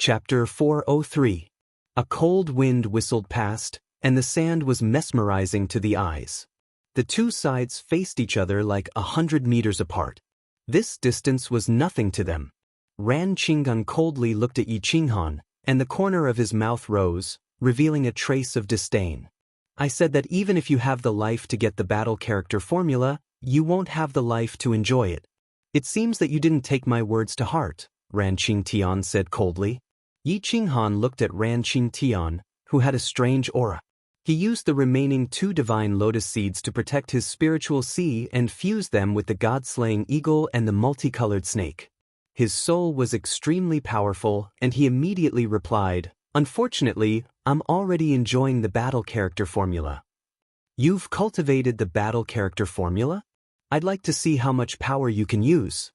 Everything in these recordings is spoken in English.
Chapter 403. A cold wind whistled past, and the sand was mesmerizing to the eyes. The two sides faced each other like 100 meters apart. This distance was nothing to them. Ran Qinghan coldly looked at Yi Qinghan, and the corner of his mouth rose, revealing a trace of disdain. I said that even if you have the life to get the battle character formula, you won't have the life to enjoy it. It seems that you didn't take my words to heart, Ran Qingtian said coldly. Yi Qinghan looked at Ran Qingtian, who had a strange aura. He used the remaining 2 divine lotus seeds to protect his spiritual sea and fused them with the god-slaying eagle and the multicolored snake. His soul was extremely powerful, and he immediately replied, "Unfortunately, I'm already enjoying the battle character formula." "You've cultivated the battle character formula? I'd like to see how much power you can use."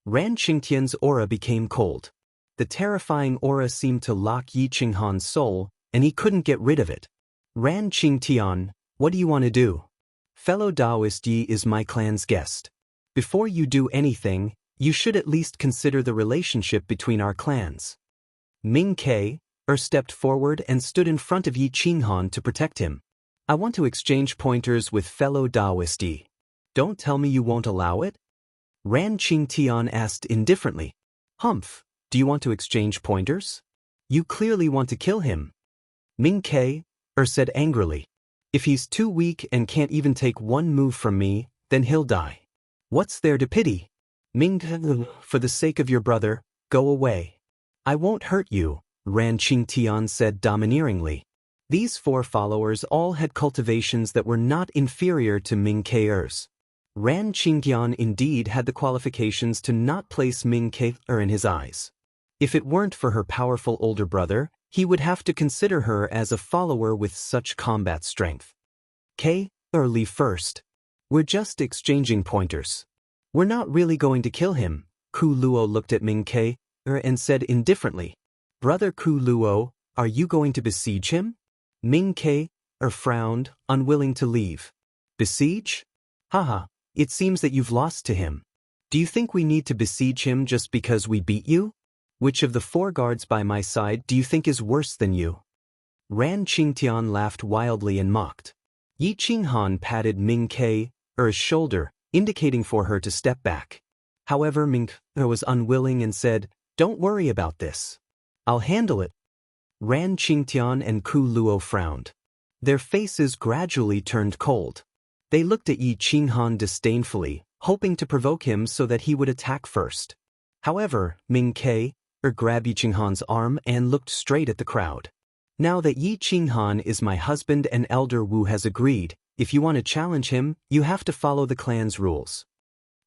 Ran Qingtian's aura became cold. The terrifying aura seemed to lock Yi Qinghan's soul, and he couldn't get rid of it. "Ran Qingtian, what do you want to do? Fellow Taoist, Yi is my clan's guest. Before you do anything, you should at least consider the relationship between our clans." Ming Ke stepped forward and stood in front of Yi Qinghan to protect him. "I want to exchange pointers with fellow Taoist Yi. Don't tell me you won't allow it?" Ran Qingtian asked indifferently. "Humph, do you want to exchange pointers? You clearly want to kill him." Ming Ke said angrily. "If he's too weak and can't even take one move from me, then he'll die. What's there to pity? Ming Ke, for the sake of your brother, go away." "I won't hurt you," Ran Qingtian said domineeringly. These 4 followers all had cultivations that were not inferior to Ming Ke's. Ran Qingtian indeed had the qualifications to not place Ming Ke in his eyes. If it weren't for her powerful older brother, he would have to consider her as a follower with such combat strength. "Ke, leave first. We're just exchanging pointers. We're not really going to kill him." Ku Luo looked at Ming Ke and said indifferently, "Brother Ku Luo, are you going to besiege him?" Ming Ke frowned, unwilling to leave. "Besiege? Haha, it seems that you've lost to him. Do you think we need to besiege him just because we beat you? Which of the 4 guards by my side do you think is worse than you?" Ran Qingtian laughed wildly and mocked. Yi Qinghan patted Ming Ke's shoulder, indicating for her to step back. However, Ming Ke was unwilling and said, "Don't worry about this. I'll handle it." Ran Qingtian and Ku Luo frowned. Their faces gradually turned cold. They looked at Yi Qinghan disdainfully, hoping to provoke him so that he would attack first. However, Ming Ke grabbed Yi Qinghan's arm and looked straight at the crowd. "Now that Yi Qinghan is my husband and Elder Wu has agreed, if you want to challenge him, you have to follow the clan's rules.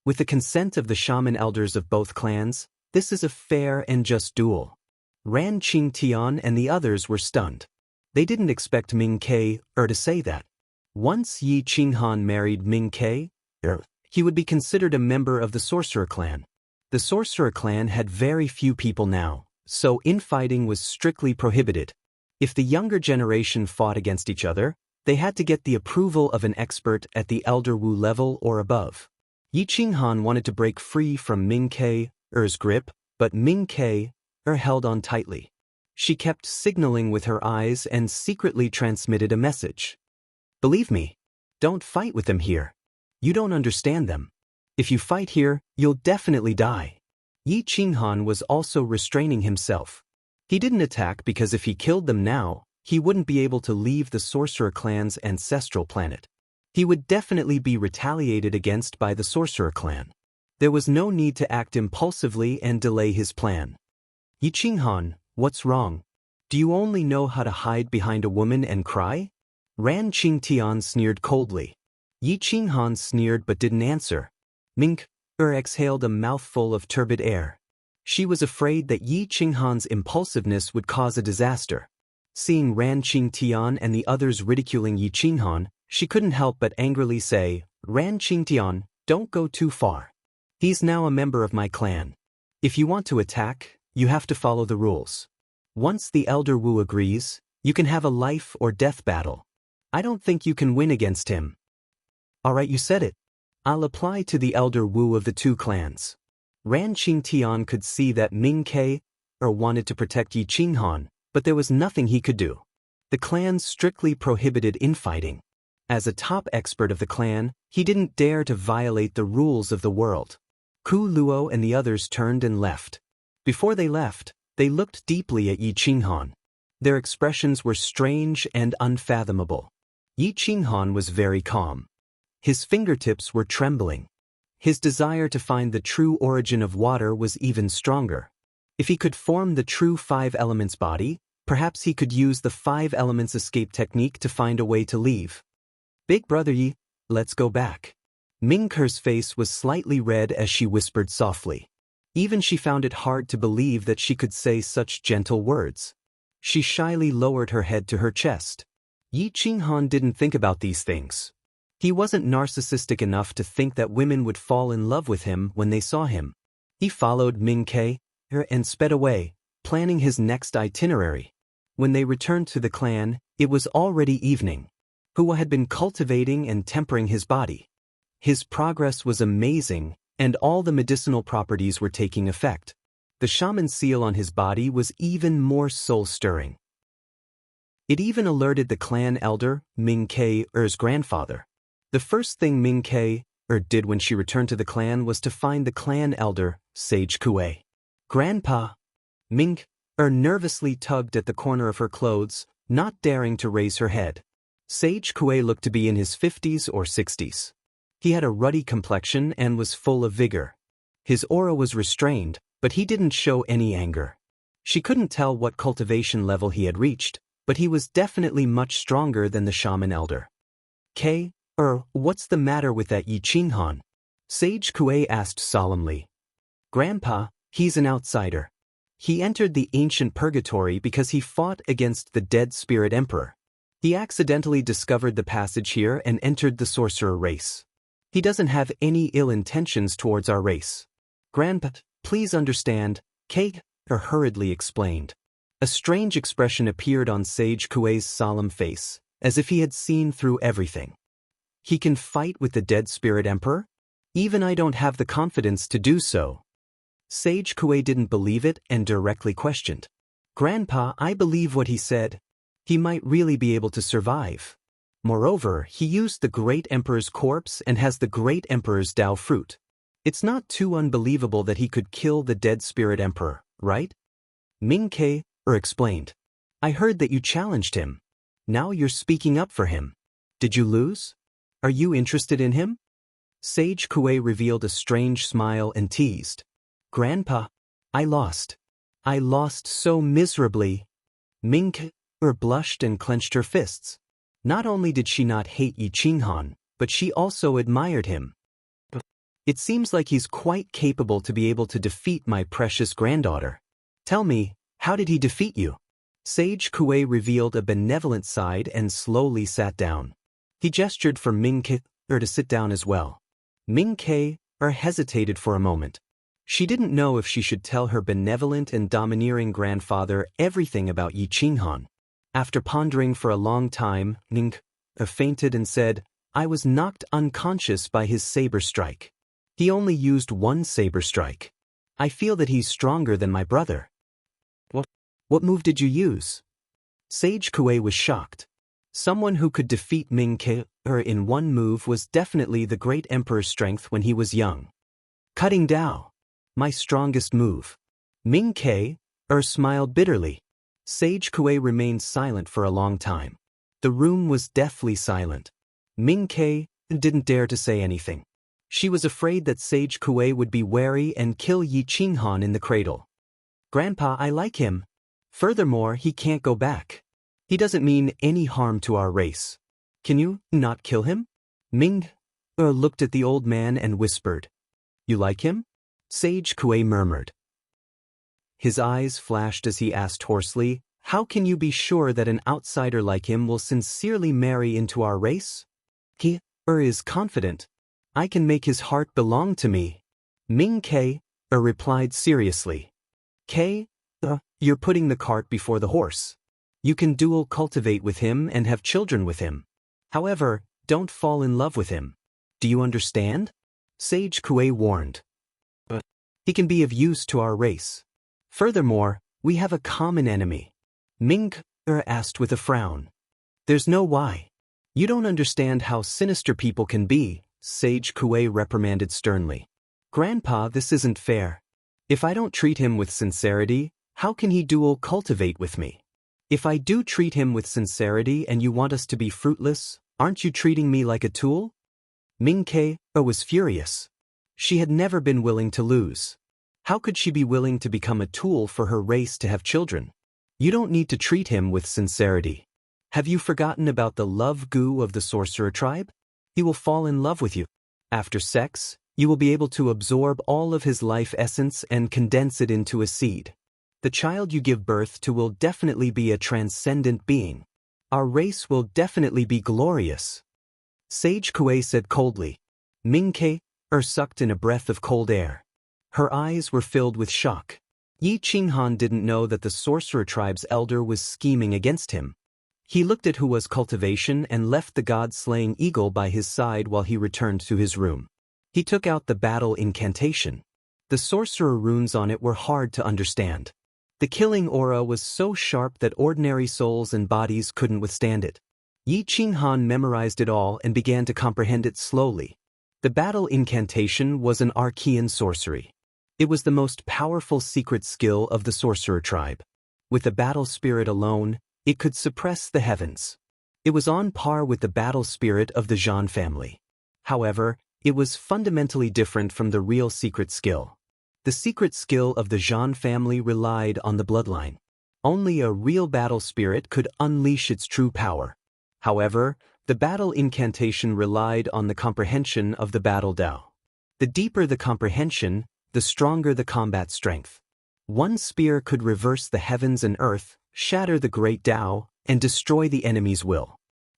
With the consent of the shaman elders of both clans, this is a fair and just duel." Ran Qingtian and the others were stunned. They didn't expect Ming Ke to say that. Once Yi Qinghan married Ming Ke, he would be considered a member of the Sorcerer clan. The Sorcerer clan had very few people now, so infighting was strictly prohibited. If the younger generation fought against each other, they had to get the approval of an expert at the Elder Wu level or above. Yi Qinghan wanted to break free from Ming Ke's grip, but Ming Ke held on tightly. She kept signaling with her eyes and secretly transmitted a message. "Believe me, don't fight with them here. You don't understand them. If you fight here, you'll definitely die." Yi Qinghan was also restraining himself. He didn't attack because if he killed them now, he wouldn't be able to leave the Sorcerer clan's ancestral planet. He would definitely be retaliated against by the Sorcerer clan. There was no need to act impulsively and delay his plan. "Yi Qinghan, what's wrong? Do you only know how to hide behind a woman and cry?" Ran Qingtian sneered coldly. Yi Qinghan sneered but didn't answer. Ming Ke exhaled a mouthful of turbid air. She was afraid that Yi Qinghan's impulsiveness would cause a disaster. Seeing Ran Qingtian and the others ridiculing Yi Qinghan, she couldn't help but angrily say, "Ran Qingtian, don't go too far. He's now a member of my clan. If you want to attack, you have to follow the rules. Once the Elder Wu agrees, you can have a life or death battle. I don't think you can win against him." "All right, you said it. I'll apply to the Elder Wu of the 2 clans." Ran Qingtian could see that Ming Ke wanted to protect Yi Qinghan, but there was nothing he could do. The clan strictly prohibited infighting. As a top expert of the clan, he didn't dare to violate the rules of the world. Ku Luo and the others turned and left. Before they left, they looked deeply at Yi Qinghan. Their expressions were strange and unfathomable. Yi Qinghan was very calm. His fingertips were trembling. His desire to find the true origin of water was even stronger. If he could form the true 5 elements body, perhaps he could use the 5 elements escape technique to find a way to leave. Big brother Yi, let's go back. Mingke's face was slightly red as she whispered softly. Even she found it hard to believe that she could say such gentle words. She shyly lowered her head to her chest. Yi Qinghan didn't think about these things. He wasn't narcissistic enough to think that women would fall in love with him when they saw him. He followed Mingke and sped away, planning his next itinerary. When they returned to the clan, it was already evening. Hua had been cultivating and tempering his body. His progress was amazing, and all the medicinal properties were taking effect. The shaman seal on his body was even more soul-stirring. It even alerted the clan elder, Mingke's grandfather. The first thing Mingke did when she returned to the clan was to find the clan elder, Sage Kuei. Grandpa! Mingke nervously tugged at the corner of her clothes, not daring to raise her head. Sage Kuei looked to be in his 50s or 60s. He had a ruddy complexion and was full of vigor. His aura was restrained, but he didn't show any anger. She couldn't tell what cultivation level he had reached, but he was definitely much stronger than the shaman elder. What's the matter with that Yi Qinghan? Sage Kuei asked solemnly. Grandpa, he's an outsider. He entered the ancient purgatory because he fought against the dead spirit emperor. He accidentally discovered the passage here and entered the sorcerer race. He doesn't have any ill intentions towards our race. Grandpa, please understand, Kate hurriedly explained. A strange expression appeared on Sage Kuei's solemn face, as if he had seen through everything. He can fight with the dead spirit emperor? Even I don't have the confidence to do so. Sage Kuei didn't believe it and directly questioned. Grandpa, I believe what he said. He might really be able to survive. Moreover, he used the Great Emperor's corpse and has the Great Emperor's Dao fruit. It's not too unbelievable that he could kill the dead spirit emperor, right? Mingke explained. I heard that you challenged him. Now you're speaking up for him. Did you lose? Are you interested in him? Sage Kuei revealed a strange smile and teased. Grandpa, I lost. I lost so miserably. Mingke blushed and clenched her fists. Not only did she not hate Yi Qinghan, but she also admired him. It seems like he's quite capable to be able to defeat my precious granddaughter. Tell me, how did he defeat you? Sage Kuei revealed a benevolent side and slowly sat down. He gestured for Mingke to sit down as well. Mingke hesitated for a moment. She didn't know if she should tell her benevolent and domineering grandfather everything about Yi Qinghan. After pondering for a long time, Mingke fainted and said, I was knocked unconscious by his saber strike. He only used one saber strike. I feel that he's stronger than my brother. What move did you use? Sage Kuei was shocked. Someone who could defeat Mingke in one move was definitely the great emperor's strength when he was young. Cutting Dao. My strongest move. Mingke smiled bitterly. Sage Kuei remained silent for a long time. The room was deathly silent. Mingke didn't dare to say anything. She was afraid that Sage Kuei would be wary and kill Yi Qinghan in the cradle. Grandpa, I like him. Furthermore, he can't go back. He doesn't mean any harm to our race. Can you not kill him? Ming looked at the old man and whispered. You like him? Sage Kuei murmured. His eyes flashed as he asked hoarsely, how can you be sure that an outsider like him will sincerely marry into our race? He is confident. I can make his heart belong to me. Ming Ke replied seriously. Ke, you're putting the cart before the horse. You can dual cultivate with him and have children with him. However, don't fall in love with him. Do you understand? Sage Kuei warned. He can be of use to our race. Furthermore, We have a common enemy. Ming-Ke asked with a frown. There's no why. You don't understand how sinister people can be, Sage Kuei reprimanded sternly. Grandpa, this isn't fair. If I don't treat him with sincerity, how can he dual cultivate with me? If I do treat him with sincerity and you want us to be fruitless, aren't you treating me like a tool? Ming-Ke was furious. She had never been willing to lose. How could she be willing to become a tool for her race to have children? You don't need to treat him with sincerity. Have you forgotten about the love goo of the sorcerer tribe? He will fall in love with you. After sex, you will be able to absorb all of his life essence and condense it into a seed. The child you give birth to will definitely be a transcendent being. Our race will definitely be glorious. Sage Kuei said coldly. Ming-Ke sucked in a breath of cold air. Her eyes were filled with shock. Yi Qinghan didn't know that the sorcerer tribe's elder was scheming against him. He looked at Hua's cultivation and left the god-slaying eagle by his side while he returned to his room. He took out the battle incantation. The sorcerer runes on it were hard to understand. The killing aura was so sharp that ordinary souls and bodies couldn't withstand it. Yi Qinghan memorized it all and began to comprehend it slowly. The battle incantation was an Archean sorcery. It was the most powerful secret skill of the sorcerer tribe. With the battle spirit alone, it could suppress the heavens. It was on par with the battle spirit of the Zhan family. However, it was fundamentally different from the real secret skill. The secret skill of the Zhan family relied on the bloodline. Only a real battle spirit could unleash its true power. However, the battle incantation relied on the comprehension of the battle Dao. The deeper the comprehension, the stronger the combat strength. One spear could reverse the heavens and earth, shatter the great Dao, and destroy the enemy's will.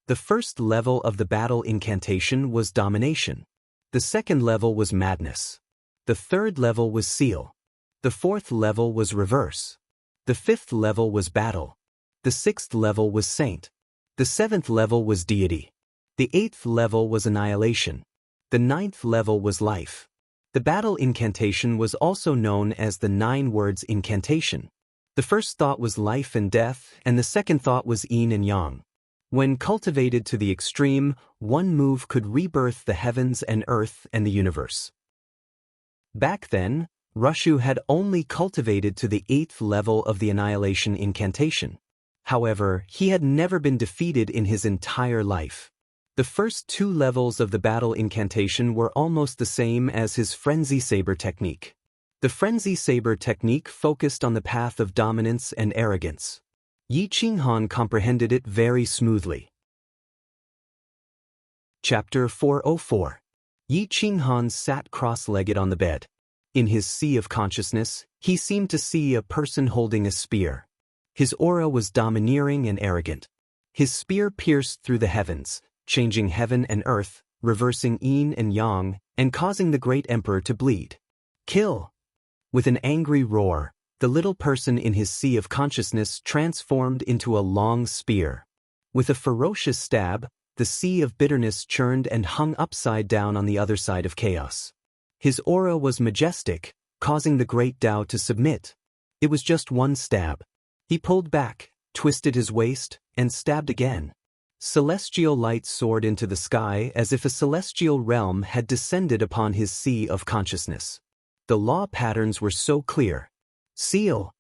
The first level of the battle incantation was domination. The second level was madness. The third level was seal. The fourth level was reverse. The fifth level was battle. The sixth level was saint. The seventh level was deity. The eighth level was annihilation. The ninth level was life. The battle incantation was also known as the 9 words incantation. The first thought was life and death, and the second thought was yin and yang. When cultivated to the extreme, one move could rebirth the heavens and earth and the universe. Back then, Rushu had only cultivated to the 8th level of the annihilation incantation. However, he had never been defeated in his entire life. The first 2 levels of the battle incantation were almost the same as his Frenzy Saber technique. The Frenzy Saber technique focused on the path of dominance and arrogance. Yi Qinghan comprehended it very smoothly. Chapter 404. Yi Qinghan sat cross-legged on the bed. In his sea of consciousness, he seemed to see a person holding a spear. His aura was domineering and arrogant. His spear pierced through the heavens, changing heaven and earth, reversing yin and yang, and causing the great emperor to bleed. Kill! With an angry roar, the little person in his sea of consciousness transformed into a long spear. With a ferocious stab, the sea of bitterness churned and hung upside down on the other side of chaos. His aura was majestic, causing the great Tao to submit. It was just one stab. He pulled back, twisted his waist, and stabbed again. Celestial light soared into the sky as if a celestial realm had descended upon his sea of consciousness. The law patterns were so clear. Seal!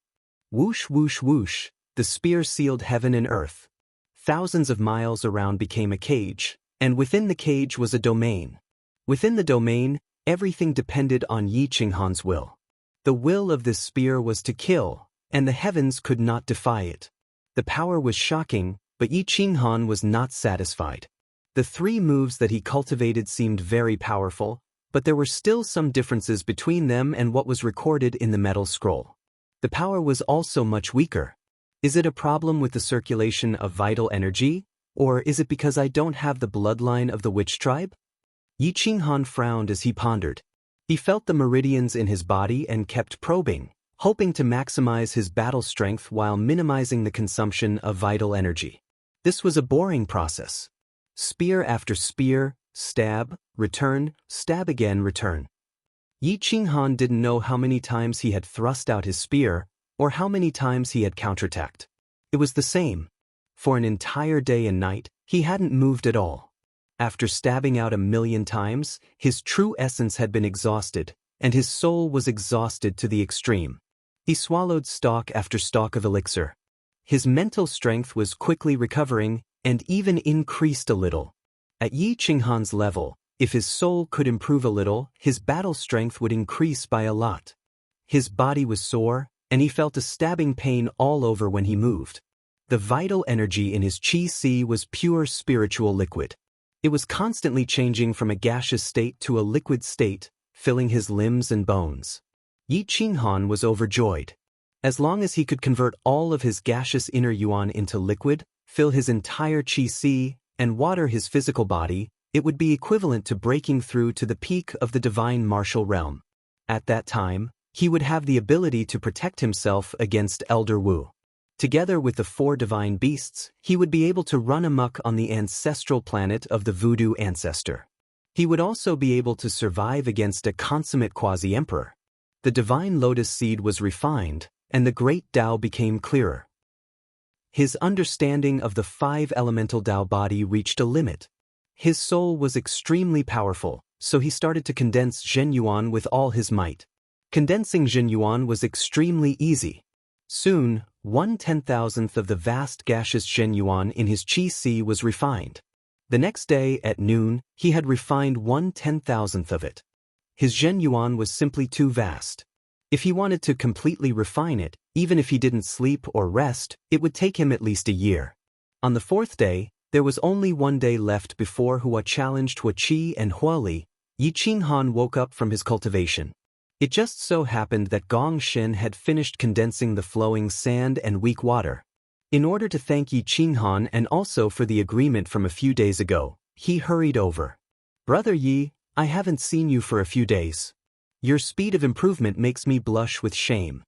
Whoosh, whoosh, whoosh, the spear sealed heaven and earth. Thousands of miles around became a cage, and within the cage was a domain. Within the domain, everything depended on Yi Qinghan's will. The will of this spear was to kill, and the heavens could not defy it. The power was shocking, but Yi Qinghan was not satisfied. The 3 moves that he cultivated seemed very powerful, but there were still some differences between them and what was recorded in the metal scroll. The power was also much weaker. Is it a problem with the circulation of vital energy, or is it because I don't have the bloodline of the witch tribe? Yi Qinghan frowned as he pondered. He felt the meridians in his body and kept probing, hoping to maximize his battle strength while minimizing the consumption of vital energy. This was a boring process. Spear after spear, stab, return, stab again, return. Yi Qinghan didn't know how many times he had thrust out his spear, or how many times he had counterattacked. It was the same. For an entire day and night, he hadn't moved at all. After stabbing out 1,000,000 times, his true essence had been exhausted, and his soul was exhausted to the extreme. He swallowed stalk after stalk of elixir. His mental strength was quickly recovering, and even increased a little. At Yi Qinghan's level, if his soul could improve a little, his battle strength would increase by a lot. His body was sore, and he felt a stabbing pain all over when he moved. The vital energy in his qi was pure spiritual liquid. It was constantly changing from a gaseous state to a liquid state, filling his limbs and bones. Yi Qinghan was overjoyed. As long as he could convert all of his gaseous inner yuan into liquid, fill his entire qi, and water his physical body, it would be equivalent to breaking through to the peak of the divine martial realm. At that time, he would have the ability to protect himself against Elder Wu. Together with the 4 divine beasts, he would be able to run amok on the ancestral planet of the voodoo ancestor. He would also be able to survive against a consummate quasi-emperor. The divine lotus seed was refined, and the great Tao became clearer. His understanding of the 5 elemental Tao body reached a limit. His soul was extremely powerful, so he started to condense Zhenyuan with all his might. Condensing Zhenyuan was extremely easy. Soon, 1/10,000th of the vast gaseous Zhenyuan in his qi was refined. The next day, at noon, he had refined 1/10,000th of it. His Zhenyuan was simply too vast. If he wanted to completely refine it, even if he didn't sleep or rest, it would take him at least a year. On the 4th day, there was only 1 day left before Hua challenged Hua Qi and Hua Li. Yi Qinghan woke up from his cultivation. It just so happened that Gong Shen had finished condensing the flowing sand and weak water. In order to thank Yi Qinghan and also for the agreement from a few days ago, he hurried over. "Brother Yi, I haven't seen you for a few days. Your speed of improvement makes me blush with shame."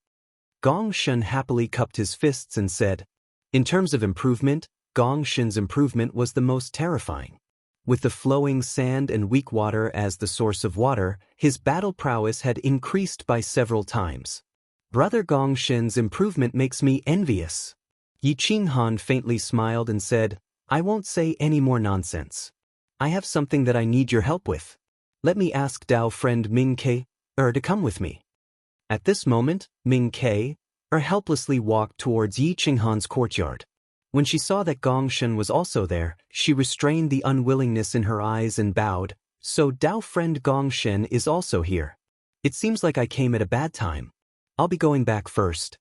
Gong Shen happily cupped his fists and said, in terms of improvement, Gong Shen's improvement was the most terrifying. With the flowing sand and weak water as the source of water, his battle prowess had increased by several times. "Brother Gong Shen's improvement makes me envious." Yi Qinghan faintly smiled and said, "I won't say any more nonsense. I have something that I need your help with. Let me ask Dao friend Ming Ke to come with me." At this moment, Ming Ke helplessly walked towards Yi Qinghan's courtyard. When she saw that Gong Shen was also there, she restrained the unwillingness in her eyes and bowed. "So Dao friend Gong Shen is also here. It seems like I came at a bad time. I'll be going back first."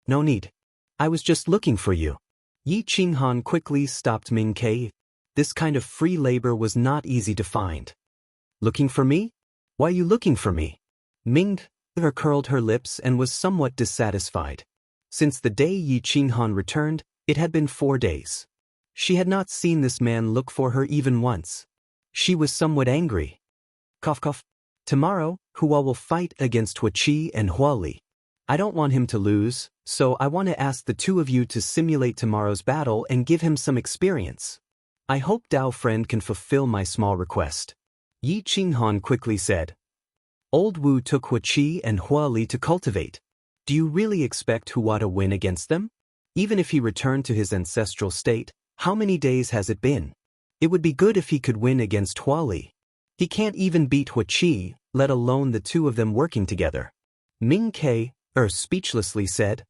"No need. I was just looking for you." Yi Qinghan quickly stopped Ming Ke. This kind of free labor was not easy to find. "Looking for me? Why are you looking for me?" Ming Ke curled her lips and was somewhat dissatisfied. Since the day Yi Qinghan returned, it had been 4 days. She had not seen this man look for her even once. She was somewhat angry. Cough cough. "Tomorrow, Hua will fight against Hua Qi and Hua Li. I don't want him to lose, so I want to ask the 2 of you to simulate tomorrow's battle and give him some experience. I hope Dao friend can fulfill my small request." Yi Qinghan quickly said. "Old Wu took Hua Qi and Hua Li to cultivate. Do you really expect Hua to win against them? Even if he returned to his ancestral state, how many days has it been? It would be good if he could win against Hua Li. He can't even beat Hua Qi, let alone the 2 of them working together." Ming Ke speechlessly said.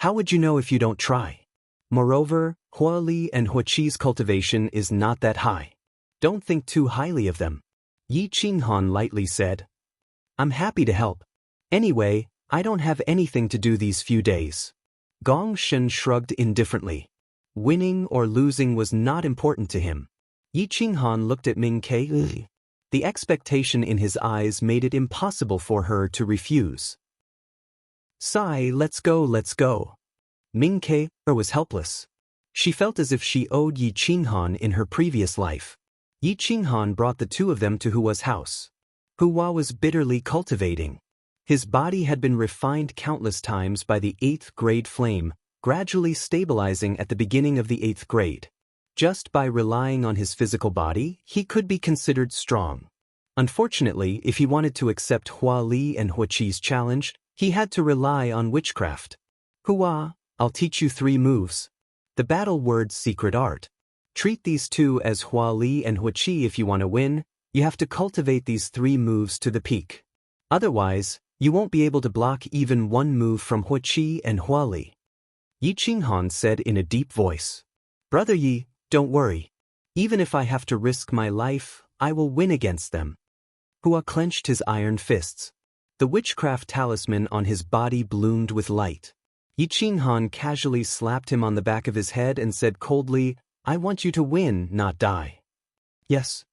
"How would you know if you don't try? Moreover, Hua Li and Hua Qi's cultivation is not that high. Don't think too highly of them." Yi Qinghan lightly said. "I'm happy to help. Anyway, I don't have anything to do these few days." Gong Shen shrugged indifferently. Winning or losing was not important to him. Yi Qinghan looked at Ming Ke. The expectation in his eyes made it impossible for her to refuse. "Sai, let's go, let's go." Ming Ke was helpless. She felt as if she owed Yi Qinghan in her previous life. Yi Qinghan brought the 2 of them to Hua's house. Hua was bitterly cultivating. His body had been refined countless times by the 8th grade flame, gradually stabilizing at the beginning of the 8th grade. Just by relying on his physical body, he could be considered strong. Unfortunately, if he wanted to accept Hua Li and Hua Qi's challenge, he had to rely on witchcraft. Hua, I'll teach you 3 moves. The battle word's secret art. Treat these 2 as Hua Li and Hua Qi if you want to win. You have to cultivate these 3 moves to the peak. Otherwise, you won't be able to block even 1 move from Hua Qi and Hua Li. Yi Qinghan said in a deep voice. Brother Yi, don't worry. Even if I have to risk my life, I will win against them. Hua clenched his iron fists. The witchcraft talisman on his body bloomed with light. Yi Qinghan casually slapped him on the back of his head and said coldly, I want you to win, not die. Yes.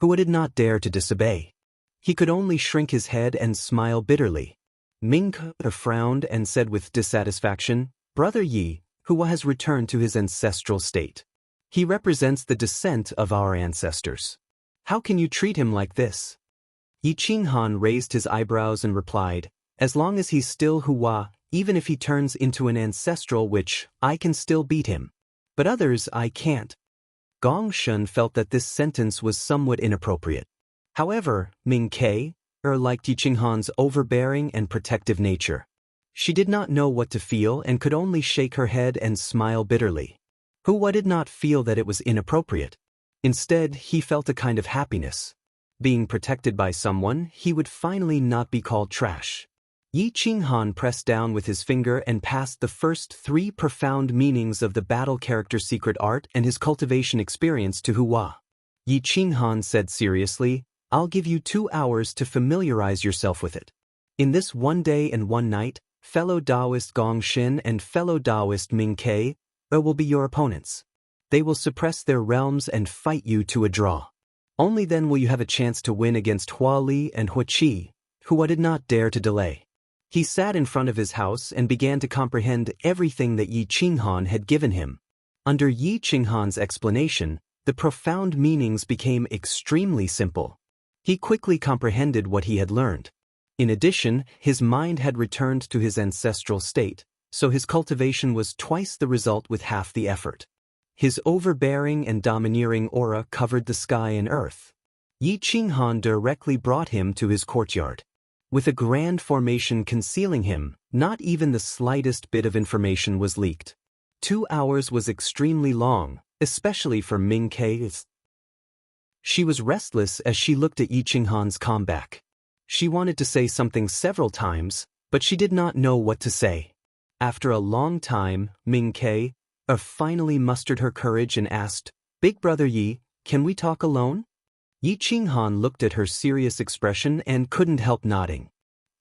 Hua did not dare to disobey. He could only shrink his head and smile bitterly. Ming Ke frowned and said with dissatisfaction, Brother Yi, Hua has returned to his ancestral state. He represents the descent of our ancestors. How can you treat him like this? Yi Qinghan raised his eyebrows and replied, as long as he's still Hua, even if he turns into an ancestral witch, I can still beat him. But others I can't. Gong Shun felt that this sentence was somewhat inappropriate. However, Ming Ke liked Yi Qinghan's overbearing and protective nature. She did not know what to feel and could only shake her head and smile bitterly. Hua did not feel that it was inappropriate. Instead, he felt a kind of happiness. Being protected by someone, he would finally not be called trash. Yi Qinghan pressed down with his finger and passed the first 3 profound meanings of the battle character's secret art and his cultivation experience to Hua. Yi Qinghan said seriously, I'll give you 2 hours to familiarize yourself with it. In this 1 day and 1 night, fellow Taoist Gong Xin and fellow Taoist Ming Ke will be your opponents. They will suppress their realms and fight you to a draw. Only then will you have a chance to win against Hua Li and Hua Qi. Hua did not dare to delay. He sat in front of his house and began to comprehend everything that Yi Qinghan had given him. Under Yi Qinghan's explanation, the profound meanings became extremely simple. He quickly comprehended what he had learned. In addition, his mind had returned to his ancestral state, so his cultivation was twice the result with half the effort. His overbearing and domineering aura covered the sky and earth. Yi Qinghan directly brought him to his courtyard. With a grand formation concealing him, not even the slightest bit of information was leaked. 2 hours was extremely long, especially for Ming Ke. She was restless as she looked at Yi Qinghan's comeback. She wanted to say something several times, but she did not know what to say. After a long time, Ming Ke finally mustered her courage and asked, Big Brother Yi, can we talk alone? Yi Qinghan looked at her serious expression and couldn't help nodding.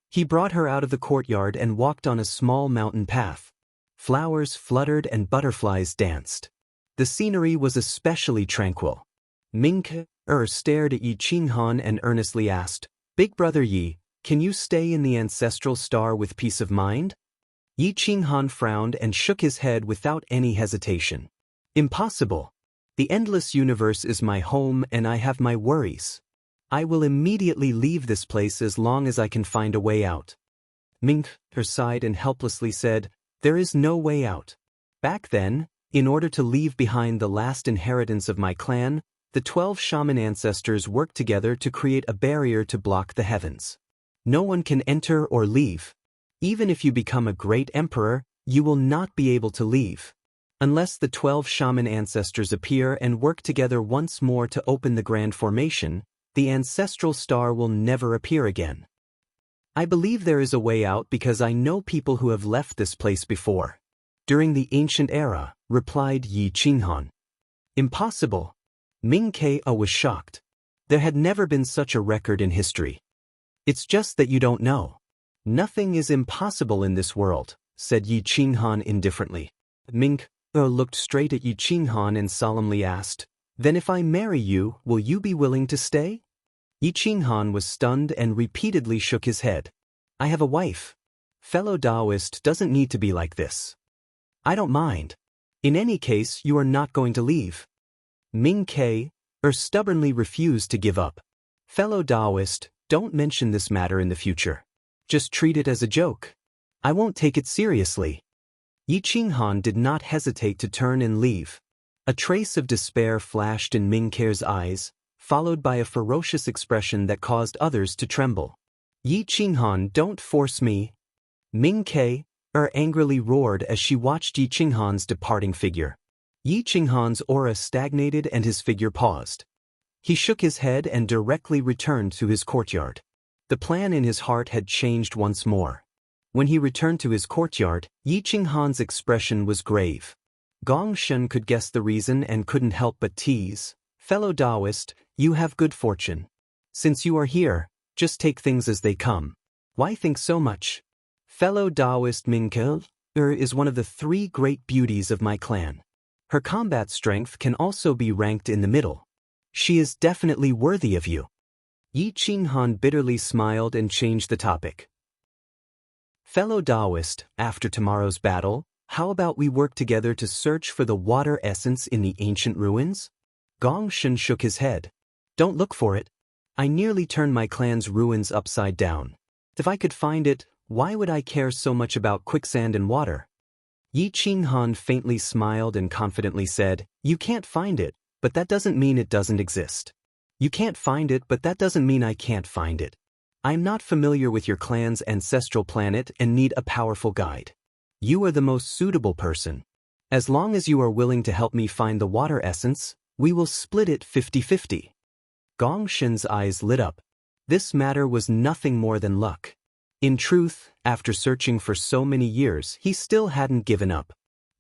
He brought her out of the courtyard and walked on a small mountain path. Flowers fluttered and butterflies danced. The scenery was especially tranquil. Ming Ke stared at Yi Qinghan and earnestly asked, Big Brother Yi, can you stay in the ancestral star with peace of mind? Yi Qinghan frowned and shook his head without any hesitation. Impossible. The endless universe is my home and I have my worries. I will immediately leave this place as long as I can find a way out. Ming Ke sighed and helplessly said, There is no way out. Back then, in order to leave behind the last inheritance of my clan, the 12 shaman ancestors worked together to create a barrier to block the heavens. No one can enter or leave. Even if you become a great emperor, you will not be able to leave. Unless the 12 shaman ancestors appear and work together once more to open the grand formation, the ancestral star will never appear again. I believe there is a way out because I know people who have left this place before. During the ancient era, replied Yi Qinghan. Impossible. Ming Ke was shocked. There had never been such a record in history. It's just that you don't know. Nothing is impossible in this world, said Yi Qinghan indifferently. Ming Ke looked straight at Yi Qinghan and solemnly asked, Then if I marry you, will you be willing to stay? Yi Qinghan was stunned and repeatedly shook his head. I have a wife. Fellow Taoist doesn't need to be like this. I don't mind. In any case, you are not going to leave. Ming Ke stubbornly refused to give up. Fellow Taoist, don't mention this matter in the future. Just treat it as a joke. I won't take it seriously. Yi Qinghan did not hesitate to turn and leave. A trace of despair flashed in Ming Ke's eyes, followed by a ferocious expression that caused others to tremble. Yi Qinghan, don't force me. Ming Ke angrily roared as she watched Yi Qinghan's departing figure. Yi Qinghan's aura stagnated and his figure paused. He shook his head and directly returned to his courtyard. The plan in his heart had changed once more. When he returned to his courtyard, Yi Qinghan's expression was grave. Gong Shen could guess the reason and couldn't help but tease. "Fellow Taoist, you have good fortune. Since you are here, just take things as they come. Why think so much? Fellow Taoist Mingke is one of the 3 great beauties of my clan. Her combat strength can also be ranked in the middle. She is definitely worthy of you." Yi Qinghan bitterly smiled and changed the topic. "Fellow Taoist, after tomorrow's battle, how about we work together to search for the water essence in the ancient ruins?" Gong Shen shook his head. "Don't look for it. I nearly turned my clan's ruins upside down. If I could find it, why would I care so much about quicksand and water?" Yi Qinghan faintly smiled and confidently said, "You can't find it, but that doesn't mean it doesn't exist. You can't find it, but that doesn't mean I can't find it. I'm not familiar with your clan's ancestral planet and need a powerful guide. You are the most suitable person. As long as you are willing to help me find the water essence, we will split it 50-50. Gong Shen's eyes lit up. This matter was nothing more than luck. In truth, after searching for so many years, he still hadn't given up.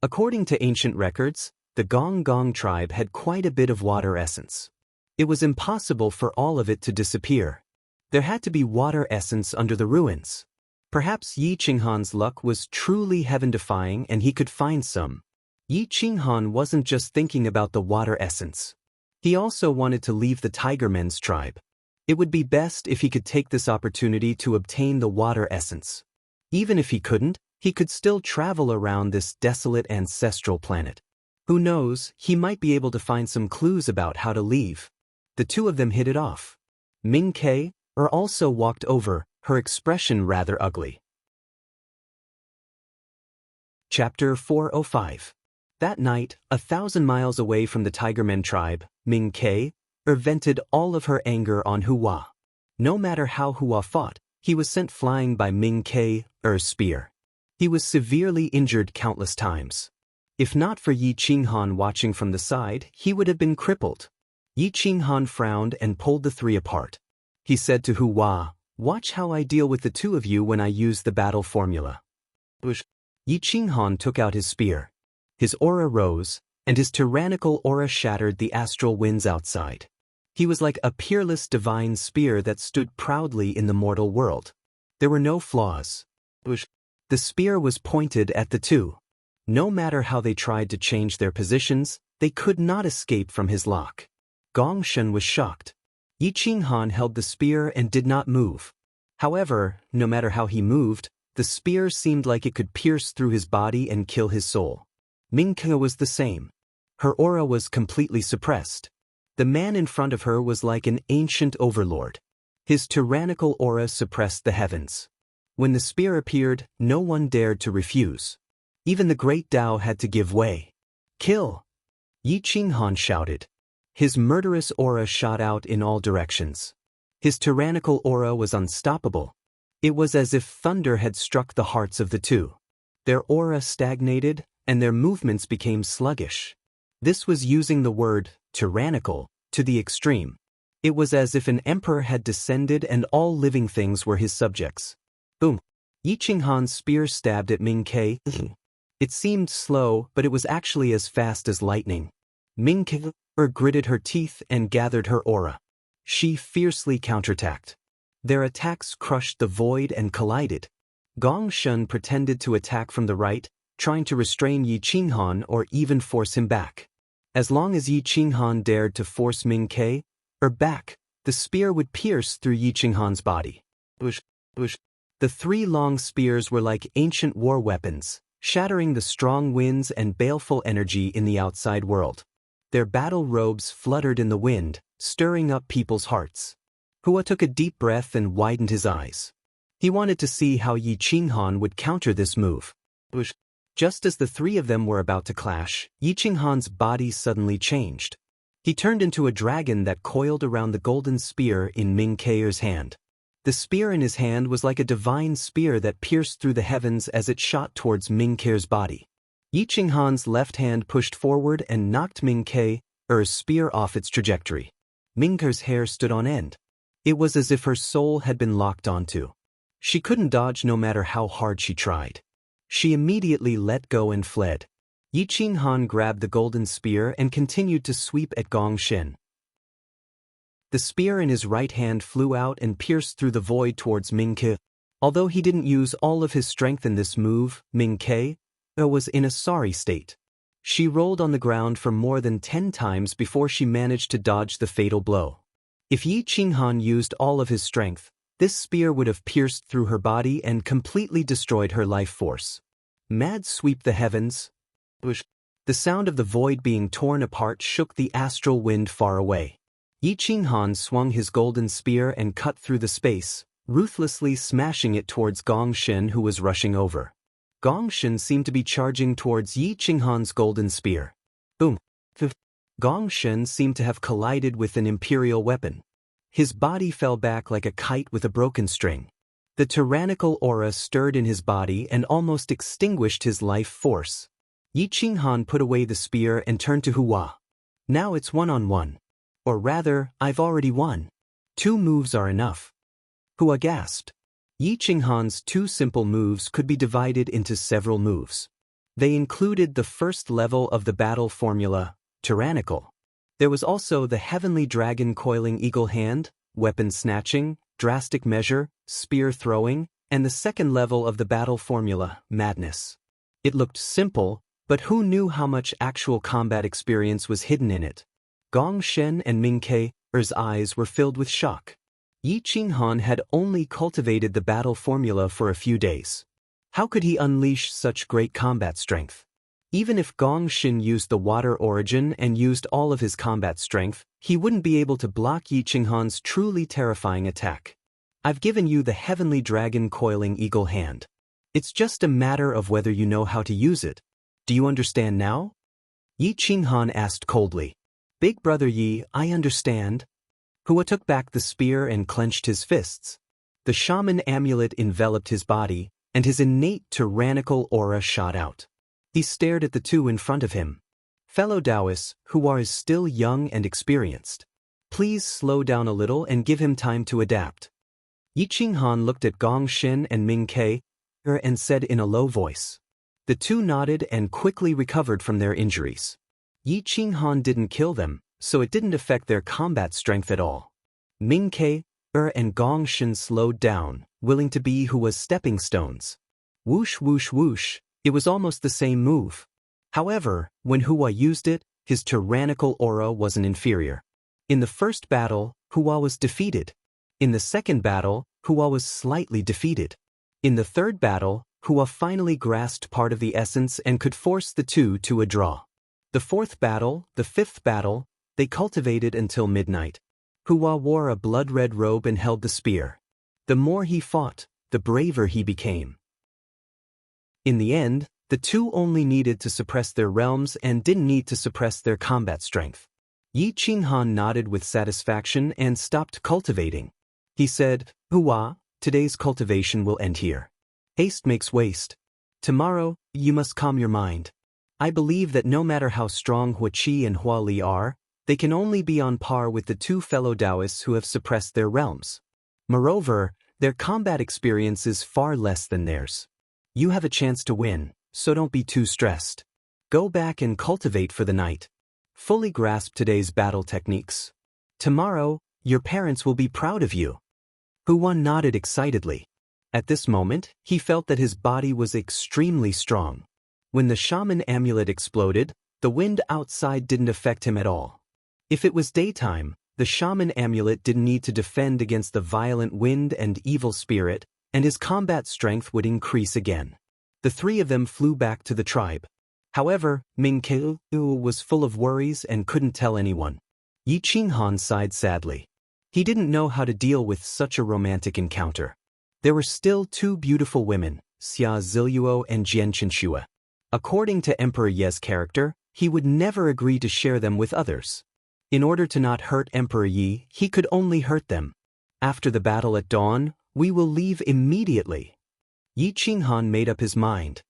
According to ancient records, the Gong tribe had quite a bit of water essence. It was impossible for all of it to disappear. There had to be water essence under the ruins. Perhaps Yi Qinghan's luck was truly heaven-defying and he could find some. Yi Qinghan wasn't just thinking about the water essence. He also wanted to leave the Tiger Men's tribe. It would be best if he could take this opportunity to obtain the water essence. Even if he couldn't, he could still travel around this desolate ancestral planet. Who knows, he might be able to find some clues about how to leave. The 2 of them hit it off. Ming Ke also walked over, her expression rather ugly. Chapter 405. That night, 1,000 miles away from the Tigermen tribe, Ming Ke vented all of her anger on Hua. No matter how Hua fought, he was sent flying by Ming Ke's spear. He was severely injured countless times. If not for Yi Qinghan watching from the side, he would have been crippled. Yi Qinghan frowned and pulled the 3 apart. He said to Hua, "Watch how I deal with the 2 of you when I use the battle formula." Yi Qinghan took out his spear. His aura rose, and his tyrannical aura shattered the astral winds outside. He was like a peerless divine spear that stood proudly in the mortal world. There were no flaws. The spear was pointed at the 2. No matter how they tried to change their positions, they could not escape from his lock. Gong Shen was shocked. Yi Qinghan held the spear and did not move. However, no matter how he moved, the spear seemed like it could pierce through his body and kill his soul. Ming Ke was the same. Her aura was completely suppressed. The man in front of her was like an ancient overlord. His tyrannical aura suppressed the heavens. When the spear appeared, no one dared to refuse. Even the great Tao had to give way. "Kill!" Yi Qinghan shouted. His murderous aura shot out in all directions. His tyrannical aura was unstoppable. It was as if thunder had struck the hearts of the 2. Their aura stagnated, and their movements became sluggish. This was using the word, tyrannical, to the extreme. It was as if an emperor had descended and all living things were his subjects. Boom! Yi Qinghan's spear stabbed at Ming Ke. It seemed slow, but it was actually as fast as lightning. Ming Ke gritted her teeth and gathered her aura. She fiercely counterattacked. Their attacks crushed the void and collided. Gong Shen pretended to attack from the right, trying to restrain Yi Qinghan or even force him back. As long as Yi Qinghan dared to force Ming Ke back, the spear would pierce through Yi Qinghan's body. The 3 long spears were like ancient war weapons, shattering the strong winds and baleful energy in the outside world. Their battle robes fluttered in the wind, stirring up people's hearts. Hua took a deep breath and widened his eyes. He wanted to see how Yi Qinghan would counter this move. Just as the 3 of them were about to clash, Yi Qinghan's body suddenly changed. He turned into a dragon that coiled around the golden spear in Ming Ke's hand. The spear in his hand was like a divine spear that pierced through the heavens as it shot towards Ming Ke's body. Yi Qinghan's left hand pushed forward and knocked Ming Ke's spear off its trajectory. Ming Ke's hair stood on end. It was as if her soul had been locked onto. She couldn't dodge no matter how hard she tried. She immediately let go and fled. Yi Qinghan grabbed the golden spear and continued to sweep at Gong Shen. The spear in his right hand flew out and pierced through the void towards Ming Ke. Although he didn't use all of his strength in this move, Ming Ke was in a sorry state. She rolled on the ground for more than 10 times before she managed to dodge the fatal blow. If Yi Qinghan used all of his strength, this spear would have pierced through her body and completely destroyed her life force. Mad sweep the heavens. The sound of the void being torn apart shook the astral wind far away. Yi Qinghan swung his golden spear and cut through the space, ruthlessly smashing it towards Gong Shen, who was rushing over. Gong Shen seemed to be charging towards Yi Qinghan's golden spear. Boom! Gong Shen seemed to have collided with an imperial weapon. His body fell back like a kite with a broken string. The tyrannical aura stirred in his body and almost extinguished his life force. Yi Qinghan put away the spear and turned to Hua. Now it's one-on-one. Or rather, I've already won. 2 moves are enough. Hua gasped. Yi Qinghan's 2 simple moves could be divided into several moves. They included the first level of the battle formula, tyrannical. There was also the heavenly dragon coiling eagle hand, weapon snatching, drastic measure, spear throwing, and the second level of the battle formula, madness. It looked simple, but who knew how much actual combat experience was hidden in it? Gong Shen and Ming Ke's eyes were filled with shock. Yi Qinghan had only cultivated the battle formula for a few days. How could he unleash such great combat strength? Even if Gong Shen used the water origin and used all of his combat strength, he wouldn't be able to block Yi Qinghan's truly terrifying attack. I've given you the heavenly dragon coiling eagle hand. It's just a matter of whether you know how to use it. Do you understand now? Yi Qinghan asked coldly. Big brother Yi, I understand. Hua took back the spear and clenched his fists. The shaman amulet enveloped his body, and his innate tyrannical aura shot out. He stared at the 2 in front of him. Fellow Taoists, Hua is still young and experienced. Please slow down a little and give him time to adapt. Yi Qinghan looked at Gong Shen and Ming Ke and said in a low voice. The 2 nodded and quickly recovered from their injuries. Yi Qinghan didn't kill them, so it didn't affect their combat strength at all. Ming Ke and Gong Shen slowed down, willing to be Hua's stepping stones. Whoosh whoosh whoosh, it was almost the same move. However, when Hua used it, his tyrannical aura wasn't inferior. In the first battle, Hua was defeated. In the second battle, Hua was slightly defeated. In the third battle, Hua finally grasped part of the essence and could force the 2 to a draw. The fourth battle, the fifth battle, they cultivated until midnight. Hua wore a blood-red robe and held the spear. The more he fought, the braver he became. In the end, the 2 only needed to suppress their realms and didn't need to suppress their combat strength. Yi Qinghan nodded with satisfaction and stopped cultivating. He said, Hua, today's cultivation will end here. Haste makes waste. Tomorrow, you must calm your mind. I believe that no matter how strong Hua Qi and Hua Li are, they can only be on par with the 2 fellow Taoists who have suppressed their realms. Moreover, their combat experience is far less than theirs. You have a chance to win, so don't be too stressed. Go back and cultivate for the night. Fully grasp today's battle techniques. Tomorrow, your parents will be proud of you. Hua nodded excitedly. At this moment, he felt that his body was extremely strong. When the shaman amulet exploded, the wind outside didn't affect him at all. If it was daytime, the shaman amulet didn't need to defend against the violent wind and evil spirit, and his combat strength would increase again. The 3 of them flew back to the tribe. However, Ming Ke was full of worries and couldn't tell anyone. Yi Qinghan sighed sadly. He didn't know how to deal with such a romantic encounter. There were still 2 beautiful women, Xia Ziluo and Jian Chenxue. According to Emperor Ye's character, he would never agree to share them with others. In order to not hurt Emperor Yi, he could only hurt them. After the battle at dawn, we will leave immediately. Yi Qinghan made up his mind.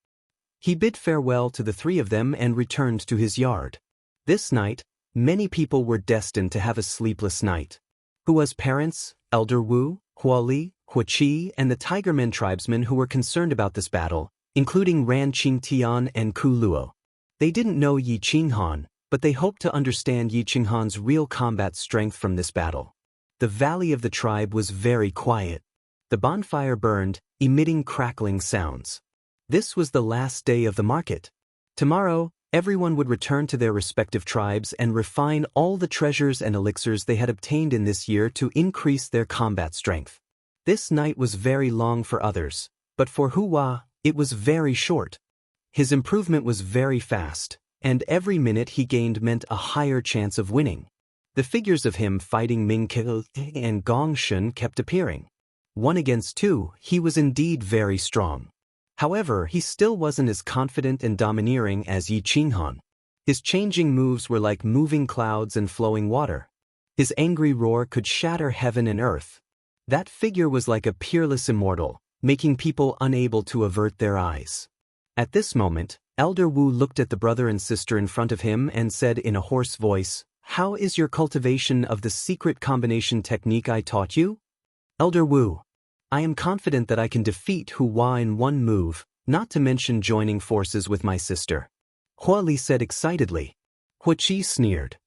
He bid farewell to the three of them and returned to his yard. This night, many people were destined to have a sleepless night. Hua's parents, Elder Wu, Huali, Huaqi, and the Tigermen tribesmen who were concerned about this battle, including Ran Qingtian and Ku Luo. They didn't know Yi Qinghan, but they hoped to understand Yi Qinghan's real combat strength from this battle. The valley of the tribe was very quiet. The bonfire burned, emitting crackling sounds. This was the last day of the market. Tomorrow, everyone would return to their respective tribes and refine all the treasures and elixirs they had obtained in this year to increase their combat strength. This night was very long for others, but for Hua, it was very short. His improvement was very fast, and every minute he gained meant a higher chance of winning. The figures of him fighting Ming Ke and Gong Shun kept appearing. 1 against 2, he was indeed very strong. However, he still wasn't as confident and domineering as Yi Qinghan. His changing moves were like moving clouds and flowing water. His angry roar could shatter heaven and earth. That figure was like a peerless immortal, making people unable to avert their eyes. At this moment, Elder Wu looked at the brother and sister in front of him and said in a hoarse voice, "How is your cultivation of the secret combination technique I taught you?" "Elder Wu, I am confident that I can defeat Hua in one move, not to mention joining forces with my sister," Huali said excitedly. Huaqi sneered.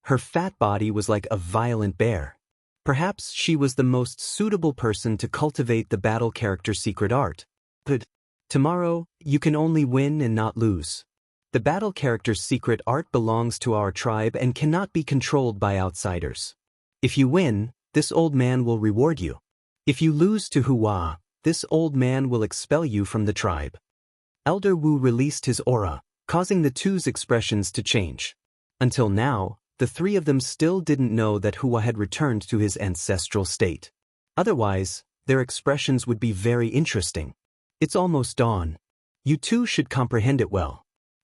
Her fat body was like a violent bear. Perhaps she was the most suitable person to cultivate the battle character secret art. But tomorrow, you can only win and not lose. The battle character's secret art belongs to our tribe and cannot be controlled by outsiders. If you win, this old man will reward you. If you lose to Hua, this old man will expel you from the tribe. Elder Wu released his aura, causing the two's expressions to change. Until now, the three of them still didn't know that Hua had returned to his ancestral state. Otherwise, their expressions would be very interesting. It's almost dawn. You two should comprehend it well.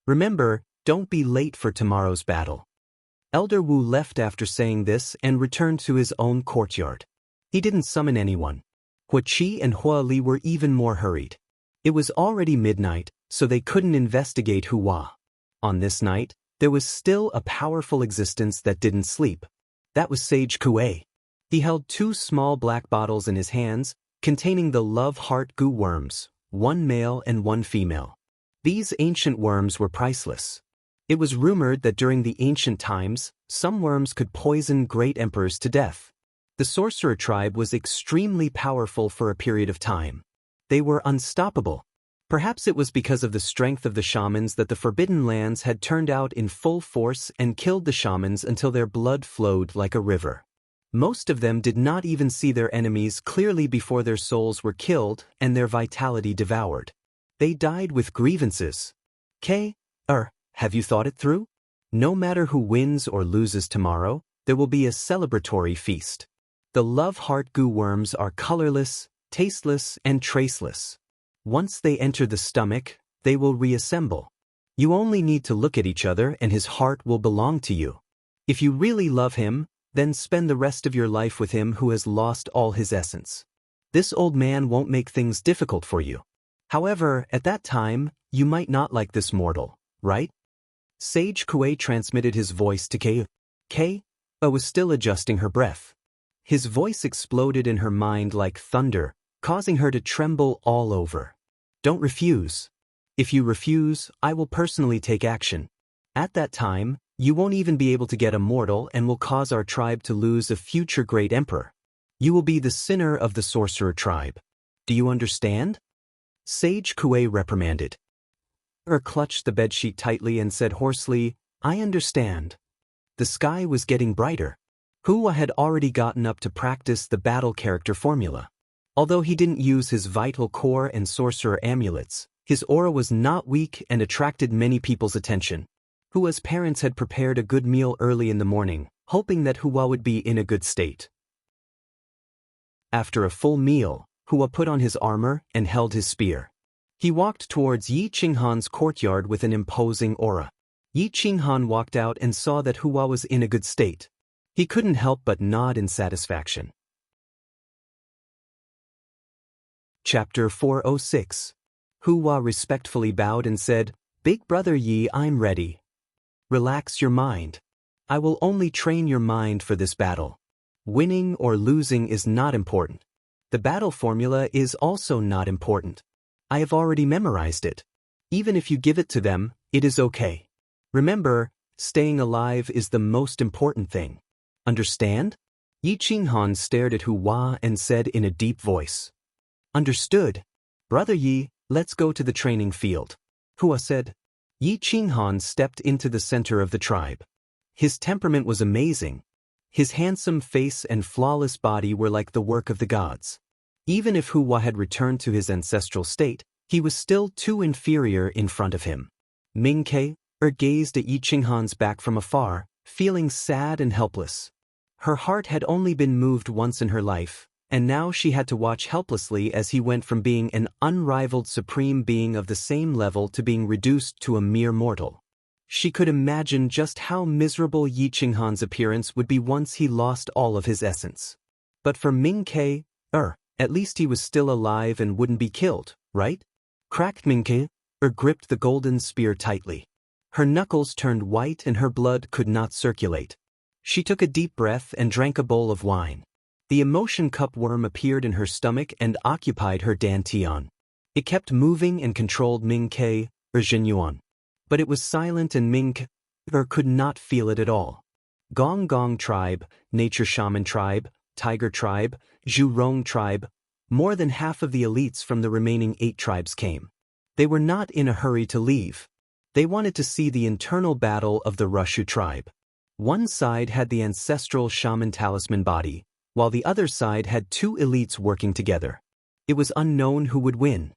Remember, don't be late for tomorrow's battle. Elder Wu left after saying this and returned to his own courtyard. He didn't summon anyone. Huaqi and Huali were even more hurried. It was already midnight, so they couldn't investigate Hua. On this night, there was still a powerful existence that didn't sleep. That was Sage Kuei. He held 2 small black bottles in his hands, containing the love heart goo worms, 1 male and 1 female. These ancient worms were priceless. It was rumored that during the ancient times, some worms could poison great emperors to death. The sorcerer tribe was extremely powerful for a period of time. They were unstoppable. Perhaps it was because of the strength of the shamans that the Forbidden Lands had turned out in full force and killed the shamans until their blood flowed like a river. Most of them did not even see their enemies clearly before their souls were killed and their vitality devoured. They died with grievances. Have you thought it through? No matter who wins or loses tomorrow, there will be a celebratory feast. The love heart goo worms are colorless, tasteless, and traceless. Once they enter the stomach, they will reassemble. You only need to look at each other and his heart will belong to you. If you really love him, then spend the rest of your life with him who has lost all his essence. This old man won't make things difficult for you. However, at that time, you might not like this mortal, right? Sage Kuei transmitted his voice to Kei. Kei was still adjusting her breath. His voice exploded in her mind like thunder, causing her to tremble all over. Don't refuse. If you refuse, I will personally take action. At that time, you won't even be able to get a mortal and will cause our tribe to lose a future great emperor. You will be the sinner of the sorcerer tribe. Do you understand? Sage Kuei reprimanded. Her clutched the bedsheet tightly and said hoarsely, "I understand." The sky was getting brighter. Hua had already gotten up to practice the battle character formula. Although he didn't use his vital core and sorcerer amulets, his aura was not weak and attracted many people's attention. Hua's parents had prepared a good meal early in the morning, hoping that Hua would be in a good state. After a full meal, Hua put on his armor and held his spear. He walked towards Yi Qinghan's courtyard with an imposing aura. Yi Qinghan walked out and saw that Hua was in a good state. He couldn't help but nod in satisfaction. Chapter 406. Hua respectfully bowed and said, "Big brother Yi, I'm ready. Relax your mind. I will only train your mind for this battle. Winning or losing is not important. The battle formula is also not important. I have already memorized it. Even if you give it to them, it is okay. Remember, staying alive is the most important thing. Understand?" Yi Qinghan stared at Hua and said in a deep voice, "Understood. Brother Yi, let's go to the training field." Hua said. Yi Qinghan stepped into the center of the tribe. His temperament was amazing. His handsome face and flawless body were like the work of the gods. Even if Hua had returned to his ancestral state, he was still too inferior in front of him. Ming Ke gazed at Yi Qinghan's back from afar, feeling sad and helpless. Her heart had only been moved once in her life, and now she had to watch helplessly as he went from being an unrivaled supreme being of the same level to being reduced to a mere mortal. She could imagine just how miserable Yi Qinghan's appearance would be once he lost all of his essence. But for Ming Ke, at least he was still alive and wouldn't be killed, right? Cracked Ming Ke gripped the golden spear tightly. Her knuckles turned white and her blood could not circulate. She took a deep breath and drank a bowl of wine. The emotion cup worm appeared in her stomach and occupied her dantian. It kept moving and controlled Ming Ke, Zhenyuan. But it was silent and Ming Ke could not feel it at all. Gong Gong tribe, Nature Shaman tribe, Tiger tribe, Zhurong tribe, more than half of the elites from the remaining 8 tribes came. They were not in a hurry to leave. They wanted to see the internal battle of the Rushu tribe. One side had the ancestral shaman talisman body, while the other side had 2 elites working together. It was unknown who would win.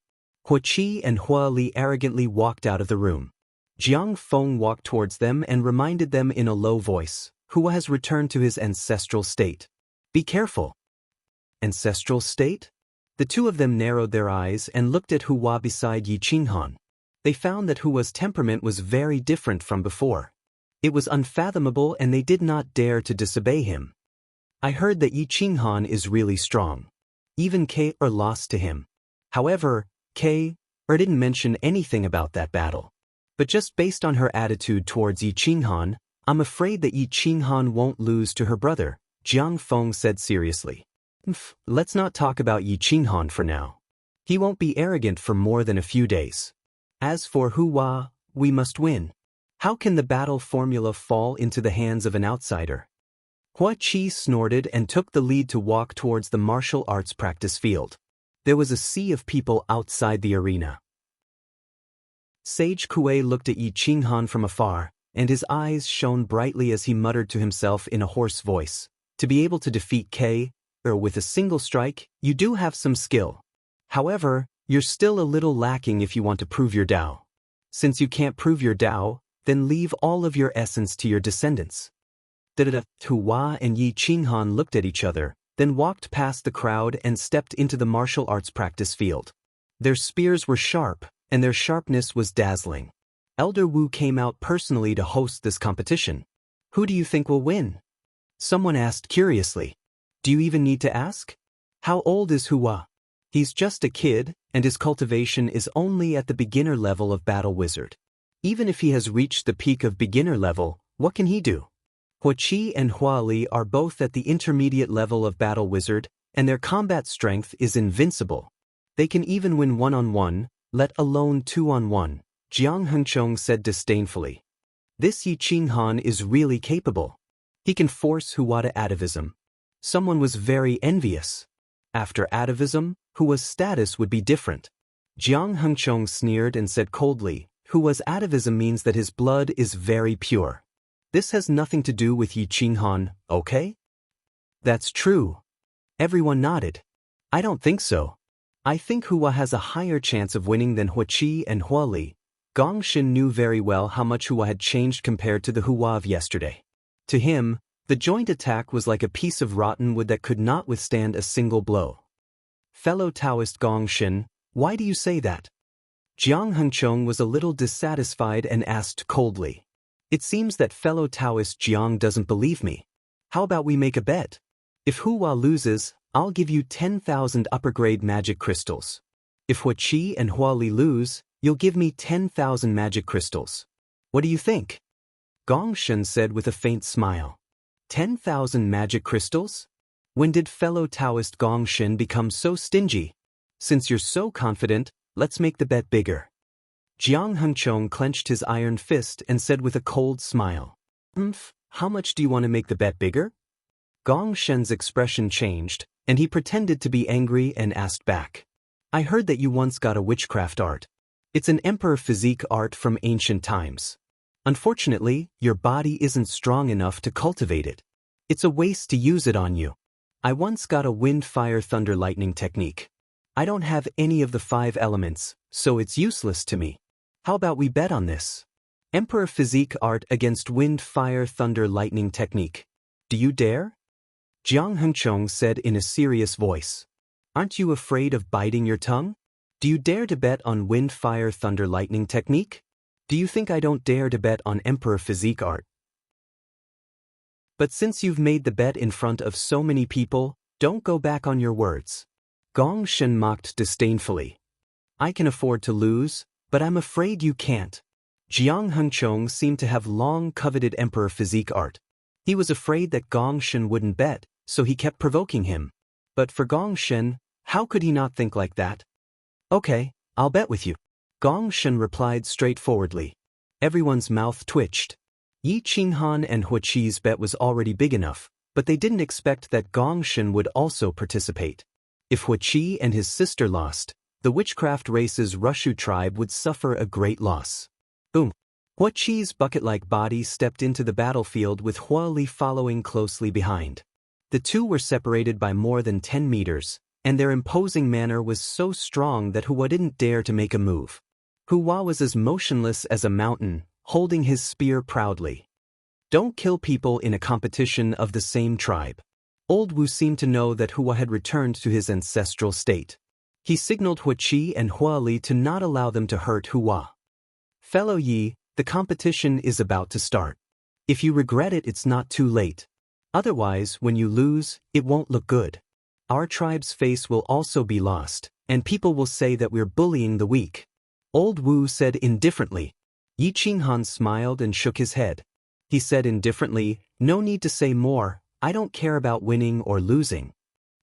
Hua Qi and Hua Li arrogantly walked out of the room. Jiang Feng walked towards them and reminded them in a low voice, "Hua has returned to his ancestral state. Be careful." Ancestral state? The 2 of them narrowed their eyes and looked at Hua beside Yi Qinghan. They found that Hua's temperament was very different from before. It was unfathomable and they did not dare to disobey him. "I heard that Yi Qinghan is really strong. Even Ke lost to him. However, Ke didn't mention anything about that battle. But just based on her attitude towards Yi Qinghan, I'm afraid that Yi Qinghan won't lose to her brother," Jiang Feng said seriously. "Let's not talk about Yi Qinghan for now. He won't be arrogant for more than a few days. As for Hua, we must win. How can the battle formula fall into the hands of an outsider?" Hua Qi snorted and took the lead to walk towards the martial arts practice field. There was a sea of people outside the arena. Sage Kuei looked at Yi Qinghan from afar, and his eyes shone brightly as he muttered to himself in a hoarse voice, "To be able to defeat Ke, with a single strike, you do have some skill. However, you're still a little lacking if you want to prove your Dao. Since you can't prove your Dao, then leave all of your essence to your descendants." Hua and Yi Qinghan looked at each other, then walked past the crowd and stepped into the martial arts practice field. Their spears were sharp, and their sharpness was dazzling. Elder Wu came out personally to host this competition. "Who do you think will win?" Someone asked curiously. "Do you even need to ask? How old is Hua?" "He's just a kid, and his cultivation is only at the beginner level of Battle Wizard. Even if he has reached the peak of beginner level, what can he do?" Hua Qi and Hua Li are both at the intermediate level of Battle Wizard, and their combat strength is invincible. They can even win 1-on-1, let alone 2-on-1, Jiang Hengchong said disdainfully. This Yi Qinghan is really capable. He can force Hua to atavism. Someone was very envious. After atavism, Hua's status would be different. Jiang Hengchong sneered and said coldly, "Hua's atavism means that his blood is very pure. This has nothing to do with Yi Qinghan, okay?" "That's true." Everyone nodded. "I don't think so. I think Hua has a higher chance of winning than Hua Qi and Hua Li." Gong Shin knew very well how much Hua had changed compared to the Hua of yesterday. To him, the joint attack was like a piece of rotten wood that could not withstand a single blow. "Fellow Taoist Gong Shin, why do you say that?" Jiang Hengchong was a little dissatisfied and asked coldly. "It seems that fellow Taoist Jiang doesn't believe me. How about we make a bet? If Hua loses, I'll give you 10,000 upper-grade magic crystals. If Huaqi and Huali lose, you'll give me 10,000 magic crystals. What do you think? Gongshen said with a faint smile. 10,000 magic crystals? When did fellow Taoist Gongshen become so stingy? Since you're so confident, let's make the bet bigger. Jiang Hengchong clenched his iron fist and said with a cold smile. How much do you want to make the bet bigger? Gongshen's expression changed, and he pretended to be angry and asked back. I heard that you once got a witchcraft art. It's an emperor physique art from ancient times. Unfortunately, your body isn't strong enough to cultivate it. It's a waste to use it on you. I once got a wind, fire, thunder, lightning technique. I don't have any of the 5 elements, so it's useless to me. How about we bet on this? Emperor physique art against wind, fire, thunder, lightning technique. Do you dare? Jiang Hengchong said in a serious voice. Aren't you afraid of biting your tongue? Do you dare to bet on wind, fire, thunder, lightning technique? Do you think I don't dare to bet on emperor physique art? But since you've made the bet in front of so many people, don't go back on your words. Gongshen mocked disdainfully. I can afford to lose, but I'm afraid you can't. Jiang Hengchong seemed to have long coveted emperor physique art. He was afraid that Gongshen wouldn't bet, so he kept provoking him. But for Gongshen, how could he not think like that? Okay, I'll bet with you. Gongshen replied straightforwardly. Everyone's mouth twitched. Yi Qinghan and Huaqi's bet was already big enough, but they didn't expect that Gongshen would also participate. If Huaqi and his sister lost, the witchcraft race's Rushu tribe would suffer a great loss. Boom. Huaqi's bucket-like body stepped into the battlefield with Huali following closely behind. The two were separated by more than 10 meters, and their imposing manner was so strong that Hua didn't dare to make a move. Hua was as motionless as a mountain, holding his spear proudly. Don't kill people in a competition of the same tribe. Old Wu seemed to know that Hua had returned to his ancestral state. He signaled Huaqi and Huali to not allow them to hurt Hua. Fellow Yi, the competition is about to start. If you regret it, it's not too late. Otherwise, when you lose, it won't look good. Our tribe's face will also be lost, and people will say that we're bullying the weak. Old Wu said indifferently. Yi Qinghan smiled and shook his head. He said indifferently, no need to say more, I don't care about winning or losing.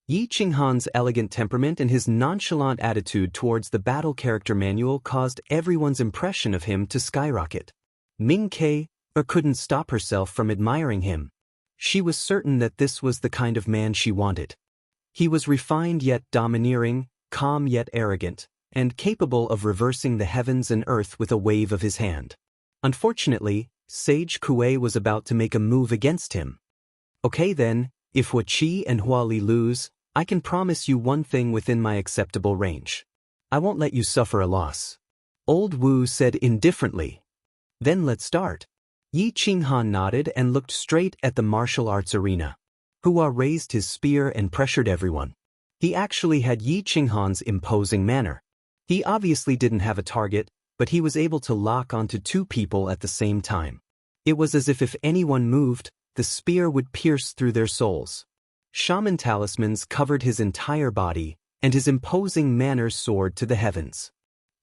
Yi Qinghan's elegant temperament and his nonchalant attitude towards the battle character manual caused everyone's impression of him to skyrocket. Ming Ke couldn't stop herself from admiring him. She was certain that this was the kind of man she wanted. He was refined yet domineering, calm yet arrogant, and capable of reversing the heavens and earth with a wave of his hand. Unfortunately, Sage Kuei was about to make a move against him. Okay then, if Huaqi and Huali lose, I can promise you one thing within my acceptable range. I won't let you suffer a loss. Old Wu said indifferently. Then let's start. Yi Qinghan nodded and looked straight at the martial arts arena. Hua raised his spear and pressured everyone. He actually had Yi Qinghan's imposing manner. He obviously didn't have a target, but he was able to lock onto 2 people at the same time. It was as if anyone moved, the spear would pierce through their souls. Shaman talismans covered his entire body, and his imposing manner soared to the heavens.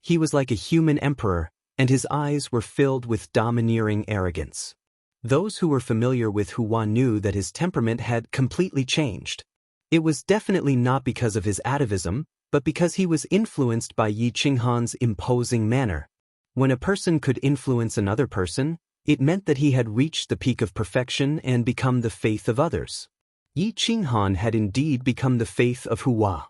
He was like a human emperor, and his eyes were filled with domineering arrogance. Those who were familiar with Hua knew that his temperament had completely changed. It was definitely not because of his atavism, but because he was influenced by Yi Qinghan's imposing manner. When a person could influence another person, it meant that he had reached the peak of perfection and become the faith of others. Yi Qinghan had indeed become the faith of Hua.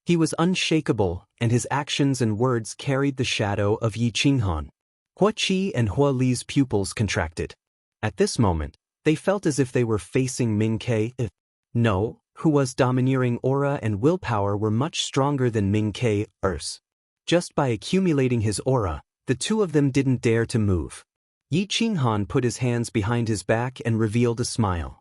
He was unshakable, and his actions and words carried the shadow of Yi Qinghan. Huaqi and Huali's pupils contracted. At this moment, they felt as if they were facing Ming Ke. No, Hua's domineering aura and willpower were much stronger than Ming Ke's. Just by accumulating his aura, the 2 of them didn't dare to move. Yi Qinghan put his hands behind his back and revealed a smile.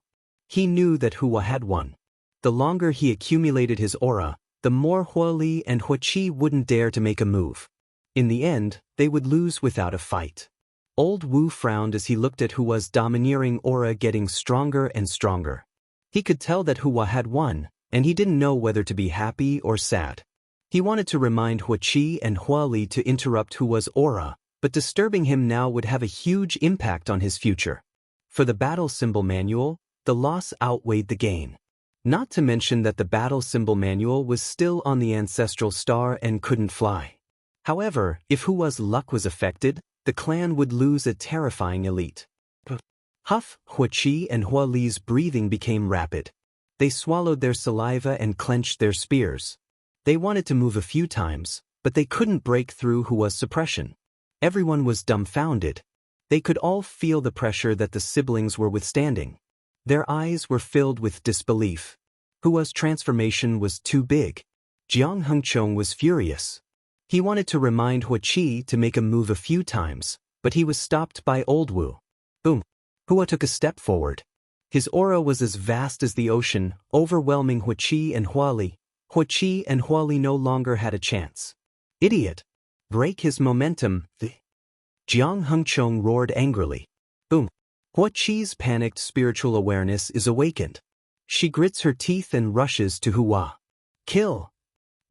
He knew that Hua had won. The longer he accumulated his aura, the more Huali and Huaqi wouldn't dare to make a move. In the end, they would lose without a fight. Old Wu frowned as he looked at Hua's domineering aura getting stronger and stronger. He could tell that Hua had won, and he didn't know whether to be happy or sad. He wanted to remind Hua Qi and Hua Li to interrupt Hua's aura, but disturbing him now would have a huge impact on his future. For the battle symbol manual, the loss outweighed the gain. Not to mention that the battle symbol manual was still on the ancestral star and couldn't fly. However, if Hua's luck was affected, the clan would lose a terrifying elite. Huff, Hua Qi and Hua Li's breathing became rapid. They swallowed their saliva and clenched their spears. They wanted to move a few times, but they couldn't break through Hua's suppression. Everyone was dumbfounded. They could all feel the pressure that the siblings were withstanding. Their eyes were filled with disbelief. Hua's transformation was too big. Jiang Hengchong was furious. He wanted to remind Hua Qi to make a move a few times, but he was stopped by Old Wu. Boom! Hua took a step forward. His aura was as vast as the ocean, overwhelming Hua Qi and Hua Li. Hua Qi and Hua Li no longer had a chance. Idiot! Break his momentum. Jiang Hengchong roared angrily. Boom! Hua Qi's panicked spiritual awareness is awakened. She grits her teeth and rushes to Hua. Kill!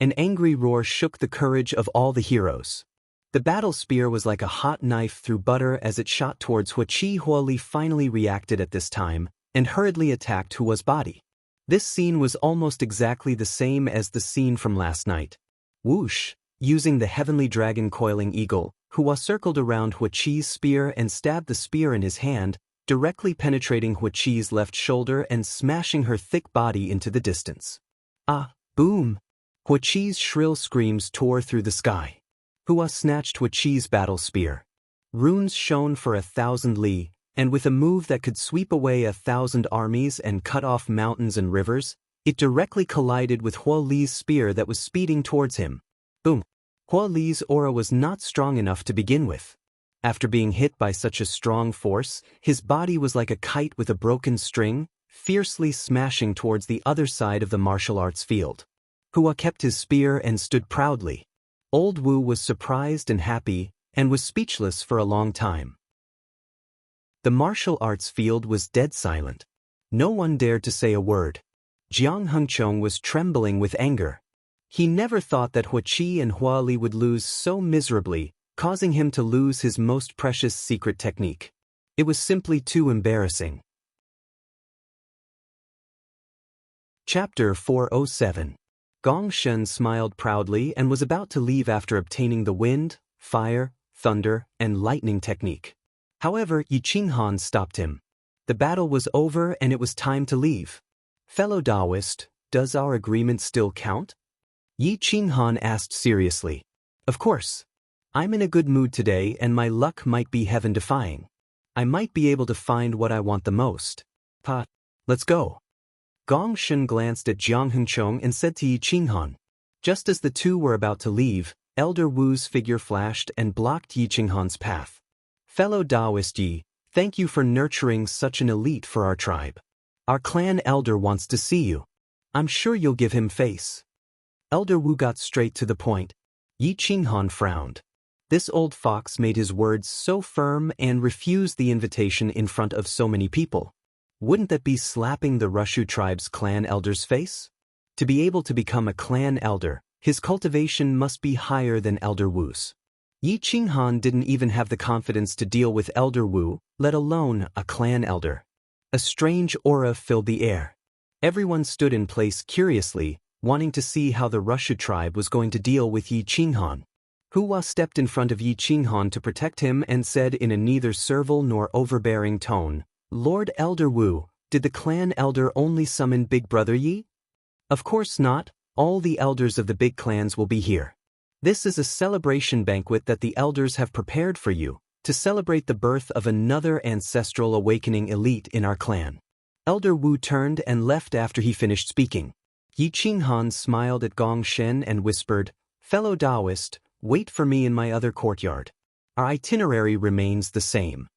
An angry roar shook the courage of all the heroes. The battle spear was like a hot knife through butter as it shot towards Hua Qi. Hua Li finally reacted at this time, and hurriedly attacked Hua's body. This scene was almost exactly the same as the scene from last night. Whoosh! Using the heavenly dragon coiling eagle, Hua circled around Hua Qi's spear and stabbed the spear in his hand, directly penetrating Hua Qi's left shoulder and smashing her thick body into the distance. Ah! Boom! Hua Qi's shrill screams tore through the sky. Hua snatched Hua Qi's battle spear. Runes shone for 1,000 li, and with a move that could sweep away 1,000 armies and cut off mountains and rivers, it directly collided with Hua Li's spear that was speeding towards him. Boom! Hua Li's aura was not strong enough to begin with. After being hit by such a strong force, his body was like a kite with a broken string, fiercely smashing towards the other side of the martial arts field. Hua kept his spear and stood proudly. Old Wu was surprised and happy, and was speechless for a long time. The martial arts field was dead silent. No one dared to say a word. Jiang Hengchong was trembling with anger. He never thought that Hua Qi and Hua Li would lose so miserably, causing him to lose his most precious secret technique. It was simply too embarrassing. Chapter 407. Gong Shen smiled proudly and was about to leave after obtaining the wind, fire, thunder, and lightning technique. However, Yi Qinghan stopped him. The battle was over and it was time to leave. Fellow Taoist, does our agreement still count? Yi Qinghan asked seriously. Of course. I'm in a good mood today and my luck might be heaven-defying. I might be able to find what I want the most. Let's go. Gong Shen glanced at Jiang Hengchong and said to Yi Qinghan. Just as the two were about to leave, Elder Wu's figure flashed and blocked Yi Qinghan's path. Fellow Taoist Yi, thank you for nurturing such an elite for our tribe. Our clan elder wants to see you. I'm sure you'll give him face. Elder Wu got straight to the point. Yi Qinghan frowned. This old fox made his words so firm and refused the invitation in front of so many people. Wouldn't that be slapping the Rushu tribe's clan elder's face? To be able to become a clan elder, his cultivation must be higher than Elder Wu's. Yi Qinghan didn't even have the confidence to deal with Elder Wu, let alone a clan elder. A strange aura filled the air. Everyone stood in place curiously, wanting to see how the Rushu tribe was going to deal with Yi Qinghan. Hua stepped in front of Yi Qinghan to protect him and said in a neither servile nor overbearing tone, Lord Elder Wu, did the clan elder only summon Big Brother Yi? Of course not, all the elders of the big clans will be here. This is a celebration banquet that the elders have prepared for you, to celebrate the birth of another ancestral awakening elite in our clan. Elder Wu turned and left after he finished speaking. Yi Qinghan smiled at Gong Shen and whispered, Fellow Taoist, wait for me in my other courtyard. Our itinerary remains the same.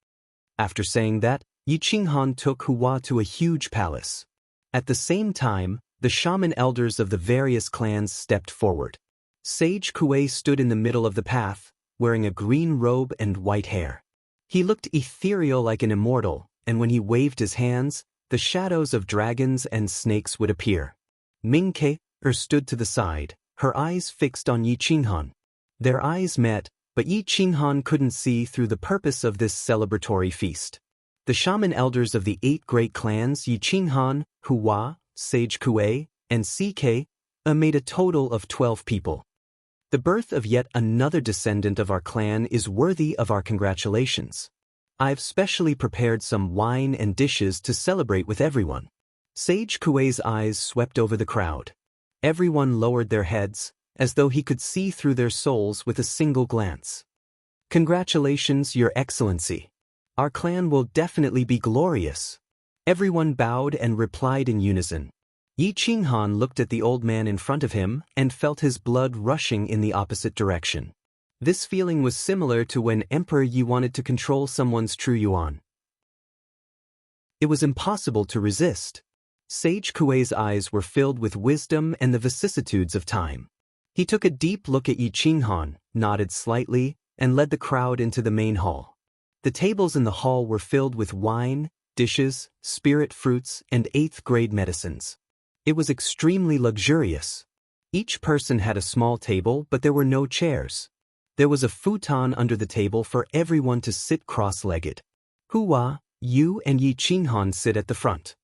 After saying that, Yi Qinghan took Hua to a huge palace. At the same time, the shaman elders of the various clans stepped forward. Sage Kuei stood in the middle of the path, wearing a green robe and white hair. He looked ethereal like an immortal, and when he waved his hands, the shadows of dragons and snakes would appear. Ming Ke stood to the side, her eyes fixed on Yi Qinghan. Their eyes met, but Yi Qinghan couldn't see through the purpose of this celebratory feast. The shaman elders of the 8 great clans Yi Qinghan, Hua, Sage Kuei, and CK made a total of 12 people. The birth of yet another descendant of our clan is worthy of our congratulations. I've specially prepared some wine and dishes to celebrate with everyone. Sage Kuei's eyes swept over the crowd. Everyone lowered their heads, as though he could see through their souls with a single glance. Congratulations, Your Excellency. Our clan will definitely be glorious. Everyone bowed and replied in unison. Yi Qinghan looked at the old man in front of him and felt his blood rushing in the opposite direction. This feeling was similar to when Emperor Yi wanted to control someone's true yuan. It was impossible to resist. Sage Kuei's eyes were filled with wisdom and the vicissitudes of time. He took a deep look at Yi Qinghan, nodded slightly, and led the crowd into the main hall. The tables in the hall were filled with wine, dishes, spirit fruits, and 8th-grade medicines. It was extremely luxurious. Each person had a small table, but there were no chairs. There was a futon under the table for everyone to sit cross-legged. Hua, you and Yi Qinghan sit at the front.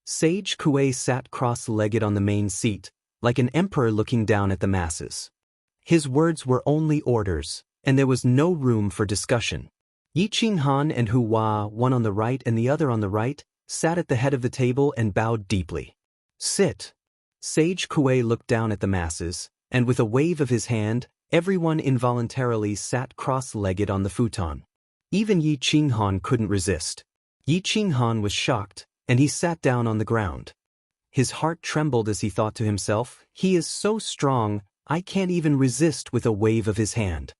Sage Kuei sat cross-legged on the main seat, like an emperor looking down at the masses. His words were only orders, and there was no room for discussion. Yi Qinghan and Hua, one on the right and the other on the right, sat at the head of the table and bowed deeply. Sit. Sage Kuei looked down at the masses, and with a wave of his hand, everyone involuntarily sat cross-legged on the futon. Even Yi Qinghan couldn't resist. Yi Qinghan was shocked, and he sat down on the ground. His heart trembled as he thought to himself, he is so strong, I can't even resist with a wave of his hand.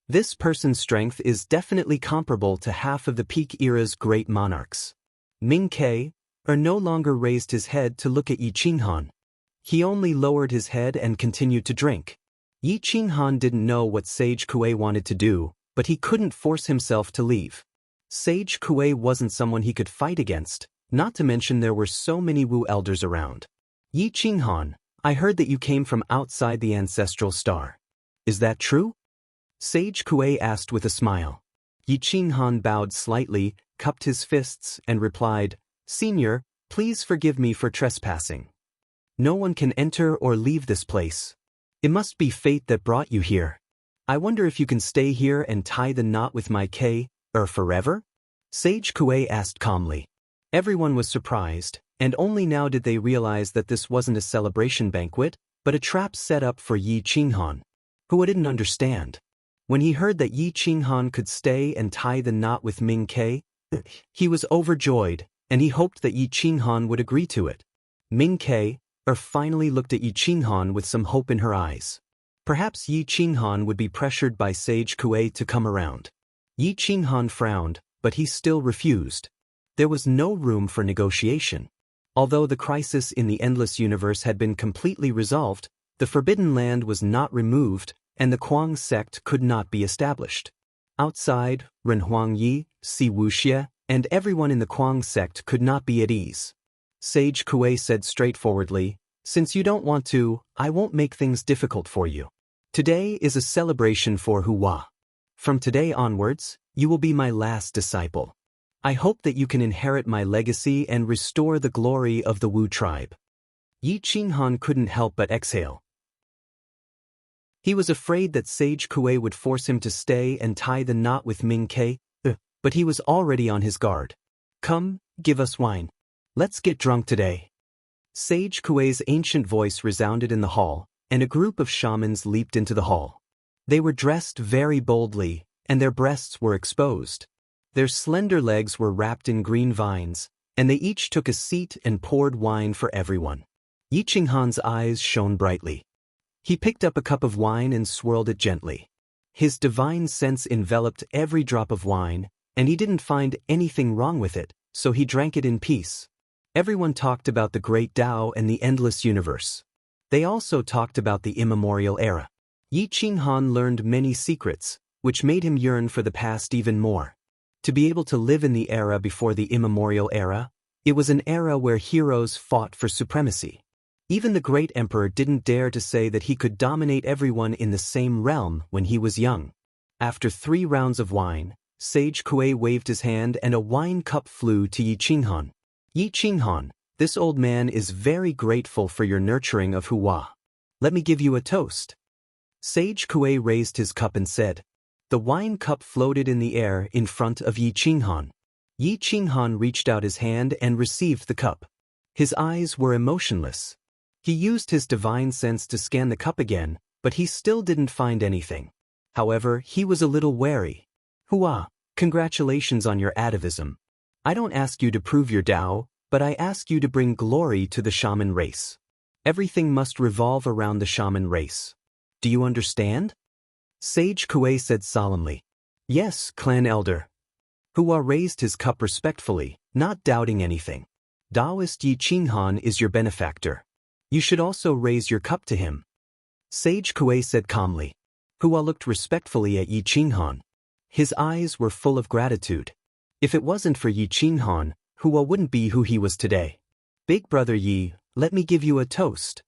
This person's strength is definitely comparable to half of the peak era's great monarchs. Ming Ke no longer raised his head to look at Yi Qinghan. He only lowered his head and continued to drink. Yi Qinghan didn't know what Sage Kuei wanted to do, but he couldn't force himself to leave. Sage Kuei wasn't someone he could fight against, not to mention there were so many Wu elders around. Yi Qinghan, I heard that you came from outside the ancestral star. Is that true? Sage Kuei asked with a smile. Yi Qinghan bowed slightly, cupped his fists, and replied, Senior, please forgive me for trespassing. No one can enter or leave this place. It must be fate that brought you here. I wonder if you can stay here and tie the knot with my K, forever? Sage Kuei asked calmly. Everyone was surprised, and only now did they realize that this wasn't a celebration banquet, but a trap set up for Yi Qinghan. Hua didn't understand. When he heard that Yi Qinghan could stay and tie the knot with Ming Ke, he was overjoyed, and he hoped that Yi Qinghan would agree to it. Ming Ke finally looked at Yi Qinghan with some hope in her eyes. Perhaps Yi Qinghan would be pressured by Sage Kuei to come around. Yi Qinghan frowned, but he still refused. There was no room for negotiation. Although the crisis in the endless universe had been completely resolved, the Forbidden Land was not removed, and the Kuang sect could not be established. Outside, Ren Huangyi, Si Wuxie, and everyone in the Kuang sect could not be at ease. Sage Kuei said straightforwardly, Since you don't want to, I won't make things difficult for you. Today is a celebration for Hua. From today onwards, you will be my last disciple. I hope that you can inherit my legacy and restore the glory of the Wu tribe. Yi Qinghan couldn't help but exhale. He was afraid that Sage Kuei would force him to stay and tie the knot with Ming Ke, but he was already on his guard. Come, give us wine. Let's get drunk today. Sage Kuei's ancient voice resounded in the hall, and a group of shamans leaped into the hall. They were dressed very boldly, and their breasts were exposed. Their slender legs were wrapped in green vines, and they each took a seat and poured wine for everyone. Yi Qinghan's eyes shone brightly. He picked up a cup of wine and swirled it gently. His divine sense enveloped every drop of wine, and he didn't find anything wrong with it, so he drank it in peace. Everyone talked about the great Tao and the endless universe. They also talked about the immemorial era. Yi Qinghan learned many secrets, which made him yearn for the past even more. To be able to live in the era before the immemorial era, it was an era where heroes fought for supremacy. Even the great emperor didn't dare to say that he could dominate everyone in the same realm when he was young. After 3 rounds of wine, Sage Kuei waved his hand and a wine cup flew to Yi Qinghan. Yi Qinghan, this old man is very grateful for your nurturing of Hua. Let me give you a toast. Sage Kuei raised his cup and said. The wine cup floated in the air in front of Yi Qinghan. Yi Qinghan reached out his hand and received the cup. His eyes were emotionless. He used his divine sense to scan the cup again, but he still didn't find anything. However, he was a little wary. Hua, congratulations on your atavism. I don't ask you to prove your Tao, but I ask you to bring glory to the shaman race. Everything must revolve around the shaman race. Do you understand? Sage Kuei said solemnly. Yes, clan elder. Hua raised his cup respectfully, not doubting anything. Taoist Yi Qinghan is your benefactor. You should also raise your cup to him. Sage Kuei said calmly. Hua looked respectfully at Yi Qinghan. His eyes were full of gratitude. If it wasn't for Yi Qinghan, Hua wouldn't be who he was today. Big brother Yi, let me give you a toast.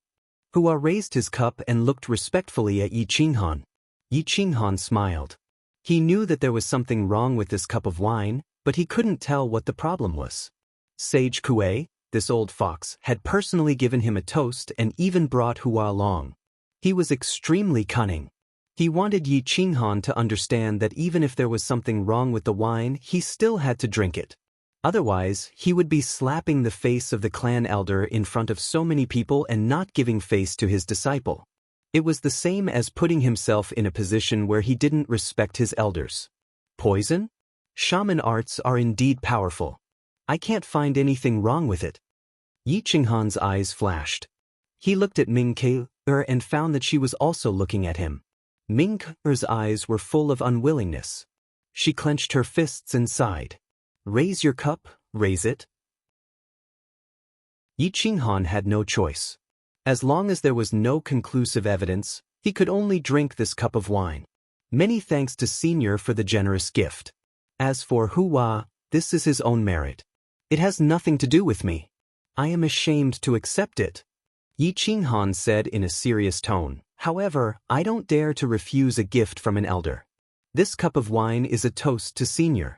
Hua raised his cup and looked respectfully at Yi Qinghan. Yi Qinghan smiled. He knew that there was something wrong with this cup of wine, but he couldn't tell what the problem was. Sage Kuei, this old fox, had personally given him a toast and even brought Hua along. He was extremely cunning. He wanted Yi Qinghan to understand that even if there was something wrong with the wine, he still had to drink it. Otherwise, he would be slapping the face of the clan elder in front of so many people and not giving face to his disciple. It was the same as putting himself in a position where he didn't respect his elders. Poison? Shaman arts are indeed powerful. I can't find anything wrong with it. Yi Qinghan's eyes flashed. He looked at Ming Ke-er and found that she was also looking at him. Ming Ke-er's eyes were full of unwillingness. She clenched her fists and sighed. Raise your cup, raise it. Yi Qinghan had no choice. As long as there was no conclusive evidence, he could only drink this cup of wine. Many thanks to Senior for the generous gift. As for Hua, this is his own merit. It has nothing to do with me. I am ashamed to accept it. Yi Qinghan said in a serious tone. However, I don't dare to refuse a gift from an elder. This cup of wine is a toast to Senior.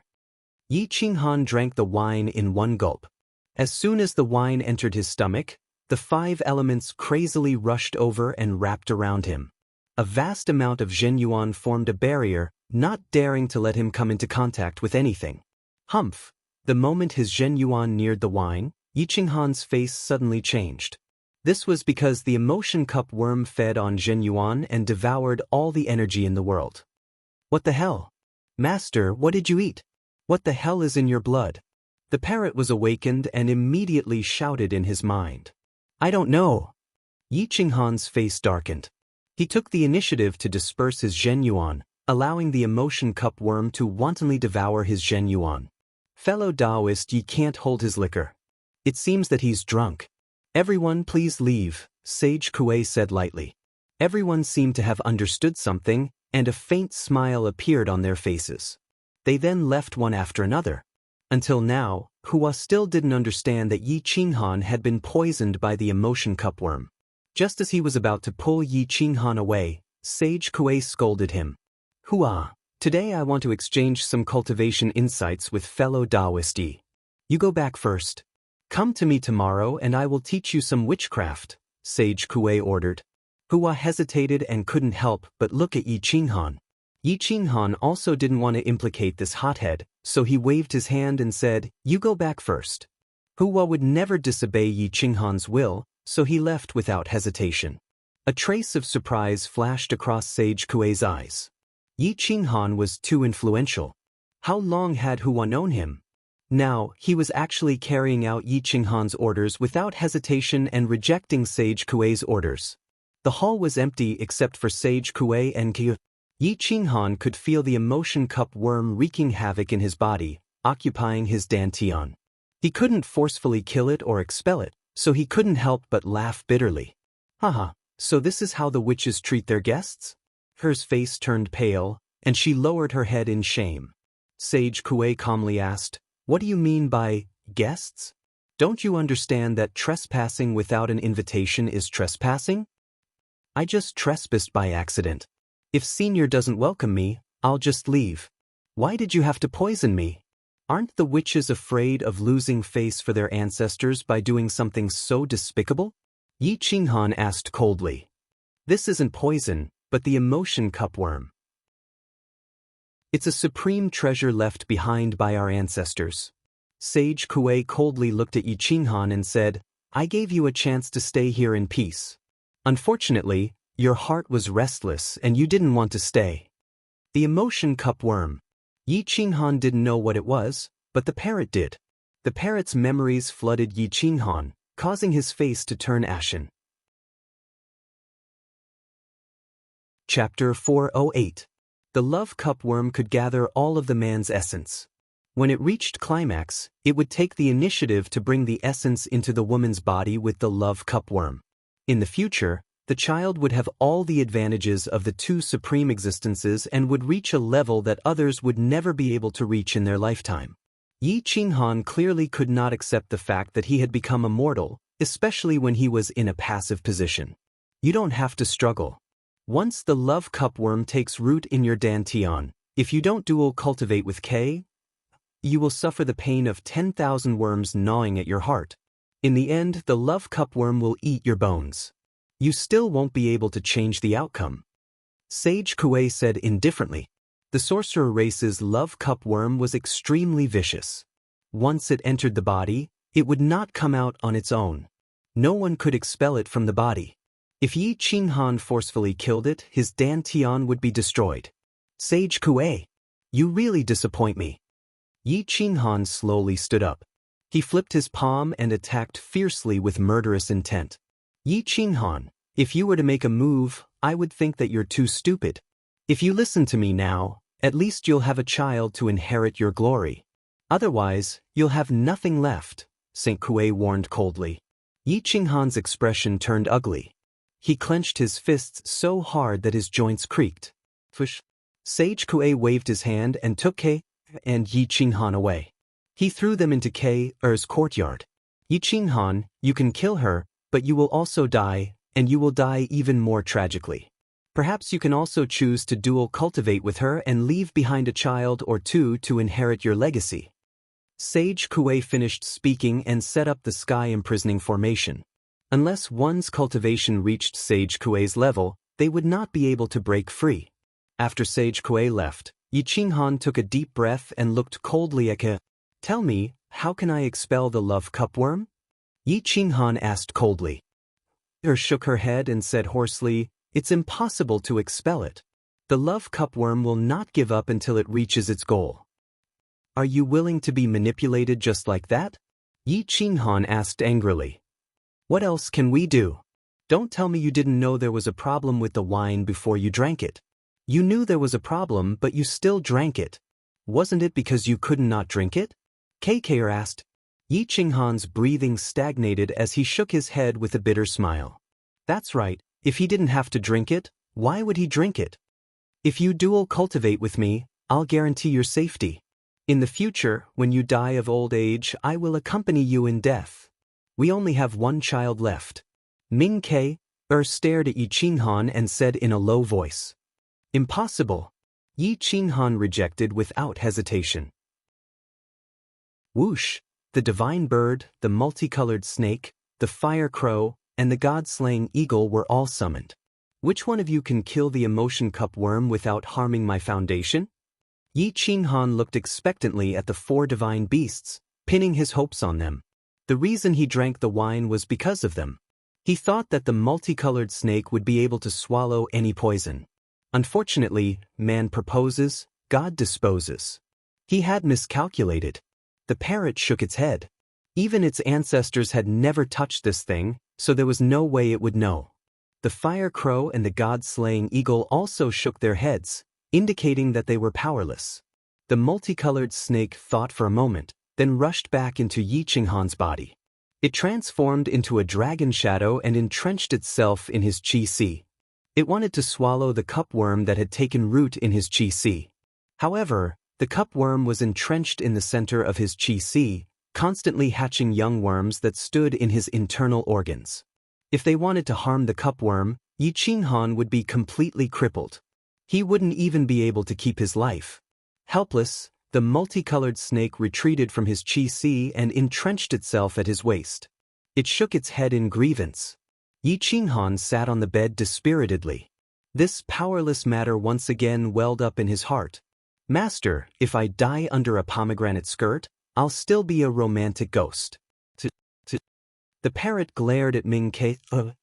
Yi Qinghan drank the wine in one gulp. As soon as the wine entered his stomach, the 5 elements crazily rushed over and wrapped around him. A vast amount of Zhenyuan formed a barrier, not daring to let him come into contact with anything. Humph! The moment his Zhenyuan neared the wine, Yi Qinghan's face suddenly changed. This was because the emotion cup worm fed on Zhenyuan and devoured all the energy in the world. What the hell? Master, what did you eat? What the hell is in your blood? The parrot was awakened and immediately shouted in his mind. I don't know. Yi Qinghan's face darkened. He took the initiative to disperse his Zhenyuan, allowing the emotion cup worm to wantonly devour his Zhenyuan. Fellow Taoist, Yi can't hold his liquor. It seems that he's drunk. Everyone please leave, Sage Kuei said lightly. Everyone seemed to have understood something, and a faint smile appeared on their faces. They then left one after another. Until now, Hua still didn't understand that Yi Qinghan had been poisoned by the emotion cup worm. Just as he was about to pull Yi Qinghan away, Sage Kuei scolded him. Hua, today I want to exchange some cultivation insights with fellow Taoist Yi. You go back first. Come to me tomorrow and I will teach you some witchcraft, Sage Kuei ordered. Hua hesitated and couldn't help but look at Yi Qinghan. Yi Qinghan also didn't want to implicate this hothead, so he waved his hand and said, You go back first. Hua would never disobey Yi Qinghan's will, so he left without hesitation. A trace of surprise flashed across Sage Kuei's eyes. Yi Qinghan was too influential. How long had Hua known him? Now, he was actually carrying out Yi Qinghan's orders without hesitation and rejecting Sage Kuei's orders. The hall was empty except for Sage Kuei and Kyu. Yi Qinghan could feel the emotion cup worm wreaking havoc in his body, occupying his dantian. He couldn't forcefully kill it or expel it, so he couldn't help but laugh bitterly. Haha, so this is how the witches treat their guests? Her face turned pale, and she lowered her head in shame. Sage Kuei calmly asked, "What do you mean by guests? Don't you understand that trespassing without an invitation is trespassing? I just trespassed by accident. If Senior doesn't welcome me, I'll just leave. Why did you have to poison me? Aren't the witches afraid of losing face for their ancestors by doing something so despicable?" Yi Qinghan asked coldly. "This isn't poison, but the emotion cupworm. It's a supreme treasure left behind by our ancestors." Sage Kuei coldly looked at Yi Qinghan and said, "I gave you a chance to stay here in peace. Unfortunately, your heart was restless and you didn't want to stay. The emotion cupworm." Yi Qinghan didn't know what it was, but the parrot did. The parrot's memories flooded Yi Qinghan, causing his face to turn ashen. Chapter 408. The love cupworm could gather all of the man's essence. When it reached climax, it would take the initiative to bring the essence into the woman's body with the love cupworm. In the future, the child would have all the advantages of the two supreme existences and would reach a level that others would never be able to reach in their lifetime. Yi Qinghan clearly could not accept the fact that he had become immortal, especially when he was in a passive position. You don't have to struggle. Once the love cupworm takes root in your dantian, if you don't dual cultivate with K, you will suffer the pain of 10,000 worms gnawing at your heart. In the end, the love cupworm will eat your bones. You still won't be able to change the outcome." Sage Kuei said indifferently. The sorcerer race's love cupworm was extremely vicious. Once it entered the body, it would not come out on its own. No one could expel it from the body. If Yi Qinghan forcefully killed it, his dantian would be destroyed. "Sage Kuei, you really disappoint me." Yi Qinghan slowly stood up. He flipped his palm and attacked fiercely with murderous intent. "Yi Qinghan, if you were to make a move, I would think that you're too stupid. If you listen to me now, at least you'll have a child to inherit your glory. Otherwise, you'll have nothing left," St. Kuei warned coldly. Yi Qinghan's expression turned ugly. He clenched his fists so hard that his joints creaked. "Fush." Sage Kuei waved his hand and took K and Yi Qinghan away. He threw them into K-er's courtyard. "Yi Qinghan, you can kill her, but you will also die, and you will die even more tragically. Perhaps you can also choose to dual cultivate with her and leave behind a child or two to inherit your legacy." Sage Kuei finished speaking and set up the sky imprisoning formation. Unless one's cultivation reached Sage Kuei's level, they would not be able to break free. After Sage Kuei left, Yi Qinghan took a deep breath and looked coldly at Ke. "Tell me, how can I expel the love cupworm?" Yi Qinghan asked coldly. Her shook her head and said hoarsely, "It's impossible to expel it. The love cupworm will not give up until it reaches its goal." "Are you willing to be manipulated just like that?" Yi Qinghan asked angrily. "What else can we do? Don't tell me you didn't know there was a problem with the wine before you drank it. You knew there was a problem, but you still drank it. Wasn't it because you could not drink it?" KKR asked. Yi Qinghan's breathing stagnated as he shook his head with a bitter smile. "That's right, if he didn't have to drink it, why would he drink it? If you dual cultivate with me, I'll guarantee your safety. In the future, when you die of old age, I will accompany you in death. We only have one child left." Ming Ke-er stared at Yi Qinghan and said in a low voice. "Impossible." Yi Qinghan rejected without hesitation. Whoosh! The divine bird, the multicolored snake, the fire crow, and the god-slaying eagle were all summoned. "Which one of you can kill the emotion cupworm without harming my foundation?" Yi Qinghan looked expectantly at the four divine beasts, pinning his hopes on them. The reason he drank the wine was because of them. He thought that the multicolored snake would be able to swallow any poison. Unfortunately, man proposes, God disposes. He had miscalculated. The parrot shook its head. Even its ancestors had never touched this thing, so there was no way it would know. The fire crow and the god-slaying eagle also shook their heads, indicating that they were powerless. The multicolored snake thought for a moment, then rushed back into Yi Qinghan's body. It transformed into a dragon shadow and entrenched itself in his qi. It wanted to swallow the cupworm that had taken root in his qi. However, The cupworm was entrenched in the center of his qi, constantly hatching young worms that stood in his internal organs. If they wanted to harm the cupworm, Yi Qinghan would be completely crippled. He wouldn't even be able to keep his life. Helpless, the multicolored snake retreated from his qi and entrenched itself at his waist. It shook its head in grievance. Yi Qinghan sat on the bed dispiritedly. This powerless matter once again welled up in his heart. Master, if I die under a pomegranate skirt, I'll still be a romantic ghost. The parrot glared at Ming Ke,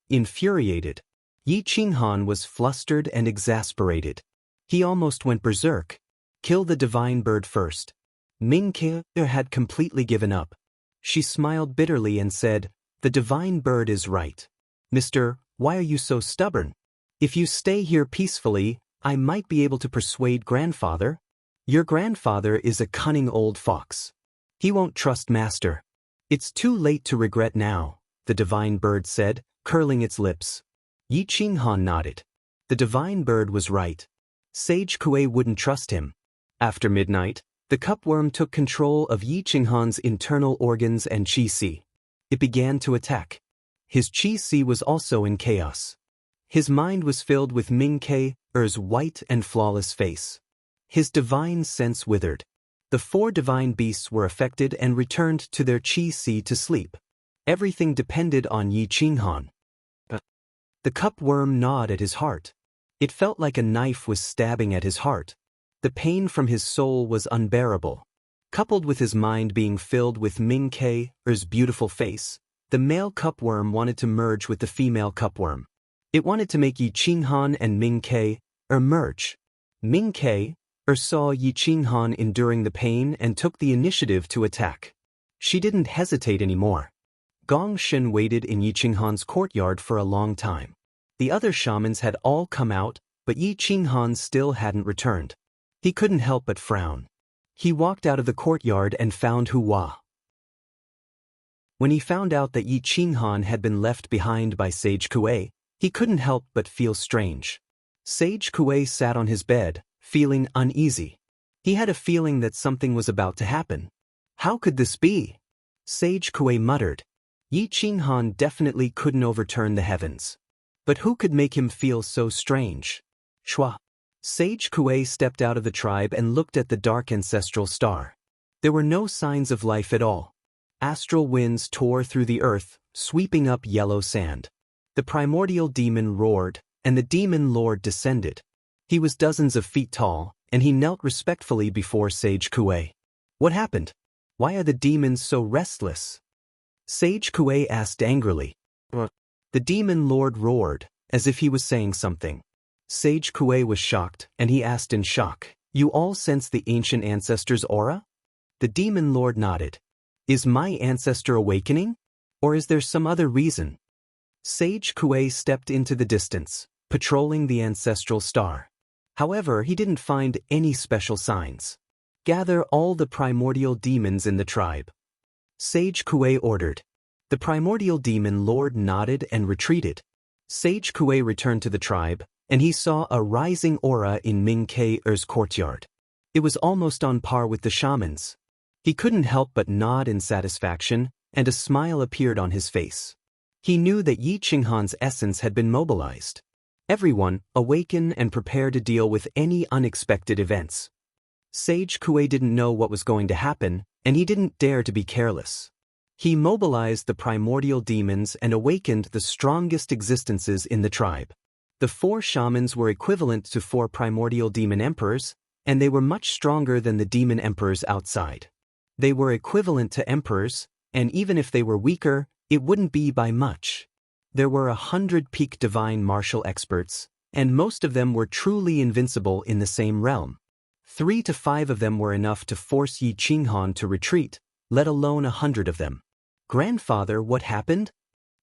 infuriated. Yi Qinghan was flustered and exasperated. He almost went berserk. Kill the divine bird first. Ming Ke had completely given up. She smiled bitterly and said, "The divine bird is right. Mister, why are you so stubborn? If you stay here peacefully, I might be able to persuade grandfather. Your grandfather is a cunning old fox. He won't trust master." "It's too late to regret now," the divine bird said, curling its lips. Yi Qinghan nodded. The divine bird was right. Sage Kuei wouldn't trust him. After midnight, the cupworm took control of Yi Qinghan's internal organs and qi. It began to attack. His qi was also in chaos. His mind was filled with Ming Ke's white and flawless face. His divine sense withered. The 4 divine beasts were affected and returned to their qi to sleep. Everything depended on Yi Qinghan. The cupworm gnawed at his heart. It felt like a knife was stabbing at his heart. The pain from his soul was unbearable. Coupled with his mind being filled with Ming Ke's beautiful face, the male cupworm wanted to merge with the female cupworm. It wanted to make Yi Qinghan and Ming Ke merge. Ming Ke saw Yi Qinghan enduring the pain and took the initiative to attack. She didn't hesitate anymore. Gong Shen waited in Yi Qinghan's courtyard for a long time. The other shamans had all come out, but Yi Qinghan still hadn't returned. He couldn't help but frown. He walked out of the courtyard and found Hua. When he found out that Yi Qinghan had been left behind by Sage Kuei, he couldn't help but feel strange. Sage Kuei sat on his bed, feeling uneasy. He had a feeling that something was about to happen. How could this be? Sage Kuei muttered. Yi Qinghan definitely couldn't overturn the heavens. But who could make him feel so strange? Shua. Sage Kuei stepped out of the tribe and looked at the dark ancestral star. There were no signs of life at all. Astral winds tore through the earth, sweeping up yellow sand. The primordial demon roared, and the demon lord descended. He was dozens of feet tall, and he knelt respectfully before Sage Kuei. What happened? Why are the demons so restless? Sage Kuei asked angrily. The demon lord roared, as if he was saying something. Sage Kuei was shocked, and he asked in shock, "You all sense the ancient ancestor's aura?" The demon lord nodded. "Is my ancestor awakening? Or is there some other reason?" Sage Kuei stepped into the distance, patrolling the ancestral star. However, he didn't find any special signs. "Gather all the primordial demons in the tribe," Sage Kuei ordered. The primordial demon lord nodded and retreated. Sage Kuei returned to the tribe, and he saw a rising aura in Ming Ke's courtyard. It was almost on par with the shamans. He couldn't help but nod in satisfaction, and a smile appeared on his face. He knew that Yi Qinghan's essence had been mobilized. Everyone, awaken and prepare to deal with any unexpected events. Sage Kuei didn't know what was going to happen, and he didn't dare to be careless. He mobilized the primordial demons and awakened the strongest existences in the tribe. The 4 shamans were equivalent to 4 primordial demon emperors, and they were much stronger than the demon emperors outside. They were equivalent to emperors, and even if they were weaker, it wouldn't be by much. There were 100 peak divine martial experts, and most of them were truly invincible in the same realm. 3 to 5 of them were enough to force Yi Qinghan to retreat, let alone 100 of them. "Grandfather, what happened?"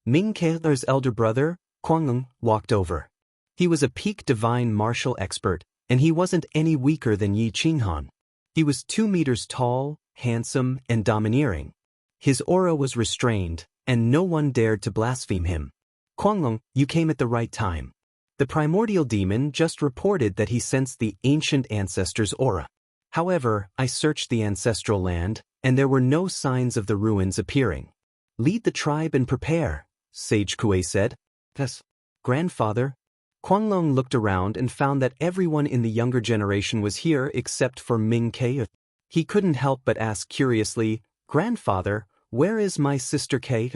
Ming Ke's elder brother, Kuang, walked over. He was a peak divine martial expert, and he wasn't any weaker than Yi Qinghan. He was 2 meters tall, handsome, and domineering. His aura was restrained, and no one dared to blaspheme him. "Kuanglong, you came at the right time." The primordial demon just reported that he sensed the ancient ancestor's aura. However, I searched the ancestral land, and there were no signs of the ruins appearing. Lead the tribe and prepare, Sage Kuei said. Yes, grandfather. Quanglong looked around and found that everyone in the younger generation was here except for Ming Kei. He couldn't help but ask curiously, Grandfather, where is my sister Kei?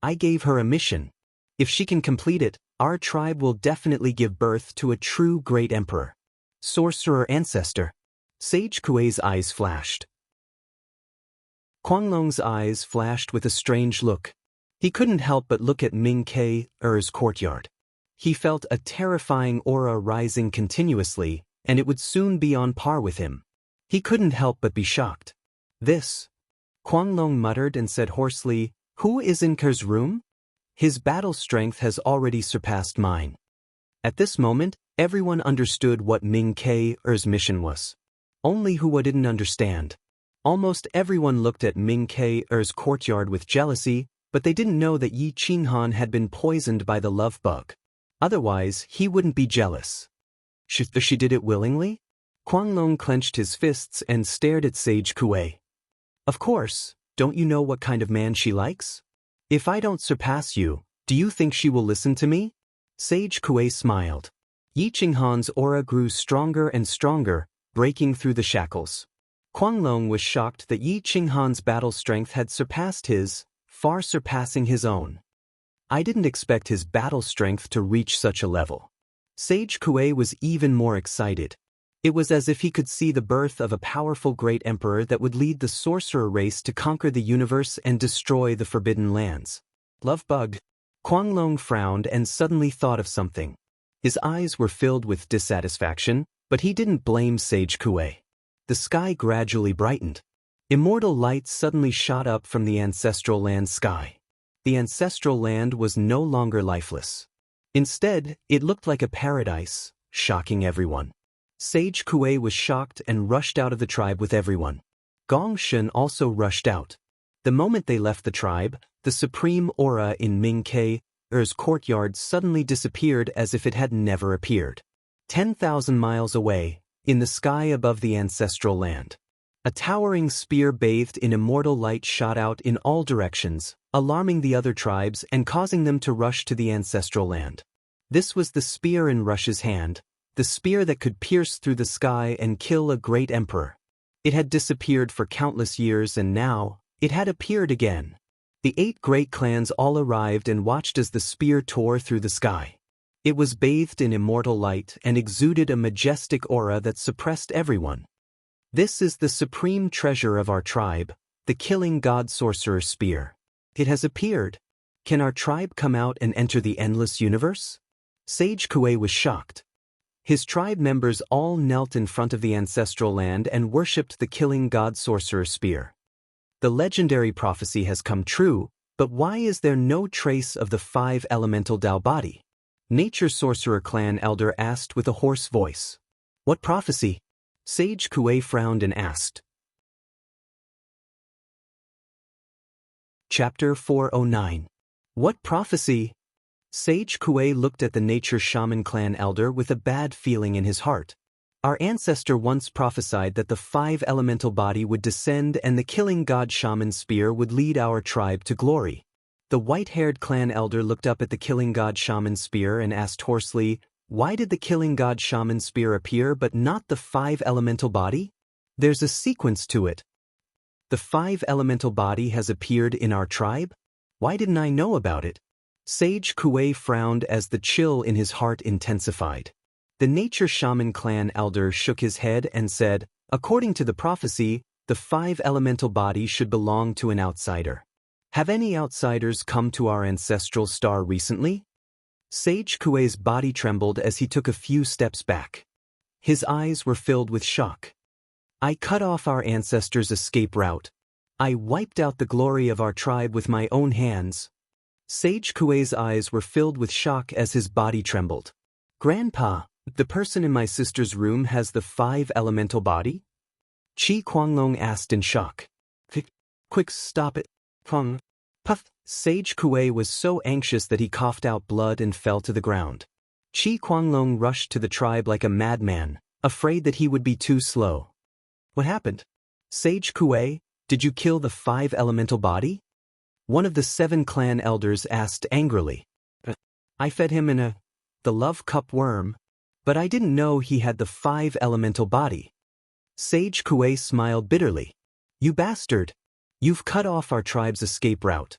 I gave her a mission. If she can complete it, our tribe will definitely give birth to a true great emperor. Sorcerer ancestor. Sage Kuei's eyes flashed. Quanglong's eyes flashed with a strange look. He couldn't help but look at Ming Kei's courtyard. He felt a terrifying aura rising continuously, and it would soon be on par with him. He couldn't help but be shocked. This? Quanglong muttered and said hoarsely, Who is in Ker's room? His battle strength has already surpassed mine. At this moment, everyone understood what Ming Kei's mission was. Only Hua didn't understand. Almost everyone looked at Ming Kei's courtyard with jealousy, but they didn't know that Yi Qinghan had been poisoned by the love bug. Otherwise, he wouldn't be jealous. She did it willingly? Quanglong clenched his fists and stared at Sage Kuei. Of course, don't you know what kind of man she likes? If I don't surpass you, do you think she will listen to me? Sage Kuei smiled. Yi Qinghan's aura grew stronger and stronger, breaking through the shackles. Quanglong was shocked that Yi Qinghan's battle strength had surpassed his, far surpassing his own. I didn't expect his battle strength to reach such a level. Sage Kuei was even more excited. It was as if he could see the birth of a powerful great emperor that would lead the sorcerer race to conquer the universe and destroy the forbidden lands. Love bug. Quanglong frowned and suddenly thought of something. His eyes were filled with dissatisfaction, but he didn't blame Sage Kuei. The sky gradually brightened. Immortal light suddenly shot up from the ancestral land sky. The ancestral land was no longer lifeless. Instead, it looked like a paradise, shocking everyone. Sage Kuei was shocked and rushed out of the tribe with everyone. Gong Shen also rushed out. The moment they left the tribe, the supreme aura in Ming Kei's courtyard suddenly disappeared as if it had never appeared. 10,000 miles away, in the sky above the ancestral land, a towering spear bathed in immortal light shot out in all directions, alarming the other tribes and causing them to rush to the ancestral land. This was the spear in Rush's hand, the spear that could pierce through the sky and kill a great emperor. It had disappeared for countless years and now, it had appeared again. The 8 great clans all arrived and watched as the spear tore through the sky. It was bathed in immortal light and exuded a majestic aura that suppressed everyone. This is the supreme treasure of our tribe, the killing god sorcerer spear. It has appeared. Can our tribe come out and enter the endless universe? Sage Kuei was shocked. His tribe members all knelt in front of the ancestral land and worshipped the killing god sorcerer spear. The legendary prophecy has come true, but why is there no trace of the 5 elemental Dao body? Nature Sorcerer Clan Elder asked with a hoarse voice. What prophecy? Sage Kuei frowned and asked. Chapter 409. What prophecy? Sage Kuei looked at the Nature Shaman Clan Elder with a bad feeling in his heart. Our ancestor once prophesied that the 5 elemental body would descend and the killing god shaman spear would lead our tribe to glory. The white-haired clan elder looked up at the killing god shaman spear and asked hoarsely, why did the killing god shaman spear appear but not the 5 elemental body? There's a sequence to it. The 5 elemental body has appeared in our tribe? Why didn't I know about it? Sage Kuei frowned as the chill in his heart intensified. The Nature Shaman Clan Elder shook his head and said, according to the prophecy, the 5 elemental body should belong to an outsider. Have any outsiders come to our ancestral star recently? Sage Kuei's body trembled as he took a few steps back. His eyes were filled with shock. I cut off our ancestors' escape route. I wiped out the glory of our tribe with my own hands. Sage Kuei's eyes were filled with shock as his body trembled. Grandpa, the person in my sister's room has the 5 elemental body? Qi Quanglong asked in shock. Quick, stop it. Puff. Sage Kuei was so anxious that he coughed out blood and fell to the ground. Qi Quanglong rushed to the tribe like a madman, afraid that he would be too slow. What happened? Sage Kuei, did you kill the 5 elemental body? One of the 7 clan elders asked angrily. I fed him the love cup worm, but I didn't know he had the 5 elemental body. Sage Kuei smiled bitterly. You bastard! You've cut off our tribe's escape route.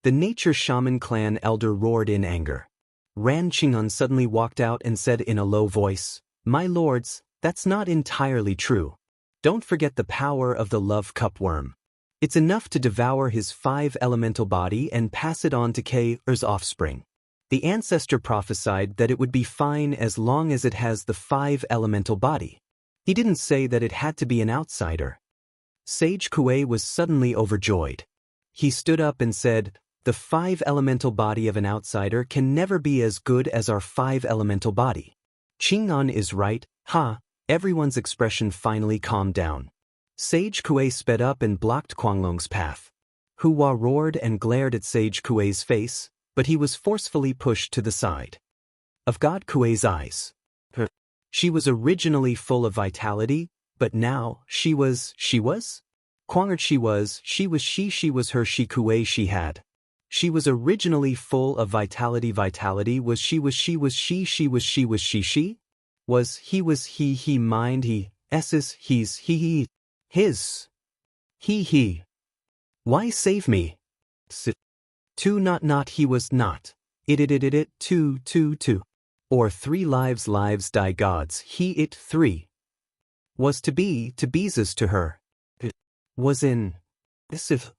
The nature shaman clan elder roared in anger. Ran Qinghun suddenly walked out and said in a low voice, My lords, that's not entirely true. Don't forget the power of the love cup worm. It's enough to devour his 5 elemental body and pass it on to K-Er's offspring. The ancestor prophesied that it would be fine as long as it has the 5 elemental body. He didn't say that it had to be an outsider. Sage Kuei was suddenly overjoyed. He stood up and said, The 5 elemental body of an outsider can never be as good as our 5 elemental body. Qingnan is right, ha. Everyone's expression finally calmed down. Sage Kuei sped up and blocked Quanglong's path. Hua roared and glared at Sage Kuei's face, but he was forcefully pushed to the side. Of God Kuei's eyes. She was originally full of vitality, but now, she was? Quangert she was her she Kuei she had. She was originally full of vitality was she Was he mind he, s's he's he, his. He. Why save me? Two not he was not. It, two. Or 3 lives die gods he it 3. Was to be's to her. It was in. This if.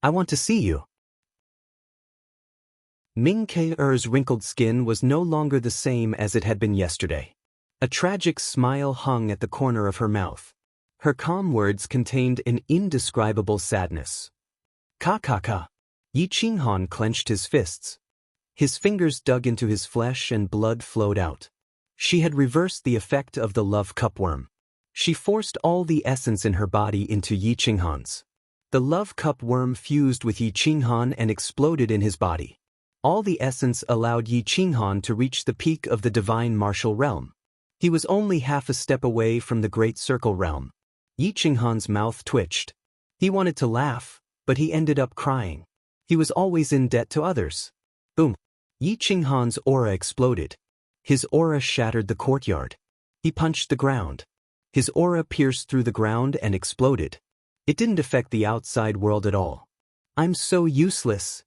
I want to see you. Ming K-Er's wrinkled skin was no longer the same as it had been yesterday. A tragic smile hung at the corner of her mouth. Her calm words contained an indescribable sadness. Ka. Yi Qinghan clenched his fists. His fingers dug into his flesh and blood flowed out. She had reversed the effect of the love cupworm. She forced all the essence in her body into Yi Qinghan's. The love cup worm fused with Yi Qinghan and exploded in his body. All the essence allowed Yi Qinghan to reach the peak of the divine martial realm. He was only half a step away from the great circle realm. Yi Qinghan's mouth twitched. He wanted to laugh, but he ended up crying. He was always in debt to others. Boom. Yi Qinghan's aura exploded. His aura shattered the courtyard. He punched the ground. His aura pierced through the ground and exploded. It didn't affect the outside world at all. I'm so useless.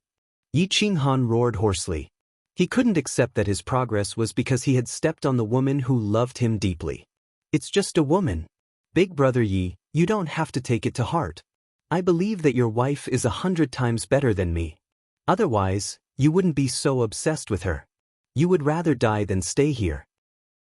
Yi Qinghan roared hoarsely. He couldn't accept that his progress was because he had stepped on the woman who loved him deeply. It's just a woman. Big brother Yi, you don't have to take it to heart. I believe that your wife is 100 times better than me. Otherwise, you wouldn't be so obsessed with her. You would rather die than stay here.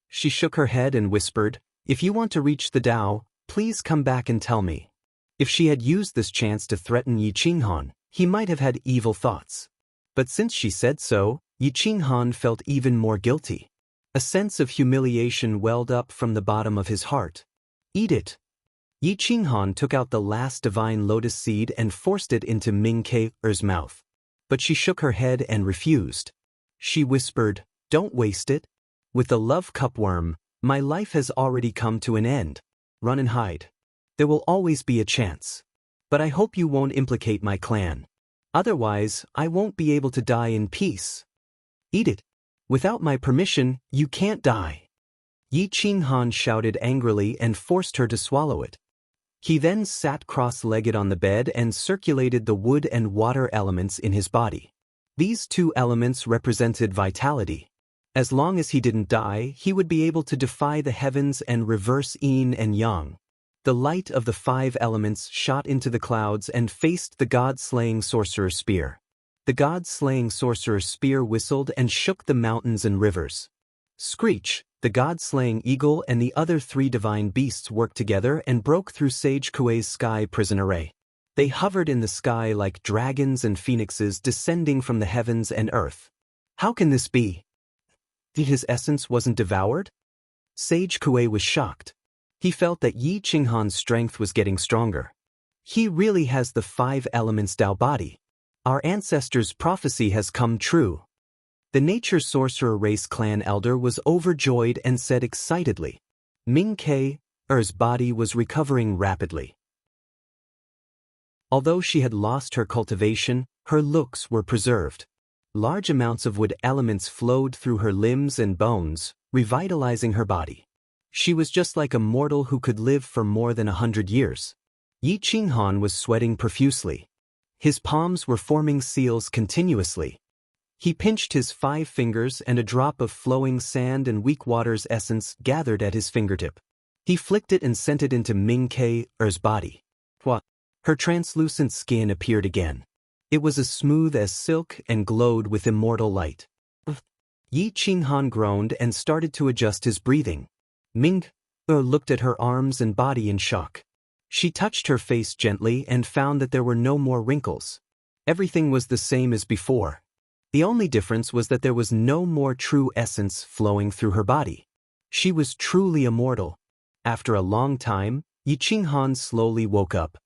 She shook her head and whispered, If you want to reach the Tao, please come back and tell me. If she had used this chance to threaten Yi Qinghan, he might have had evil thoughts. But since she said so, Yi Qinghan felt even more guilty. A sense of humiliation welled up from the bottom of his heart. Eat it. Yi Qinghan took out the last divine lotus seed and forced it into Ming Ke-er's mouth. But she shook her head and refused. She whispered, Don't waste it. With the love cupworm, my life has already come to an end. Run and hide. There will always be a chance. But I hope you won't implicate my clan. Otherwise, I won't be able to die in peace. Eat it. Without my permission, you can't die. Yi Qinghan shouted angrily and forced her to swallow it. He then sat cross-legged on the bed and circulated the wood and water elements in his body. These 2 elements represented vitality. As long as he didn't die, he would be able to defy the heavens and reverse yin and yang. The light of the 5 elements shot into the clouds and faced the god-slaying sorcerer's spear. The god-slaying sorcerer's spear whistled and shook the mountains and rivers. Screech, the god-slaying eagle and the other 3 divine beasts worked together and broke through Sage Kuei's sky prison array. They hovered in the sky like dragons and phoenixes descending from the heavens and earth. How can this be? His essence wasn't devoured? Sage Kuei was shocked. He felt that Yi Qinghan's strength was getting stronger. He really has the 5 elements Tao body. Our ancestors' prophecy has come true. The nature sorcerer race clan elder was overjoyed and said excitedly, Ming Ke, Er's body was recovering rapidly. Although she had lost her cultivation, her looks were preserved. Large amounts of wood elements flowed through her limbs and bones, revitalizing her body. She was just like a mortal who could live for more than 100 years. Yi Qinghan was sweating profusely. His palms were forming seals continuously. He pinched his 5 fingers and a drop of flowing sand and weak water's essence gathered at his fingertip. He flicked it and sent it into Ming Ke's body. What? Her translucent skin appeared again. It was as smooth as silk and glowed with immortal light. Yi Qinghan groaned and started to adjust his breathing. Ming looked at her arms and body in shock. She touched her face gently and found that there were no more wrinkles. Everything was the same as before. The only difference was that there was no more true essence flowing through her body. She was truly immortal. After a long time, Yi Qinghan slowly woke up.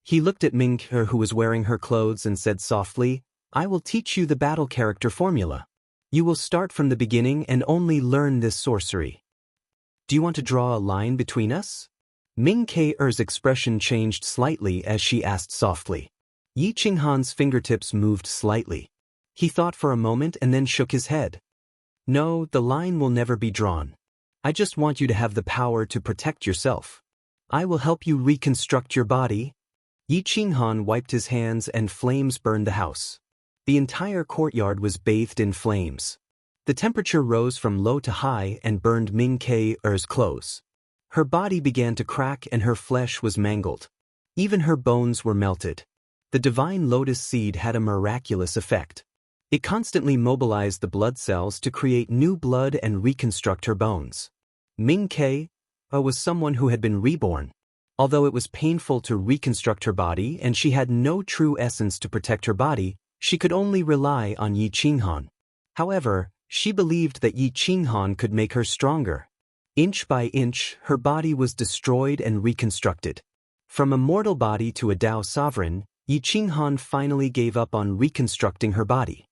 He looked at Ming Ke, who was wearing her clothes, and said softly, "I will teach you the battle character formula. You will start from the beginning and only learn this sorcery. Do you want to draw a line between us?" Ming Ke's expression changed slightly as she asked softly. Yi Qinghan's fingertips moved slightly. He thought for a moment and then shook his head. "No, the line will never be drawn. I just want you to have the power to protect yourself. I will help you reconstruct your body." Yi Qinghan wiped his hands and flames burned the house. The entire courtyard was bathed in flames. The temperature rose from low to high and burned Ming Ke's clothes. Her body began to crack and her flesh was mangled. Even her bones were melted. The divine lotus seed had a miraculous effect. It constantly mobilized the blood cells to create new blood and reconstruct her bones. Ming Ke was someone who had been reborn. Although it was painful to reconstruct her body and she had no true essence to protect her body, she could only rely on Yi Qinghan. However, she believed that Yi Qinghan could make her stronger. Inch by inch, her body was destroyed and reconstructed. From a mortal body to a Tao sovereign, Yi Qinghan finally gave up on reconstructing her body.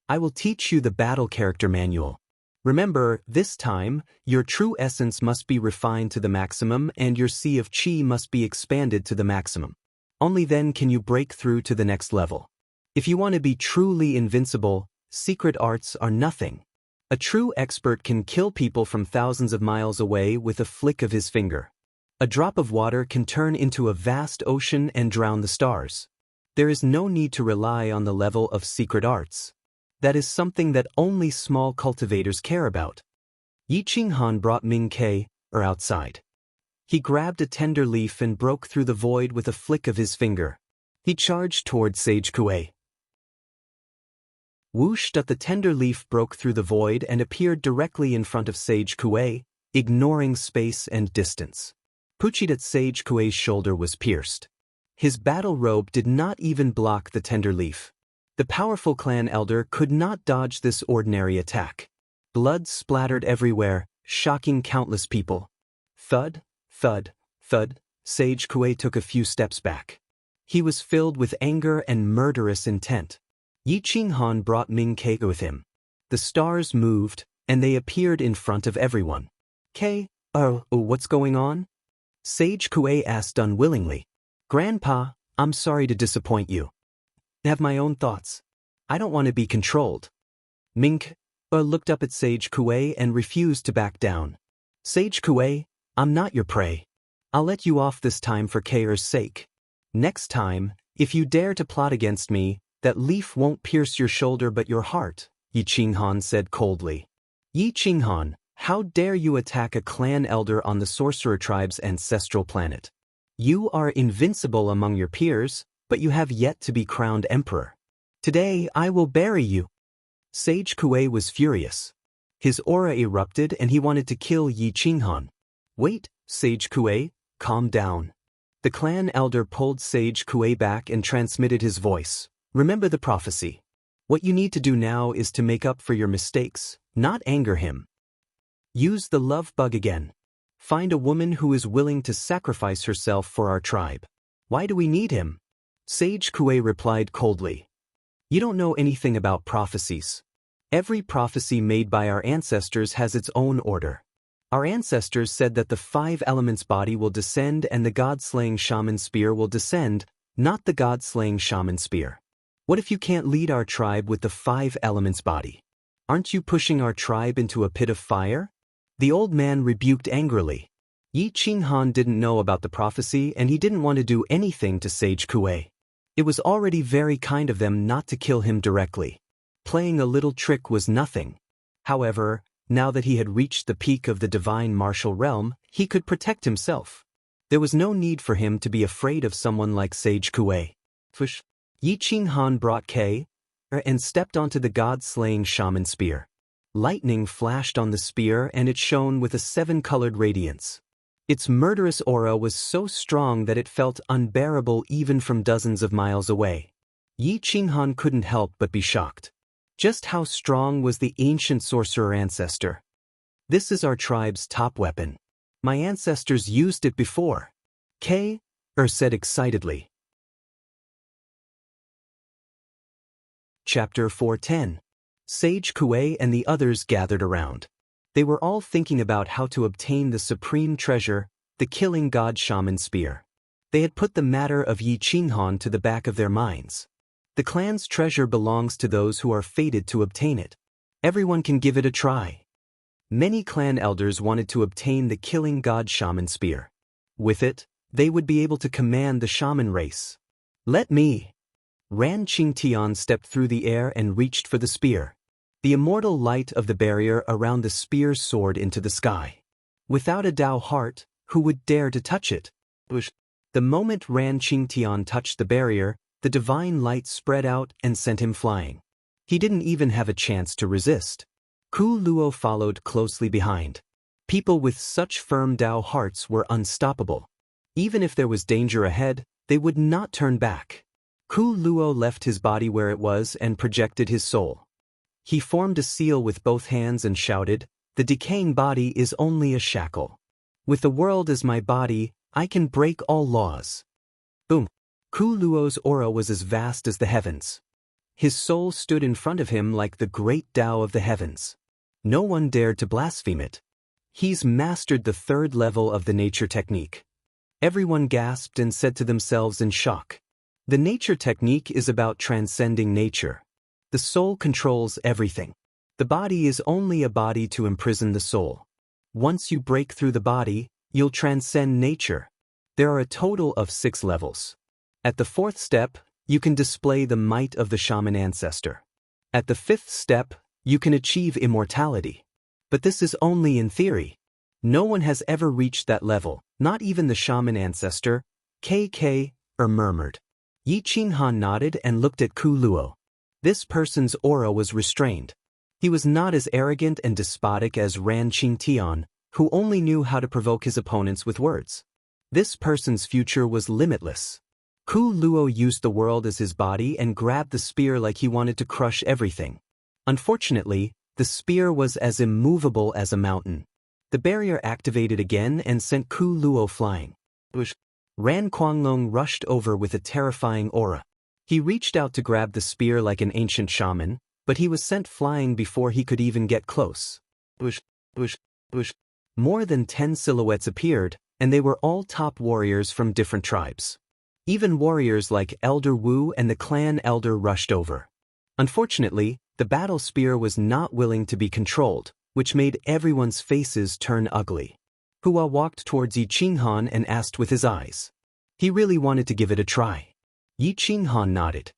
"I will teach you the battle character manual. Remember, this time, your true essence must be refined to the maximum and your sea of qi must be expanded to the maximum. Only then can you break through to the next level. If you want to be truly invincible, secret arts are nothing. A true expert can kill people from thousands of miles away with a flick of his finger. A drop of water can turn into a vast ocean and drown the stars. There is no need to rely on the level of secret arts. That is something that only small cultivators care about." Yi Qinghan brought Ming Ke outside. He grabbed a tender leaf and broke through the void with a flick of his finger. He charged toward Sage Kuei. Whoosh! The tender leaf broke through the void and appeared directly in front of Sage Kuei, ignoring space and distance. Puchidat Sage Kuei's shoulder was pierced. His battle robe did not even block the tender leaf. The powerful clan elder could not dodge this ordinary attack. Blood splattered everywhere, shocking countless people. Thud, thud, thud, Sage Kuei took a few steps back. He was filled with anger and murderous intent. Yi Qinghan brought Ming Ke with him. The stars moved, and they appeared in front of everyone. What's going on?" Sage Kuei asked unwillingly. "Grandpa, I'm sorry to disappoint you. I have my own thoughts. I don't want to be controlled." Ming Ke looked up at Sage Kuei and refused to back down. "Sage Kuei, I'm not your prey. I'll let you off this time for Ke's sake. Next time, if you dare to plot against me, that leaf won't pierce your shoulder but your heart," Yi Qinghan said coldly. "Yi Qinghan, how dare you attack a clan elder on the sorcerer tribe's ancestral planet? You are invincible among your peers, but you have yet to be crowned emperor. Today I will bury you." Sage Kuei was furious. His aura erupted and he wanted to kill Yi Qinghan. "Wait, Sage Kuei, calm down." The clan elder pulled Sage Kuei back and transmitted his voice. "Remember the prophecy. What you need to do now is to make up for your mistakes, not anger him. Use the love bug again. Find a woman who is willing to sacrifice herself for our tribe. Why do we need him?" Sage Kuei replied coldly. "You don't know anything about prophecies. Every prophecy made by our ancestors has its own order. Our ancestors said that the 5 elements body will descend and the god-slaying shaman spear will descend, not the god-slaying shaman spear. What if you can't lead our tribe with the 5 elements body? Aren't you pushing our tribe into a pit of fire? The old man rebuked angrily. Yi Qinghan didn't know about the prophecy and he didn't want to do anything to Sage Kuei. It was already very kind of them not to kill him directly. Playing a little trick was nothing. However, now that he had reached the peak of the divine martial realm, he could protect himself. There was no need for him to be afraid of someone like Sage Kuei. Yi Qinghan brought K and stepped onto the god-slaying shaman spear. Lightning flashed on the spear and it shone with a 7-colored radiance. Its murderous aura was so strong that it felt unbearable even from dozens of miles away. Yi Qinghan couldn't help but be shocked. Just how strong was the ancient sorcerer ancestor? This is our tribe's top weapon. My ancestors used it before. K said excitedly. Chapter 410. Sage Kuei and the others gathered around. They were all thinking about how to obtain the supreme treasure, the killing god shaman spear. They had put the matter of Yi Qinghan to the back of their minds. The clan's treasure belongs to those who are fated to obtain it. Everyone can give it a try. Many clan elders wanted to obtain the killing god shaman spear. With it, they would be able to command the shaman race. Let me. Ran Qingtian stepped through the air and reached for the spear. The immortal light of the barrier around the spear soared into the sky. Without a Dao heart, who would dare to touch it? The moment Ran Qingtian touched the barrier, the divine light spread out and sent him flying. He didn't even have a chance to resist. Ku Luo followed closely behind. People with such firm Dao hearts were unstoppable. Even if there was danger ahead, they would not turn back. Ku Luo left his body where it was and projected his soul. He formed a seal with both hands and shouted, "The decaying body is only a shackle. With the world as my body, I can break all laws." Boom! Ku Luo's aura was as vast as the heavens. His soul stood in front of him like the great Tao of the heavens. No one dared to blaspheme it. He's mastered the 3rd level of the nature technique. Everyone gasped and said to themselves in shock. The nature technique is about transcending nature. The soul controls everything. The body is only a body to imprison the soul. Once you break through the body, you'll transcend nature. There are a total of 6 levels. At the 4th step, you can display the might of the shaman ancestor. At the 5th step, you can achieve immortality. But this is only in theory. No one has ever reached that level, not even the shaman ancestor. KK murmured. Yi Qinghan nodded and looked at Ku Luo. This person's aura was restrained. He was not as arrogant and despotic as Ran Qingtian, who only knew how to provoke his opponents with words. This person's future was limitless. Ku Luo used the world as his body and grabbed the spear like he wanted to crush everything. Unfortunately, the spear was as immovable as a mountain. The barrier activated again and sent Ku Luo flying. Ran Quanglong rushed over with a terrifying aura. He reached out to grab the spear like an ancient shaman, but he was sent flying before he could even get close. More than 10 silhouettes appeared, and they were all top warriors from different tribes. Even warriors like Elder Wu and the clan elder rushed over. Unfortunately, the battle spear was not willing to be controlled, which made everyone's faces turn ugly. Hua walked towards Yi Qinghan and asked with his eyes. He really wanted to give it a try. Yi Qinghan nodded.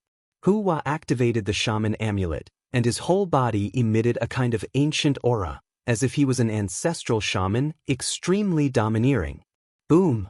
Hua activated the shaman amulet, and his whole body emitted a kind of ancient aura, as if he was an ancestral shaman, extremely domineering. Boom!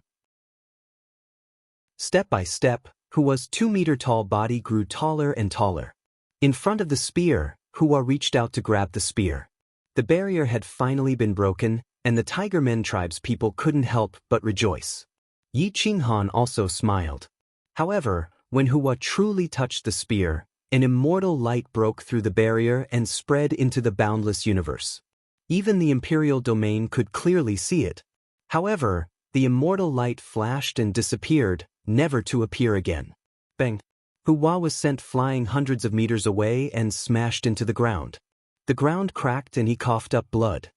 Step by step, Hua's 2-meter-tall body grew taller and taller. In front of the spear, Hua reached out to grab the spear. The barrier had finally been broken, and the Tigermen tribe's people couldn't help but rejoice. Yi Qinghan also smiled. However, when Hua truly touched the spear, an immortal light broke through the barrier and spread into the boundless universe. Even the imperial domain could clearly see it. However, the immortal light flashed and disappeared, never to appear again. Bang! Hua was sent flying hundreds of meters away and smashed into the ground. The ground cracked and he coughed up blood.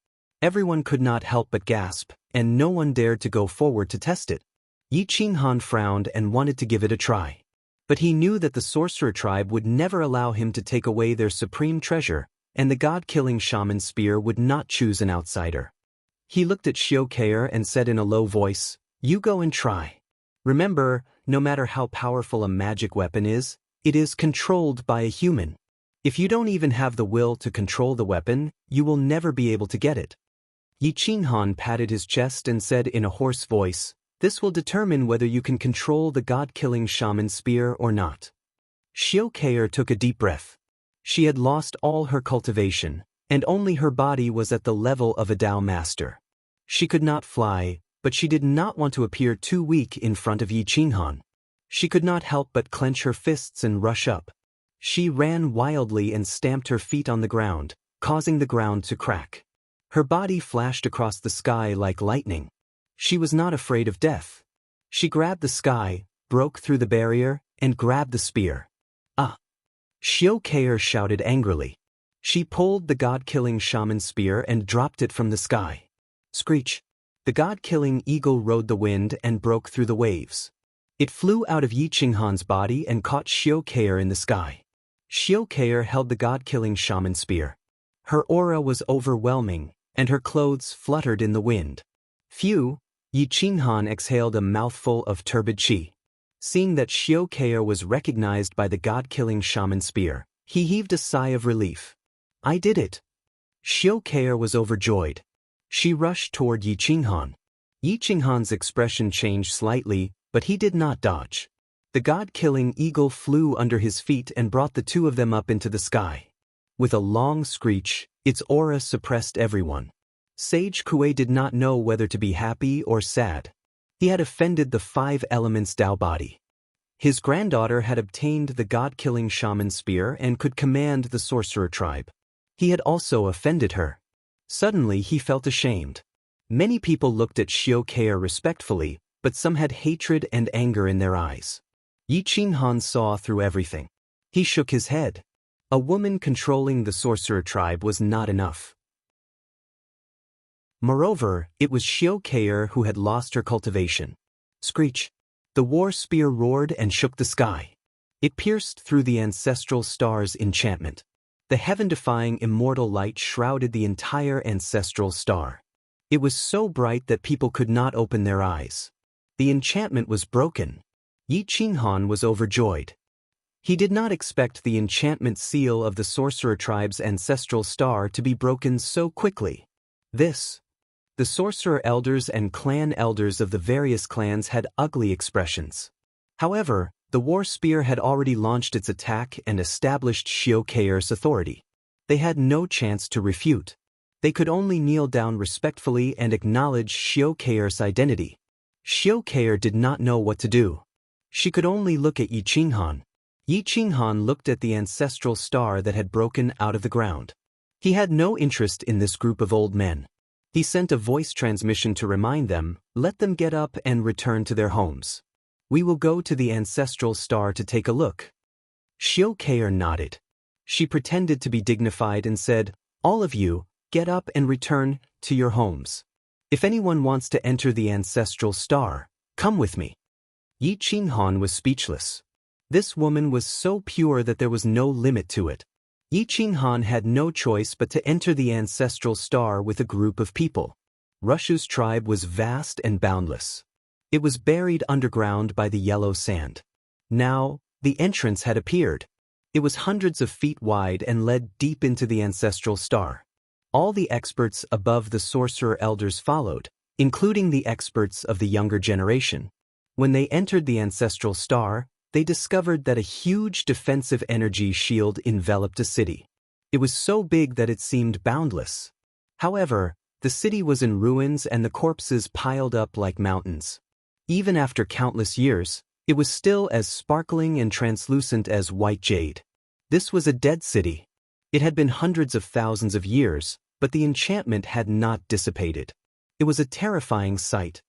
Everyone could not help but gasp, and no one dared to go forward to test it. Yi Qinghan frowned and wanted to give it a try. But he knew that the sorcerer tribe would never allow him to take away their supreme treasure, and the god-killing shaman spear would not choose an outsider. He looked at Xiao Keir and said in a low voice, "You go and try. Remember, no matter how powerful a magic weapon is, it is controlled by a human. If you don't even have the will to control the weapon, you will never be able to get it." Yi Qinghan patted his chest and said in a hoarse voice, "This will determine whether you can control the god-killing shaman spear or not." Xiao Keir took a deep breath. She had lost all her cultivation, and only her body was at the level of a Dao master. She could not fly, but she did not want to appear too weak in front of Yi Qinghan. She could not help but clench her fists and rush up. She ran wildly and stamped her feet on the ground, causing the ground to crack. Her body flashed across the sky like lightning. She was not afraid of death. She grabbed the sky, broke through the barrier, and grabbed the spear. "Ah!" Xiao Keir shouted angrily. She pulled the god-killing shaman spear and dropped it from the sky. Screech! The god-killing eagle rode the wind and broke through the waves. It flew out of Yi Qinghan's body and caught Xiao Keir in the sky. Xiao Keir held the god-killing shaman spear. Her aura was overwhelming, and her clothes fluttered in the wind. Phew! Yi Qinghan exhaled a mouthful of turbid qi. Seeing that Xiao Keir was recognized by the god-killing shaman spear, he heaved a sigh of relief. "I did it." Xiao Keir was overjoyed. She rushed toward Yi Qinghan. Yi Qinghan's expression changed slightly, but he did not dodge. The god-killing eagle flew under his feet and brought the two of them up into the sky. With a long screech, its aura suppressed everyone. Sage Kuei did not know whether to be happy or sad. He had offended the five elements Dao body. His granddaughter had obtained the god-killing shaman spear and could command the sorcerer tribe. He had also offended her. Suddenly he felt ashamed. Many people looked at Xiao Keir respectfully, but some had hatred and anger in their eyes. Yi Qinghan saw through everything. He shook his head. A woman controlling the sorcerer tribe was not enough. Moreover, it was Xiao Keir who had lost her cultivation. Screech! The war spear roared and shook the sky. It pierced through the ancestral star's enchantment. The heaven-defying immortal light shrouded the entire ancestral star. It was so bright that people could not open their eyes. The enchantment was broken. Yi Qinghan was overjoyed. He did not expect the enchantment seal of the sorcerer tribe's ancestral star to be broken so quickly. The sorcerer elders and clan elders of the various clans had ugly expressions. However, the war spear had already launched its attack and established Xiao Keir's authority. They had no chance to refute. They could only kneel down respectfully and acknowledge Xiao Keir's identity. Xiao Keir did not know what to do. She could only look at Yi Qinghan. Yi Qinghan looked at the ancestral star that had broken out of the ground. He had no interest in this group of old men. He sent a voice transmission to remind them, "Let them get up and return to their homes. We will go to the ancestral star to take a look." Xiao Keir nodded. She pretended to be dignified and said, "All of you, get up and return to your homes. If anyone wants to enter the ancestral star, come with me." Yi Qinghan was speechless. This woman was so pure that there was no limit to it. Yi Qinghan had no choice but to enter the ancestral star with a group of people. Rushu's tribe was vast and boundless. It was buried underground by the yellow sand. Now, the entrance had appeared. It was hundreds of feet wide and led deep into the ancestral star. All the experts above the sorcerer elders followed, including the experts of the younger generation. When they entered the ancestral star, they discovered that a huge defensive energy shield enveloped a city. It was so big that it seemed boundless. However, the city was in ruins and the corpses piled up like mountains. Even after countless years, it was still as sparkling and translucent as white jade. This was a dead city. It had been hundreds of thousands of years, but the enchantment had not dissipated. It was a terrifying sight.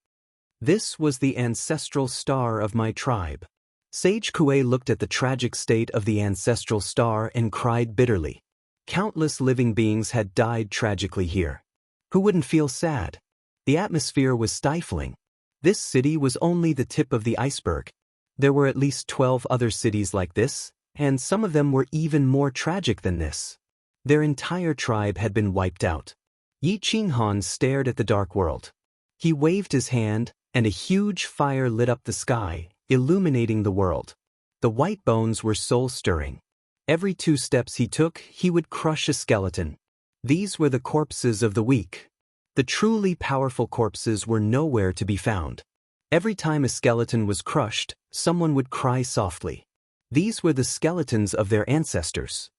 This was the ancestral star of my tribe. Sage Kuei looked at the tragic state of the ancestral star and cried bitterly. Countless living beings had died tragically here. Who wouldn't feel sad? The atmosphere was stifling. This city was only the tip of the iceberg. There were at least 12 other cities like this, and some of them were even more tragic than this. Their entire tribe had been wiped out. Yi Qinghan stared at the dark world. He waved his hand, and a huge fire lit up the sky, illuminating the world. The white bones were soul-stirring. Every 2 steps he took, he would crush a skeleton. These were the corpses of the weak. The truly powerful corpses were nowhere to be found. Every time a skeleton was crushed, someone would cry softly. These were the skeletons of their ancestors.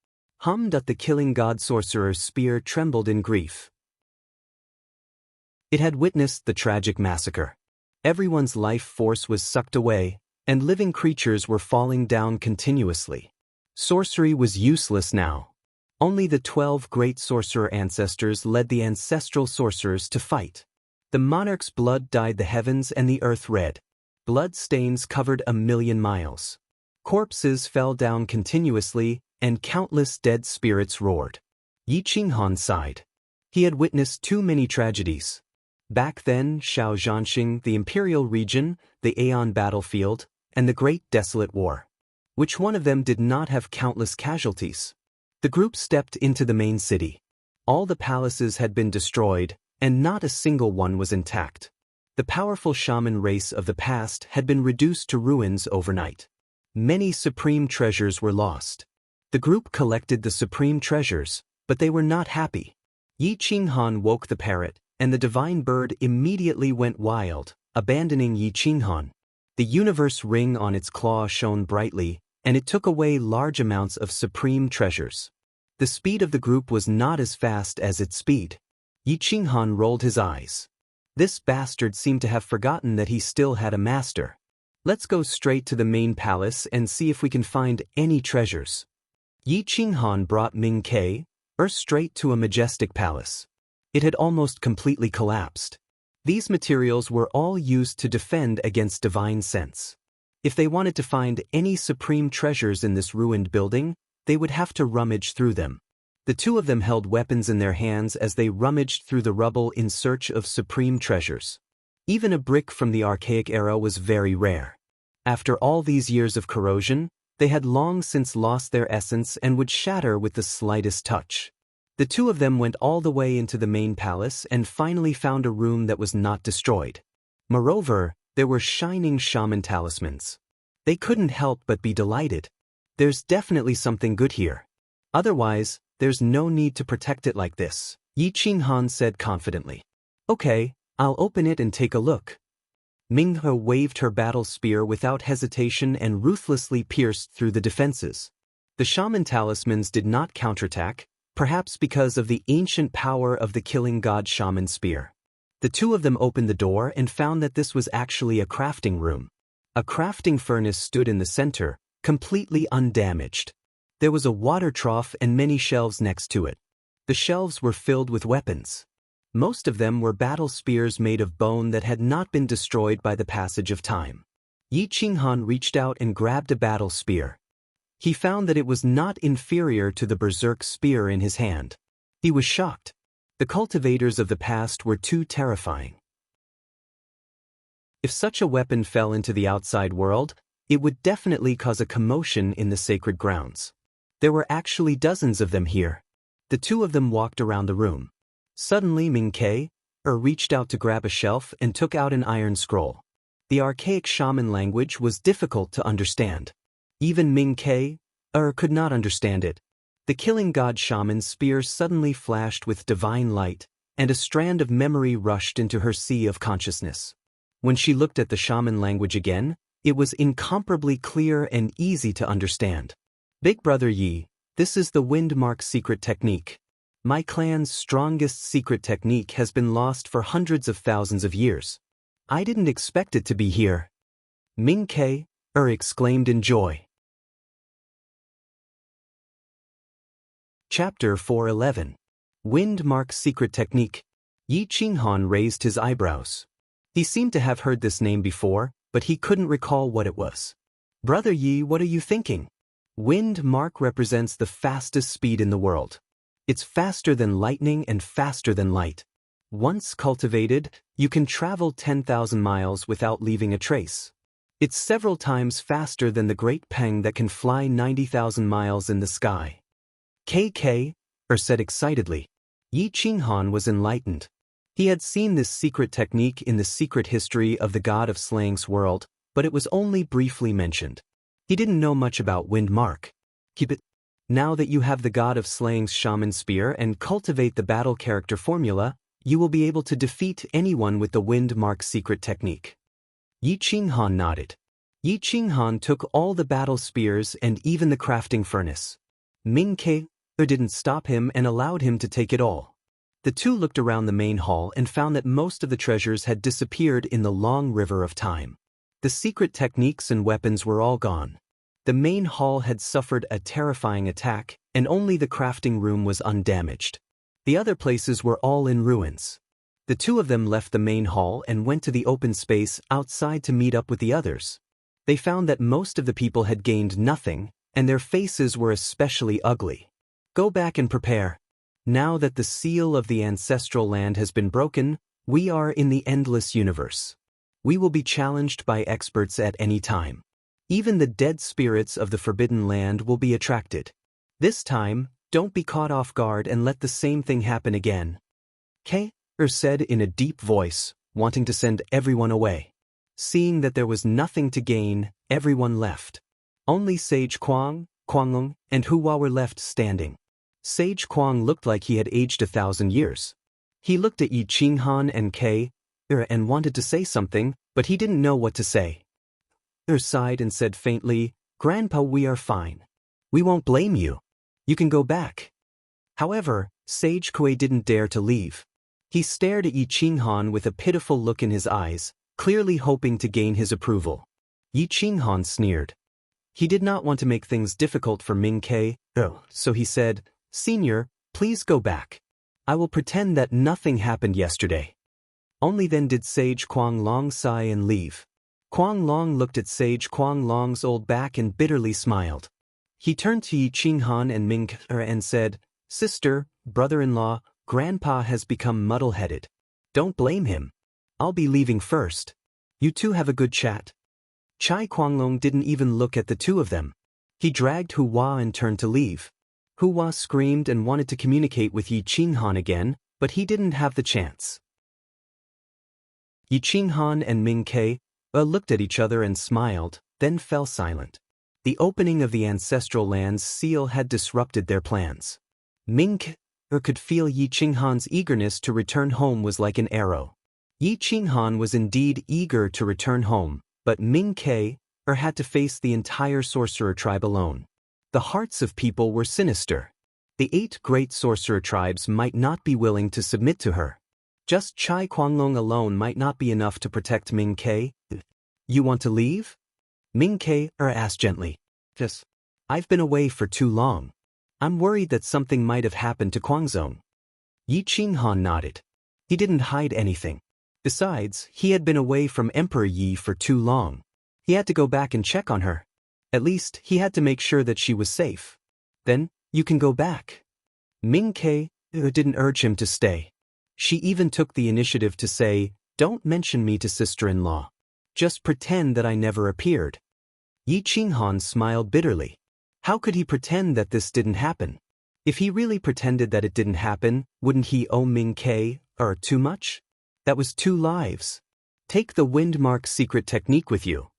The killing god sorcerer's spear trembled in grief. It had witnessed the tragic massacre. Everyone's life force was sucked away, and living creatures were falling down continuously. Sorcery was useless now. Only the 12 great sorcerer ancestors led the ancestral sorcerers to fight. The monarch's blood dyed the heavens and the earth red. Blood stains covered 1,000,000 miles. Corpses fell down continuously, and countless dead spirits roared. Yi Qinghan sighed. He had witnessed too many tragedies. Back then, Shao Zhanxing, the imperial region, the Aeon battlefield, and the Great Desolate War. Which one of them did not have countless casualties? The group stepped into the main city. All the palaces had been destroyed, and not a single one was intact. The powerful shaman race of the past had been reduced to ruins overnight. Many supreme treasures were lost. The group collected the supreme treasures, but they were not happy. Yi Qinghan woke the parrot, and the divine bird immediately went wild, abandoning Yi Qinghan. The universe ring on its claw shone brightly, and it took away large amounts of supreme treasures. The speed of the group was not as fast as its speed. Yi Qinghan rolled his eyes. This bastard seemed to have forgotten that he still had a master. Let's go straight to the main palace and see if we can find any treasures. Yi Qinghan brought Ming Ke straight to a majestic palace. It had almost completely collapsed. These materials were all used to defend against divine sense. If they wanted to find any supreme treasures in this ruined building, they would have to rummage through them. The 2 of them held weapons in their hands as they rummaged through the rubble in search of supreme treasures. Even a brick from the archaic era was very rare. After all these years of corrosion, they had long since lost their essence and would shatter with the slightest touch. The 2 of them went all the way into the main palace and finally found a room that was not destroyed. Moreover, there were shining shaman talismans. They couldn't help but be delighted. There's definitely something good here. Otherwise, there's no need to protect it like this, Yi Qinghan said confidently. Okay, I'll open it and take a look. Ming He waved her battle spear without hesitation and ruthlessly pierced through the defenses. The shaman talismans did not counterattack, perhaps because of the ancient power of the killing god shaman spear. The 2 of them opened the door and found that this was actually a crafting room. A crafting furnace stood in the center, completely undamaged. There was a water trough and many shelves next to it. The shelves were filled with weapons. Most of them were battle spears made of bone that had not been destroyed by the passage of time. Yi Qinghan reached out and grabbed a battle spear. He found that it was not inferior to the berserk spear in his hand. He was shocked. The cultivators of the past were too terrifying. If such a weapon fell into the outside world, it would definitely cause a commotion in the sacred grounds. There were actually dozens of them here. The 2 of them walked around the room. Suddenly Ming Ke reached out to grab a shelf and took out an iron scroll. The archaic shaman language was difficult to understand. Even Ming Ke could not understand it. The killing god shaman's spear suddenly flashed with divine light, and a strand of memory rushed into her sea of consciousness. When she looked at the shaman language again, it was incomparably clear and easy to understand. Big Brother Yi, this is the Windmark secret technique. My clan's strongest secret technique has been lost for hundreds of thousands of years. I didn't expect it to be here. Ming Ke exclaimed in joy. Chapter 411. Windmark Secret Technique. Yi Qinghan raised his eyebrows. He seemed to have heard this name before, but he couldn't recall what it was. Brother Yi, what are you thinking? Windmark represents the fastest speed in the world. It's faster than lightning and faster than light. Once cultivated, you can travel 10,000 miles without leaving a trace. It's several times faster than the Great Peng that can fly 90,000 miles in the sky. KK, said excitedly. Yi Qinghan was enlightened. He had seen this secret technique in the secret history of the God of Slang's world, but it was only briefly mentioned. He didn't know much about wind mark. Keep it. Now that you have the God of Slang's shaman spear and cultivate the battle character formula, you will be able to defeat anyone with the wind mark secret technique. Yi Qinghan nodded. Yi Qinghan took all the battle spears and even the crafting furnace. Ming Ke didn't stop him and allowed him to take it all. The two looked around the main hall and found that most of the treasures had disappeared in the long river of time. The secret techniques and weapons were all gone. The main hall had suffered a terrifying attack, and only the crafting room was undamaged. The other places were all in ruins. The two of them left the main hall and went to the open space outside to meet up with the others. They found that most of the people had gained nothing, and their faces were especially ugly. Go back and prepare. Now that the seal of the ancestral land has been broken, we are in the endless universe. We will be challenged by experts at any time. Even the dead spirits of the forbidden land will be attracted. This time, don't be caught off guard and let the same thing happen again. K. said in a deep voice, wanting to send everyone away. Seeing that there was nothing to gain, everyone left. Only Sage Kuang, Kuanglong, and Hua were left standing. Sage Kuang looked like he had aged 1,000 years. He looked at Yi Qinghan and K. and wanted to say something, but he didn't know what to say. Sighed and said faintly, "Grandpa, we are fine. We won't blame you. You can go back." However, Sage Kuei didn't dare to leave. He stared at Yi Qinghan with a pitiful look in his eyes, clearly hoping to gain his approval. Yi Qinghan sneered. He did not want to make things difficult for Ming Ke, so he said, "Senior, please go back. I will pretend that nothing happened yesterday." Only then did Sage Kuang Long sigh and leave. Kuang Long looked at Sage Kuang Long's old back and bitterly smiled. He turned to Yi Qinghan and Ming Ke and said, "Sister, brother-in-law, Grandpa has become muddle-headed. Don't blame him. I'll be leaving first. You two have a good chat." Chai Kuanglong didn't even look at the two of them. He dragged Hua and turned to leave. Hua screamed and wanted to communicate with Yi Qinghan again, but he didn't have the chance. Yi Qinghan and Ming Ke looked at each other and smiled, then fell silent. The opening of the ancestral land's seal had disrupted their plans. Ming Ke could feel Yi Qinghan's eagerness to return home was like an arrow. Yi Qinghan was indeed eager to return home, but Ming Ke had to face the entire sorcerer tribe alone. The hearts of people were sinister. The 8 great sorcerer tribes might not be willing to submit to her. Just Chai Kuanglong alone might not be enough to protect Ming Ke. "You want to leave?" Ming Ke asked gently. "Yes. I've been away for too long. I'm worried that something might have happened to Kuangzong." Yi Qinghan nodded. He didn't hide anything. Besides, he had been away from Emperor Yi for too long. He had to go back and check on her. At least, he had to make sure that she was safe. "Then, you can go back." Ming Ke didn't urge him to stay. She even took the initiative to say, "Don't mention me to sister-in-law. Just pretend that I never appeared." Yi Qinghan smiled bitterly. How could he pretend that this didn't happen? If he really pretended that it didn't happen, wouldn't he owe Ming Ke too much? That was 2 lives. Take the Windmark secret technique with you.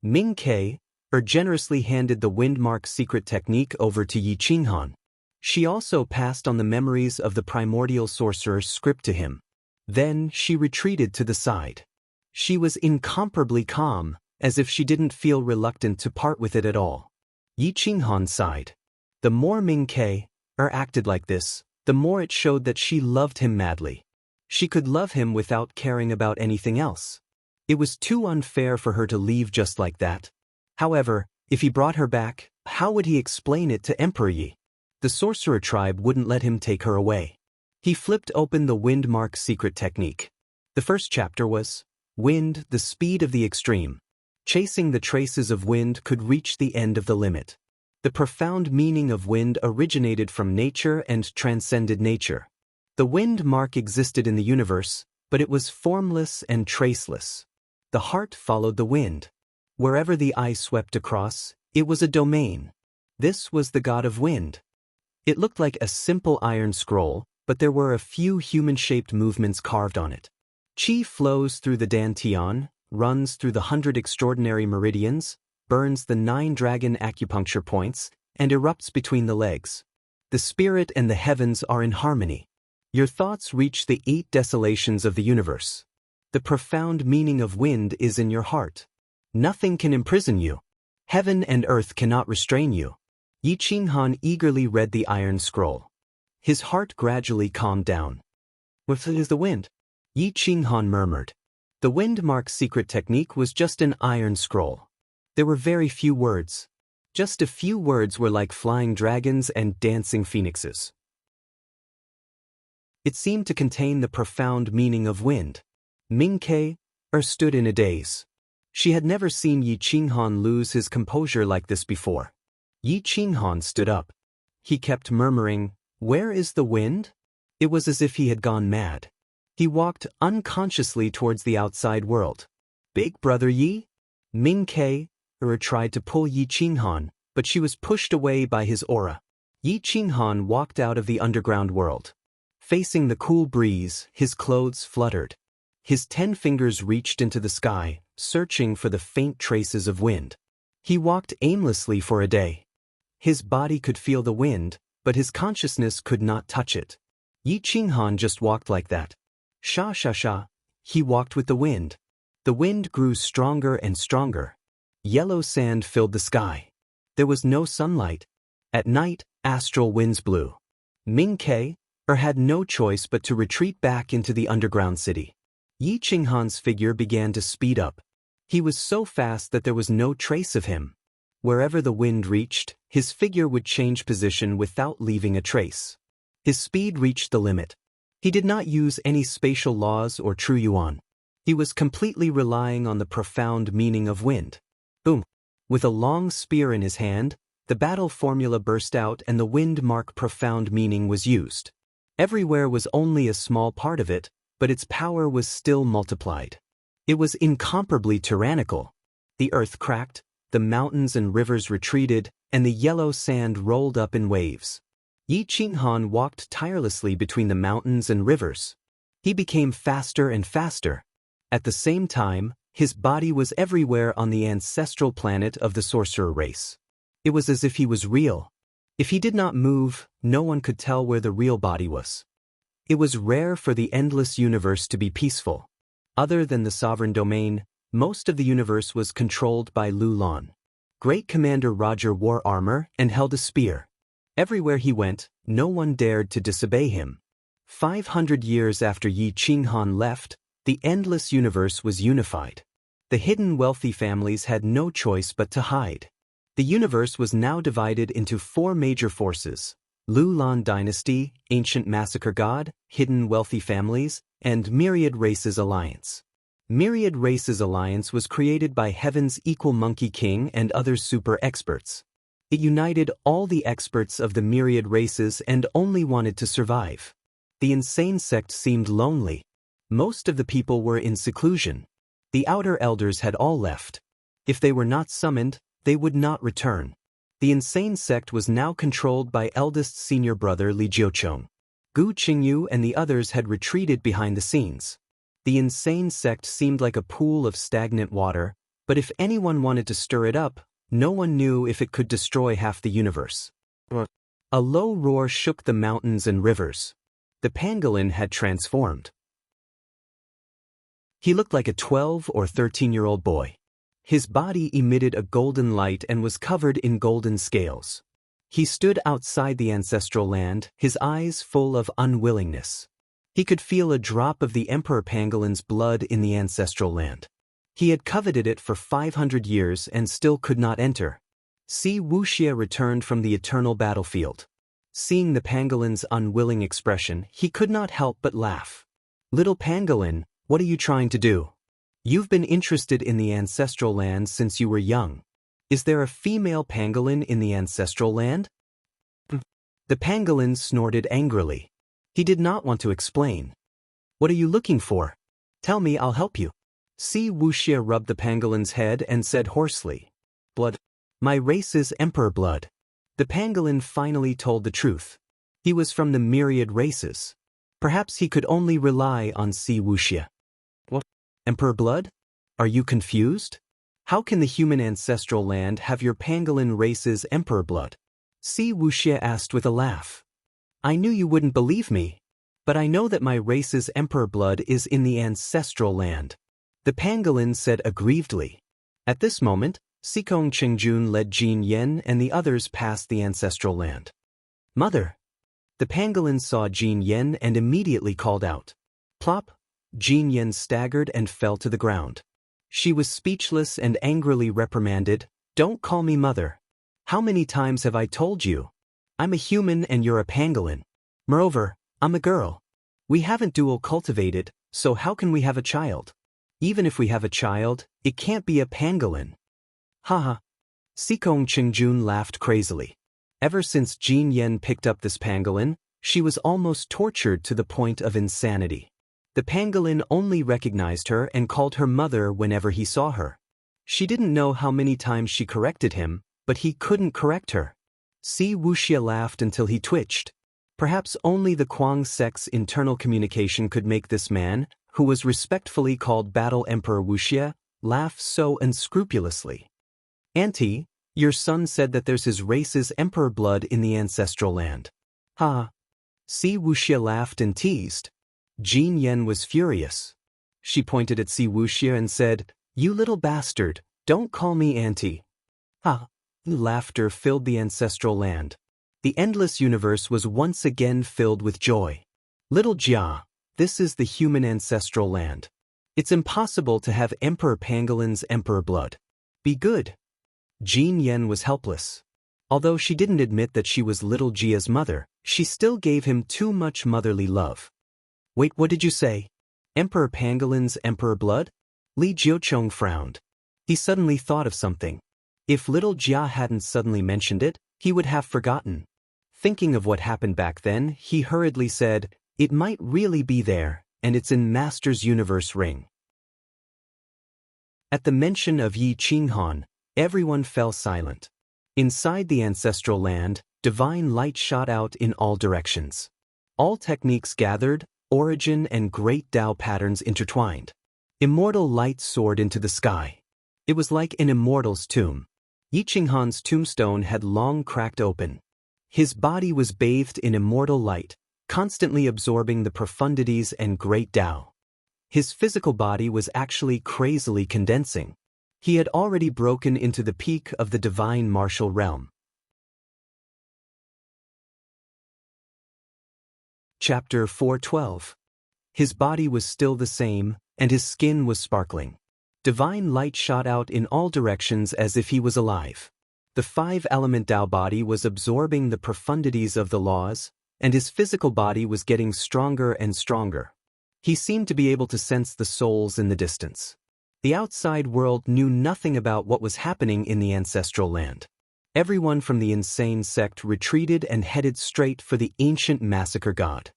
Ming Ke generously handed the Windmark secret technique over to Yi Qinghan. She also passed on the memories of the primordial sorcerer's script to him. Then she retreated to the side. She was incomparably calm, as if she didn't feel reluctant to part with it at all. Yi Qinghan sighed. The more Ming Ke acted like this, the more it showed that she loved him madly. She could love him without caring about anything else. It was too unfair for her to leave just like that. However, if he brought her back, how would he explain it to Emperor Yi? The sorcerer tribe wouldn't let him take her away. He flipped open the Windmark secret technique. The first chapter was Wind, the speed of the extreme. Chasing the traces of wind could reach the end of the limit. The profound meaning of wind originated from nature and transcended nature. The wind mark existed in the universe, but it was formless and traceless. The heart followed the wind. Wherever the eye swept across, it was a domain. This was the god of wind. It looked like a simple iron scroll, but there were a few human-shaped movements carved on it. Qi flows through the dantian, runs through the 100 extraordinary meridians, burns the 9 dragon acupuncture points, and erupts between the legs. The spirit and the heavens are in harmony. Your thoughts reach the 8 desolations of the universe. The profound meaning of wind is in your heart. Nothing can imprison you. Heaven and earth cannot restrain you. Yi Qinghan eagerly read the iron scroll. His heart gradually calmed down. What is the wind? Yi Qinghan murmured. The wind mark's secret technique was just an iron scroll. There were very few words. Just a few words were like flying dragons and dancing phoenixes. It seemed to contain the profound meaning of wind. Mingke stood in a daze. She had never seen Yi Qinghan lose his composure like this before. Yi Qinghan stood up. He kept murmuring, "Where is the wind?" It was as if he had gone mad. He walked unconsciously towards the outside world. "Big brother Yi?" Mingke tried to pull Yi Qinghan, but she was pushed away by his aura. Yi Qinghan walked out of the underground world. Facing the cool breeze, his clothes fluttered. His 10 fingers reached into the sky, searching for the faint traces of wind. He walked aimlessly for a day. His body could feel the wind, but his consciousness could not touch it. Yi Qinghan just walked like that. Sha sha sha, he walked with the wind. The wind grew stronger and stronger. Yellow sand filled the sky. There was no sunlight. At night, astral winds blew. Mingke had no choice but to retreat back into the underground city. Yi Qinghan's figure began to speed up. He was so fast that there was no trace of him. Wherever the wind reached, his figure would change position without leaving a trace. His speed reached the limit. He did not use any spatial laws or true yuan. He was completely relying on the profound meaning of wind. Boom! With a long spear in his hand, the battle formula burst out and the wind mark profound meaning was used. Everywhere was only a small part of it, but its power was still multiplied. It was incomparably tyrannical. The earth cracked, the mountains and rivers retreated, and the yellow sand rolled up in waves. Yi Qinghan walked tirelessly between the mountains and rivers. He became faster and faster. At the same time, his body was everywhere on the ancestral planet of the sorcerer race. It was as if he was real. If he did not move, no one could tell where the real body was. It was rare for the endless universe to be peaceful. Other than the sovereign domain, most of the universe was controlled by Lu Lan. Great Commander Roger wore armor and held a spear. Everywhere he went, no one dared to disobey him. 500 years after Yi Qinghan left, the endless universe was unified. The hidden wealthy families had no choice but to hide. The universe was now divided into 4 major forces: Lu Lan Dynasty, Ancient Massacre God, Hidden Wealthy Families, and Myriad Races Alliance. Myriad Races Alliance was created by Heaven's Equal Monkey King and other super experts. It united all the experts of the myriad races and only wanted to survive. The insane sect seemed lonely. Most of the people were in seclusion. The outer elders had all left. If they were not summoned, they would not return. The insane sect was now controlled by eldest senior brother Li Jiucheng. Gu Qingyu and the others had retreated behind the scenes. The insane sect seemed like a pool of stagnant water, but if anyone wanted to stir it up, no one knew if it could destroy half the universe. A low roar shook the mountains and rivers. The pangolin had transformed. He looked like a 12 or 13-year-old boy. His body emitted a golden light and was covered in golden scales. He stood outside the ancestral land, his eyes full of unwillingness. He could feel a drop of the Emperor Pangolin's blood in the ancestral land. He had coveted it for 500 years and still could not enter. Si Wuxia returned from the eternal battlefield. Seeing the pangolin's unwilling expression, he could not help but laugh. "Little pangolin, what are you trying to do? You've been interested in the ancestral land since you were young. Is there a female pangolin in the ancestral land?" The pangolin snorted angrily. He did not want to explain. What are you looking for? Tell me, I'll help you. Si Wuxia rubbed the pangolin's head and said hoarsely, Blood. My race is emperor blood. The pangolin finally told the truth. He was from the myriad races. Perhaps he could only rely on Si Wuxia. What? Emperor blood? Are you confused? How can the human ancestral land have your pangolin race's emperor blood? Si Wuxia asked with a laugh. I knew you wouldn't believe me. But I know that my race's emperor blood is in the ancestral land. The pangolin said aggrievedly. At this moment, Sikong Chengjun led Jin Yen and the others past the ancestral land. Mother! The pangolin saw Jin Yen and immediately called out. Plop! Jin Yen staggered and fell to the ground. She was speechless and angrily reprimanded, Don't call me mother. How many times have I told you? I'm a human and you're a pangolin. Moreover, I'm a girl. We haven't dual cultivated, so how can we have a child? Even if we have a child, it can't be a pangolin. Haha. Sikong Chengjun laughed crazily. Ever since Jin Yen picked up this pangolin, she was almost tortured to the point of insanity. The pangolin only recognized her and called her mother whenever he saw her. She didn't know how many times she corrected him, but he couldn't correct her. Si Wuxia laughed until he twitched. Perhaps only the Kuang sect's internal communication could make this man, who was respectfully called Battle Emperor Wuxia, laugh so unscrupulously. Auntie, your son said that there's his race's emperor blood in the ancestral land. Ha! Si Wuxia laughed and teased. Jin Yen was furious. She pointed at Si Wuxia and said, You little bastard, don't call me auntie. Ha! Laughter filled the ancestral land. The endless universe was once again filled with joy. Little Jia, this is the human ancestral land. It's impossible to have Emperor Pangolin's emperor blood. Be good. Jin Yen was helpless. Although she didn't admit that she was little Jia's mother, she still gave him too much motherly love. Wait, what did you say? Emperor Pangolin's emperor blood? Li Jiuchong frowned. He suddenly thought of something. If little Jia hadn't suddenly mentioned it, he would have forgotten. Thinking of what happened back then, he hurriedly said, It might really be there, and it's in Master's Universe Ring. At the mention of Yi Qinghan, everyone fell silent. Inside the ancestral land, divine light shot out in all directions. All techniques gathered, origin and great Tao patterns intertwined. Immortal light soared into the sky. It was like an immortal's tomb. Yi Qinghan's tombstone had long cracked open. His body was bathed in immortal light, constantly absorbing the profundities and great Tao. His physical body was actually crazily condensing. He had already broken into the peak of the divine martial realm. Chapter 412. His body was still the same, and his skin was sparkling. Divine light shot out in all directions as if he was alive. The five-element Tao body was absorbing the profundities of the laws, and his physical body was getting stronger and stronger. He seemed to be able to sense the souls in the distance. The outside world knew nothing about what was happening in the ancestral land. Everyone from the insane sect retreated and headed straight for the ancient massacre god.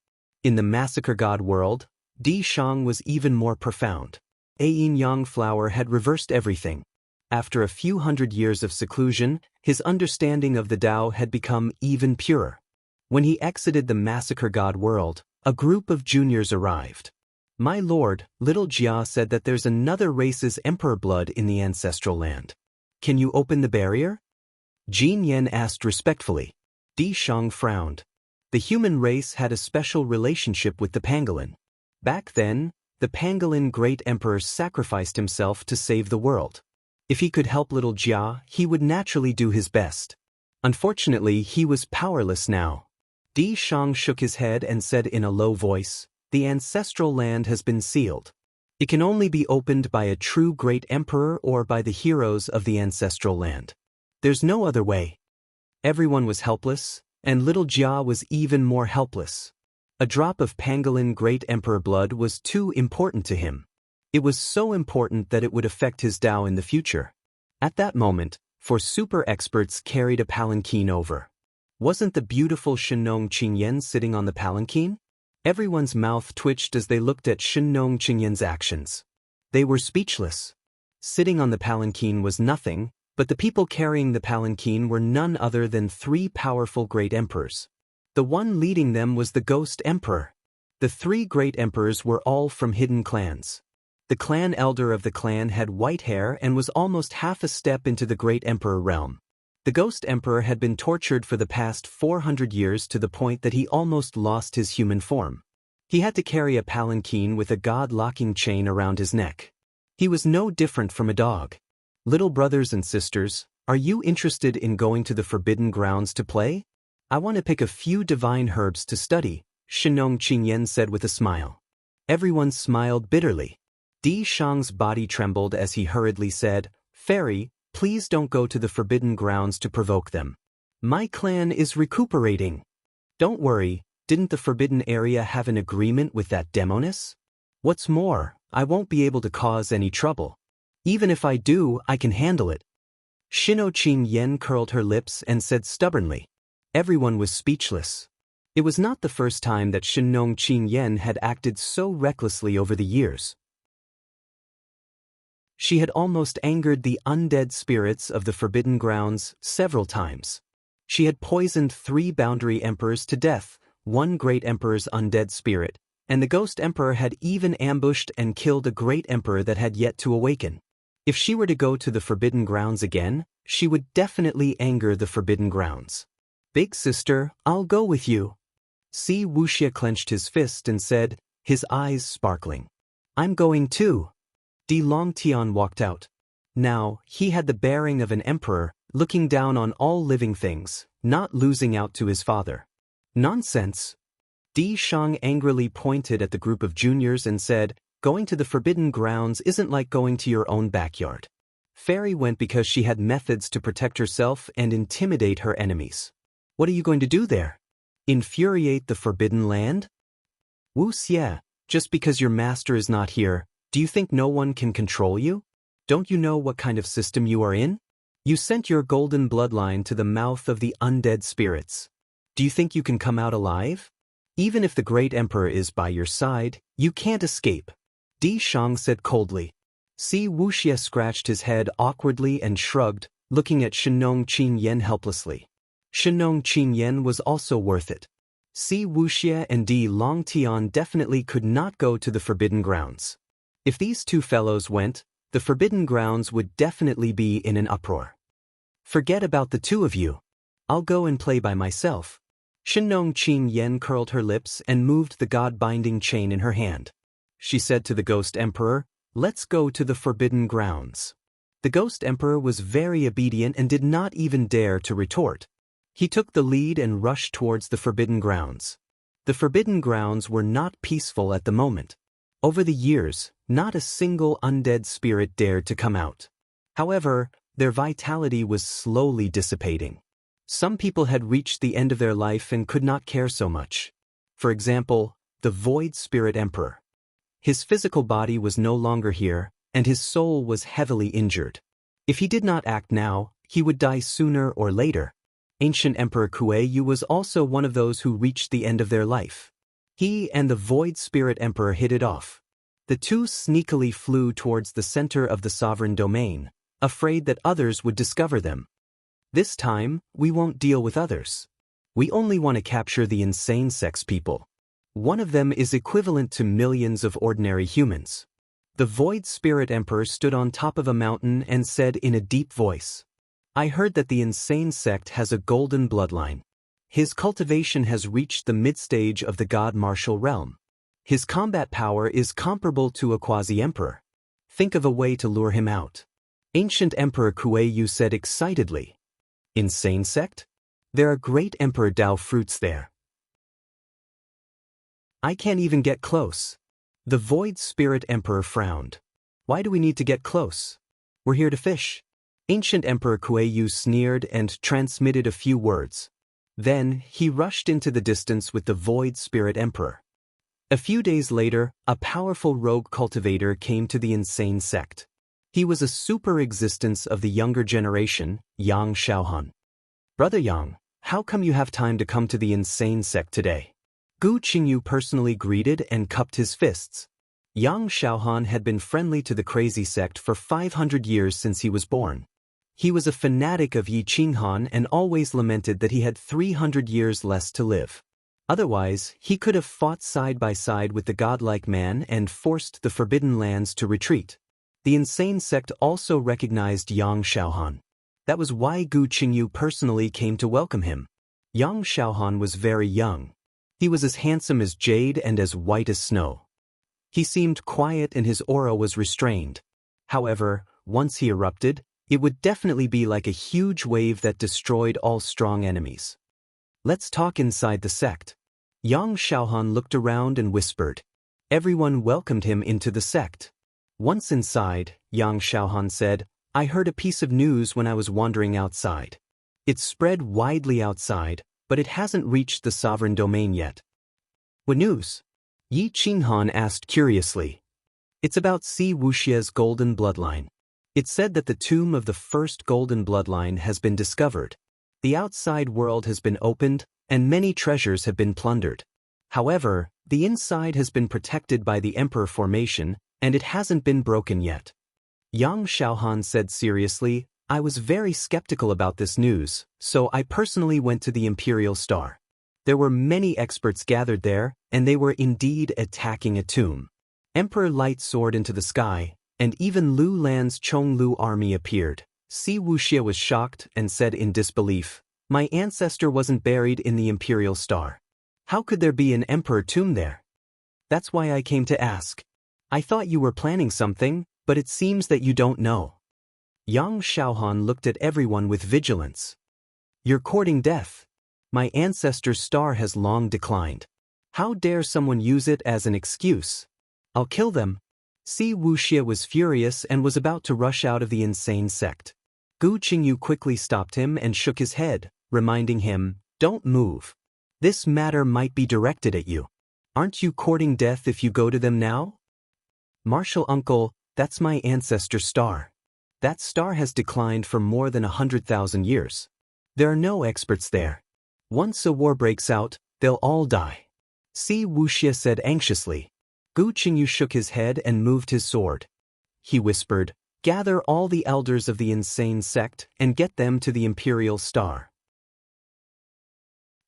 In the massacre god world, Di Shang was even more profound. A yin-yang flower had reversed everything. After a few hundred years of seclusion, his understanding of the Tao had become even purer. When he exited the massacre god world, a group of juniors arrived. My lord, little Jia said that there's another race's emperor blood in the ancestral land. Can you open the barrier? Jin Yen asked respectfully. Di Shang frowned. The human race had a special relationship with the pangolin. Back then, the pangolin great emperor sacrificed himself to save the world. If he could help little Jia, he would naturally do his best. Unfortunately, he was powerless now. Di Shang shook his head and said in a low voice, The ancestral land has been sealed. It can only be opened by a true great emperor or by the heroes of the ancestral land. There's no other way. Everyone was helpless, and little Jia was even more helpless. A drop of pangolin great emperor blood was too important to him. It was so important that it would affect his Tao in the future. At that moment, four super experts carried a palanquin over. Wasn't the beautiful Shenong Qingyan sitting on the palanquin? Everyone's mouth twitched as they looked at Shinong Qingyan's actions. They were speechless. Sitting on the palanquin was nothing, but the people carrying the palanquin were none other than 3 powerful great emperors. The one leading them was the Ghost Emperor. The 3 great emperors were all from hidden clans. The clan elder of the clan had white hair and was almost half a step into the great emperor realm. The Ghost Emperor had been tortured for the past 400 years to the point that he almost lost his human form. He had to carry a palanquin with a god-locking chain around his neck. He was no different from a dog. Little brothers and sisters, are you interested in going to the Forbidden Grounds to play? I want to pick a few divine herbs to study, Shinong Qingyan said with a smile. Everyone smiled bitterly. Di Shang's body trembled as he hurriedly said, "Fairy, please don't go to the Forbidden Grounds to provoke them. My clan is recuperating." "Don't worry, didn't the Forbidden Area have an agreement with that demoness? What's more, I won't be able to cause any trouble. Even if I do, I can handle it." Shinong Qingyan curled her lips and said stubbornly. Everyone was speechless. It was not the first time that Shinong Qingyan had acted so recklessly over the years. She had almost angered the undead spirits of the Forbidden Grounds several times. She had poisoned 3 boundary emperors to death, 1 great emperor's undead spirit, and the Ghost Emperor had even ambushed and killed a great emperor that had yet to awaken. If she were to go to the Forbidden Grounds again, she would definitely anger the Forbidden Grounds. "Big sister, I'll go with you." Si Wuxia clenched his fist and said, his eyes sparkling. "I'm going too." Di Longtian walked out. Now, he had the bearing of an emperor, looking down on all living things, not losing out to his father. "Nonsense." Di Shang angrily pointed at the group of juniors and said, "Going to the Forbidden Grounds isn't like going to your own backyard." Fairy went because she had methods to protect herself and intimidate her enemies. "What are you going to do there? Infuriate the Forbidden Land?" "Wu Xie, just because your master is not here, do you think no one can control you? Don't you know what kind of system you are in? You sent your golden bloodline to the mouth of the undead spirits. Do you think you can come out alive? Even if the great emperor is by your side, you can't escape." Di Shang said coldly. Si Wuxia scratched his head awkwardly and shrugged, looking at Shinong Qingyan helplessly. Shinong Qingyan was also worth it. Si Wuxia and Di Longtian definitely could not go to the Forbidden Grounds. If these 2 fellows went, the Forbidden Grounds would definitely be in an uproar. "Forget about the 2 of you. I'll go and play by myself." Shinong Qingyan curled her lips and moved the god-binding chain in her hand. She said to the Ghost Emperor, "Let's go to the Forbidden Grounds." The Ghost Emperor was very obedient and did not even dare to retort. He took the lead and rushed towards the Forbidden Grounds. The Forbidden Grounds were not peaceful at the moment. Over the years, not a single undead spirit dared to come out. However, their vitality was slowly dissipating. Some people had reached the end of their life and could not care so much. For example, the Void Spirit Emperor. His physical body was no longer here, and his soul was heavily injured. If he did not act now, he would die sooner or later. Ancient Emperor Kuei-yu was also one of those who reached the end of their life. He and the Void Spirit Emperor hit it off. The 2 sneakily flew towards the center of the sovereign domain, afraid that others would discover them. "This time, we won't deal with others. We only want to capture the insane sex people. One of them is equivalent to millions of ordinary humans." The Void Spirit Emperor stood on top of a mountain and said in a deep voice, "I heard that the insane sect has a golden bloodline. His cultivation has reached the mid-stage of the god-martial realm. His combat power is comparable to a quasi-emperor. Think of a way to lure him out." Ancient Emperor Kuei-yu said excitedly. "Insane sect? There are great Emperor Dao fruits there. I can't even get close." The Void Spirit Emperor frowned. "Why do we need to get close? We're here to fish." Ancient Emperor Kuei-yu sneered and transmitted a few words. Then, he rushed into the distance with the Void Spirit Emperor. A few days later, a powerful rogue cultivator came to the insane sect. He was a super existence of the younger generation, Yang Xiaohan. "Brother Yang, how come you have time to come to the insane sect today?" Gu Qingyu personally greeted and cupped his fists. Yang Xiaohan had been friendly to the crazy sect for 500 years since he was born. He was a fanatic of Yi Qinghan and always lamented that he had 300 years less to live. Otherwise, he could have fought side by side with the godlike man and forced the Forbidden Lands to retreat. The insane sect also recognized Yang Xiaohan. That was why Gu Qingyu personally came to welcome him. Yang Xiaohan was very young. He was as handsome as jade and as white as snow. He seemed quiet and his aura was restrained. However, once he erupted, it would definitely be like a huge wave that destroyed all strong enemies. Let's talk inside the sect. Yang Xiaohan looked around and whispered. Everyone welcomed him into the sect. Once inside, Yang Xiaohan said, I heard a piece of news when I was wandering outside. It's spread widely outside, but it hasn't reached the sovereign domain yet. What news? Yi Qinghan asked curiously. It's about Si Wuxia's golden bloodline. It said that the tomb of the first golden bloodline has been discovered. The outside world has been opened, and many treasures have been plundered. However, the inside has been protected by the Emperor formation, and it hasn't been broken yet. Yang Xiaohan said seriously, I was very skeptical about this news, so I personally went to the Imperial Star. There were many experts gathered there, and they were indeed attacking a tomb. Emperor Light soared into the sky, and even Lu Lan's Chonglu army appeared. Si Wuxia was shocked and said in disbelief, My ancestor wasn't buried in the Imperial Star. How could there be an emperor tomb there? That's why I came to ask. I thought you were planning something, but it seems that you don't know. Yang Xiaohan looked at everyone with vigilance. You're courting death. My ancestor's star has long declined. How dare someone use it as an excuse? I'll kill them. Si Wuxia was furious and was about to rush out of the insane sect. Gu Qingyu quickly stopped him and shook his head, reminding him, Don't move. This matter might be directed at you. Aren't you courting death if you go to them now? Martial uncle, that's my ancestor's star. That star has declined for more than 100,000 years. There are no experts there. Once a war breaks out, they'll all die. Si Wuxia said anxiously. Gu Qingyu shook his head and moved his sword. He whispered, Gather all the elders of the insane sect and get them to the Imperial Star.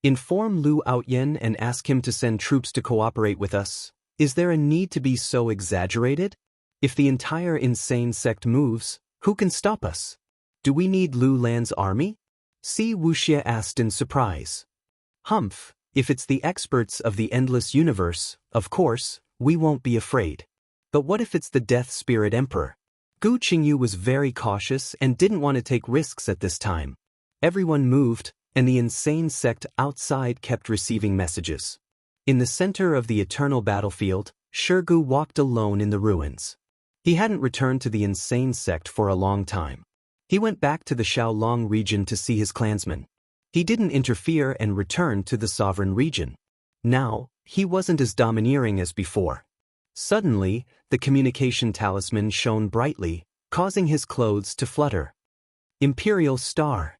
Inform Lu Outyen and ask him to send troops to cooperate with us. Is there a need to be so exaggerated? If the entire insane sect moves, who can stop us? Do we need Lu Lan's army? Si Wuxia asked in surprise. Humph, if it's the experts of the endless universe, of course, we won't be afraid. But what if it's the Death Spirit Emperor? Gu Qingyu was very cautious and didn't want to take risks at this time. Everyone moved, and the insane sect outside kept receiving messages. In the center of the eternal battlefield, Shirgu walked alone in the ruins. He hadn't returned to the insane sect for a long time. He went back to the Shaolong region to see his clansmen. He didn't interfere and returned to the sovereign region. Now, he wasn't as domineering as before. Suddenly, the communication talisman shone brightly, causing his clothes to flutter. Imperial Star.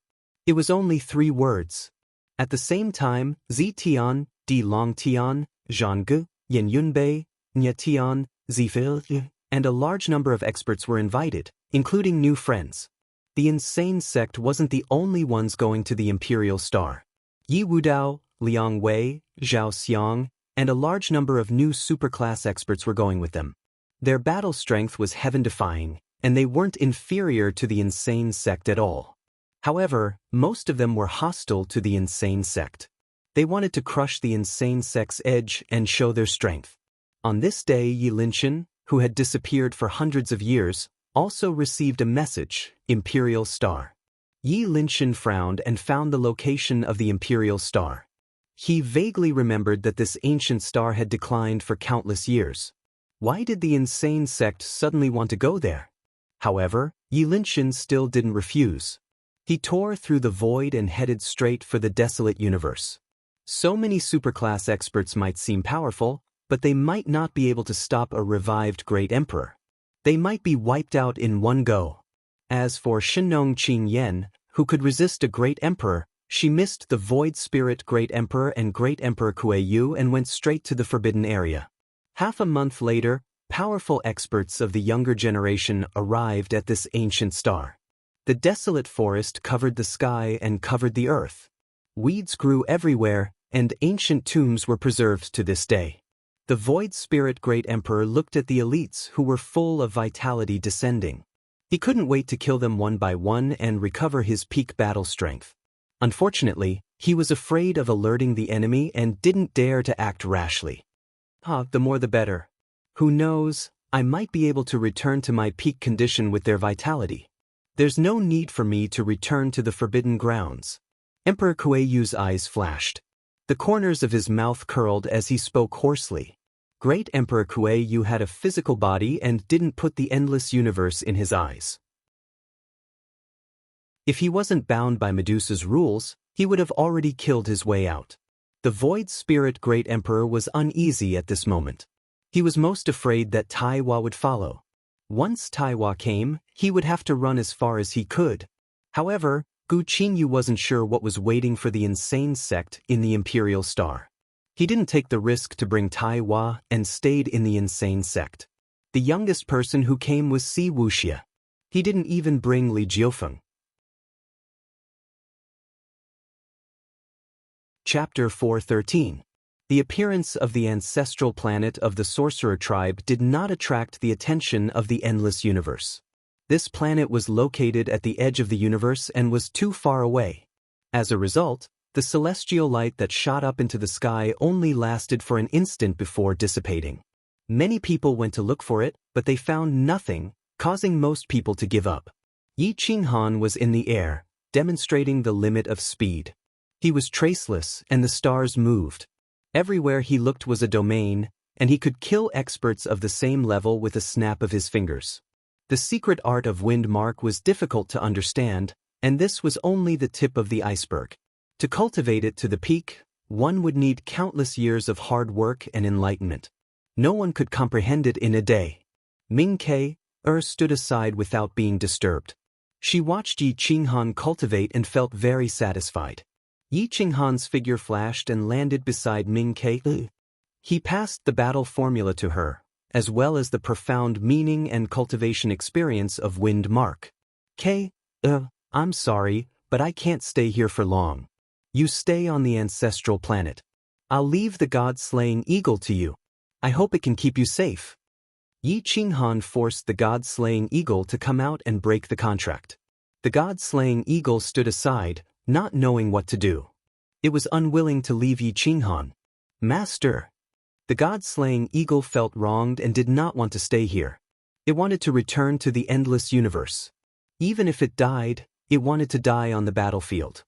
It was only 3 words. At the same time, Zi Tian, Di Long Tian, Zhang Ge, Yen Yunbei, Nye Tian, Zifil, and a large number of experts were invited, including new friends. The insane sect wasn't the only ones going to the Imperial Star. Yi Wudao, Liang Wei, Zhao Xiang, and a large number of new superclass experts were going with them. Their battle strength was heaven-defying, and they weren't inferior to the insane sect at all. However, most of them were hostile to the insane sect. They wanted to crush the insane sect's edge and show their strength. On this day, Yi Linshan, who had disappeared for hundreds of years, also received a message, Imperial Star. Yi Linshan frowned and found the location of the Imperial Star. He vaguely remembered that this ancient star had declined for countless years. Why did the insane sect suddenly want to go there? However, Yi Linshan still didn't refuse. He tore through the void and headed straight for the desolate universe. So many superclass experts might seem powerful, but they might not be able to stop a revived great emperor. They might be wiped out in one go. As for Shenong Qing Yen, who could resist a great emperor, She missed the Void Spirit Great Emperor and Great Emperor Kuei-yu and went straight to the forbidden area. Half a month later, powerful experts of the younger generation arrived at this ancient star. The desolate forest covered the sky and covered the earth. Weeds grew everywhere, and ancient tombs were preserved to this day. The Void Spirit Great Emperor looked at the elites who were full of vitality descending. He couldn't wait to kill them one by one and recover his peak battle strength. Unfortunately, he was afraid of alerting the enemy and didn't dare to act rashly. The more the better. Who knows, I might be able to return to my peak condition with their vitality. There's no need for me to return to the forbidden grounds. Emperor Kuei-yu's eyes flashed. The corners of his mouth curled as he spoke hoarsely. Great Emperor Kuei-yu had a physical body and didn't put the endless universe in his eyes. If he wasn't bound by Medusa's rules, he would have already killed his way out. The Void Spirit Great Emperor was uneasy at this moment. He was most afraid that Taiwa would follow. Once Taiwa came, he would have to run as far as he could. However, Gu Qingyu wasn't sure what was waiting for the insane sect in the Imperial Star. He didn't take the risk to bring Taiwa and stayed in the insane sect. The youngest person who came was Si Wuxia. He didn't even bring Li Jiufeng. Chapter 413. The appearance of the ancestral planet of the sorcerer tribe did not attract the attention of the endless universe. This planet was located at the edge of the universe and was too far away. As a result, the celestial light that shot up into the sky only lasted for an instant before dissipating. Many people went to look for it, but they found nothing, causing most people to give up. Yi Qinghan was in the air, demonstrating the limit of speed. He was traceless, and the stars moved. Everywhere he looked was a domain, and he could kill experts of the same level with a snap of his fingers. The secret art of wind mark was difficult to understand, and this was only the tip of the iceberg. To cultivate it to the peak, one would need countless years of hard work and enlightenment. No one could comprehend it in a day. Ming Ke stood aside without being disturbed. She watched Yi Qinghan cultivate and felt very satisfied. Yi Qinghan's figure flashed and landed beside Ming Ke. He passed the battle formula to her, as well as the profound meaning and cultivation experience of wind mark. I'm sorry, but I can't stay here for long. You stay on the ancestral planet. I'll leave the god-slaying eagle to you. I hope it can keep you safe. Yi Qinghan forced the god-slaying eagle to come out and break the contract. The god-slaying eagle stood aside, not knowing what to do. It was unwilling to leave Yi Qinghan. Master. The god-slaying eagle felt wronged and did not want to stay here. It wanted to return to the endless universe. Even if it died, it wanted to die on the battlefield.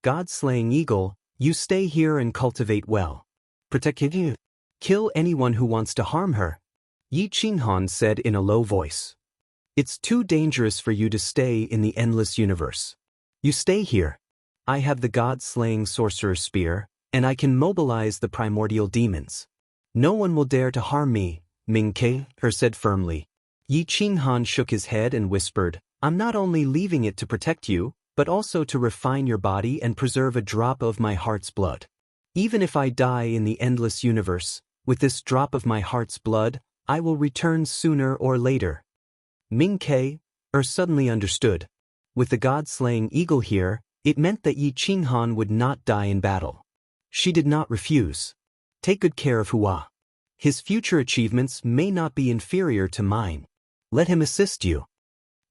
God-slaying eagle, you stay here and cultivate well. Protect you. Kill anyone who wants to harm her. Yi Qinghan said in a low voice. It's too dangerous for you to stay in the endless universe. You stay here. I have the god-slaying sorcerer's spear, and I can mobilize the primordial demons. No one will dare to harm me, Ming Ke said firmly. Yi Qinghan shook his head and whispered, I'm not only leaving it to protect you, but also to refine your body and preserve a drop of my heart's blood. Even if I die in the endless universe, with this drop of my heart's blood, I will return sooner or later. Ming Ke suddenly understood. With the god-slaying eagle here, it meant that Yi Qinghan would not die in battle. She did not refuse. Take good care of Hua. His future achievements may not be inferior to mine. Let him assist you.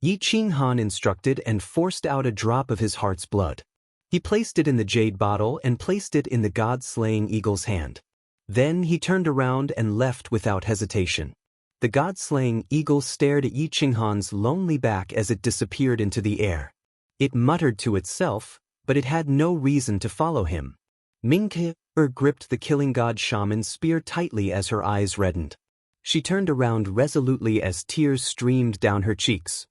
Yi Qinghan instructed and forced out a drop of his heart's blood. He placed it in the jade bottle and placed it in the god-slaying eagle's hand. Then he turned around and left without hesitation. The god-slaying eagle stared at Yi Qinghan's lonely back as it disappeared into the air. It muttered to itself, but it had no reason to follow him. Ming Ke gripped the killing god shaman's spear tightly as her eyes reddened. She turned around resolutely as tears streamed down her cheeks.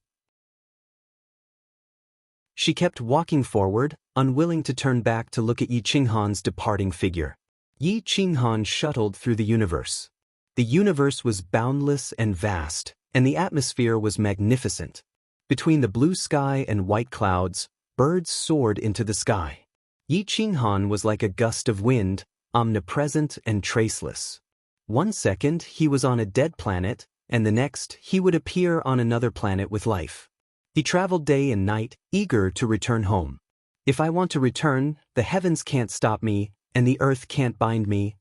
She kept walking forward, unwilling to turn back to look at Yi Qinghan's departing figure. Yi Qinghan shuttled through the universe. The universe was boundless and vast, and the atmosphere was magnificent. Between the blue sky and white clouds, birds soared into the sky. Yi Qinghan was like a gust of wind, omnipresent and traceless. One second he was on a dead planet, and the next he would appear on another planet with life. He traveled day and night, eager to return home. If I want to return, the heavens can't stop me, and the earth can't bind me.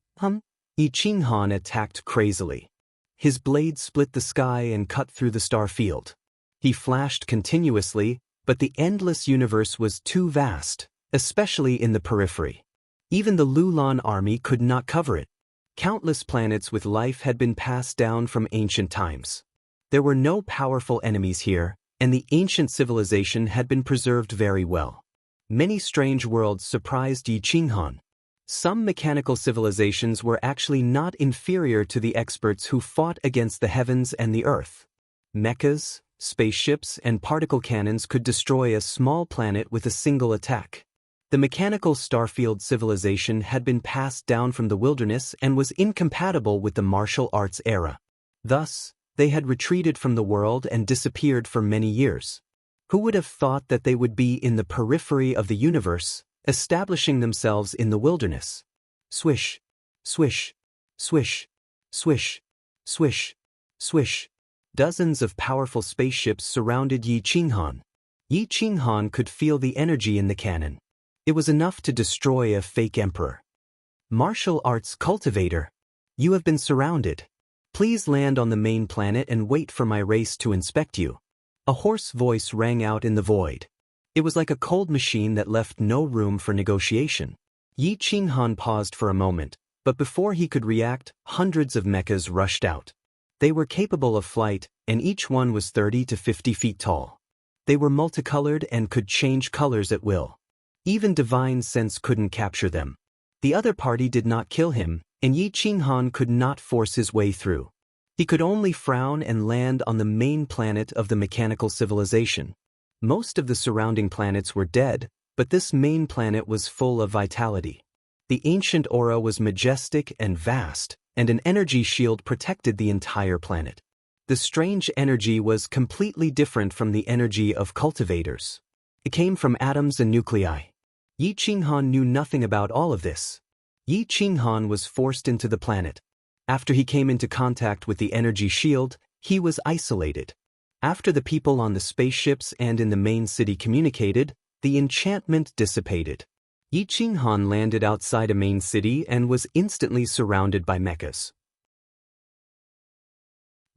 Yi Qinghan attacked crazily. His blade split the sky and cut through the star field. He flashed continuously, but the endless universe was too vast, especially in the periphery. Even the Lulan army could not cover it. Countless planets with life had been passed down from ancient times. There were no powerful enemies here, and the ancient civilization had been preserved very well. Many strange worlds surprised Yi Qinghan. Some mechanical civilizations were actually not inferior to the experts who fought against the heavens and the earth. Mechas, spaceships, and particle cannons could destroy a small planet with a single attack. The mechanical starfield civilization had been passed down from the wilderness and was incompatible with the martial arts era. Thus, they had retreated from the world and disappeared for many years. Who would have thought that they would be in the periphery of the universe, establishing themselves in the wilderness? Swish, swish, swish, swish, swish, swish. Dozens of powerful spaceships surrounded Yi Qinghan. Yi Qinghan could feel the energy in the cannon. It was enough to destroy a fake emperor. Martial arts cultivator, you have been surrounded. Please land on the main planet and wait for my race to inspect you. A hoarse voice rang out in the void. It was like a cold machine that left no room for negotiation. Yi Qinghan paused for a moment, but before he could react, hundreds of mechas rushed out. They were capable of flight, and each one was 30 to 50 feet tall. They were multicolored and could change colors at will. Even divine sense couldn't capture them. The other party did not kill him, and Yi Qinghan could not force his way through. He could only frown and land on the main planet of the mechanical civilization. Most of the surrounding planets were dead, but this main planet was full of vitality. The ancient aura was majestic and vast, and an energy shield protected the entire planet. The strange energy was completely different from the energy of cultivators. It came from atoms and nuclei. Yi Qinghan knew nothing about all of this. Yi Qinghan was forced into the planet. After he came into contact with the energy shield, he was isolated. After the people on the spaceships and in the main city communicated, the enchantment dissipated. Yi Qinghan landed outside a main city and was instantly surrounded by mechas.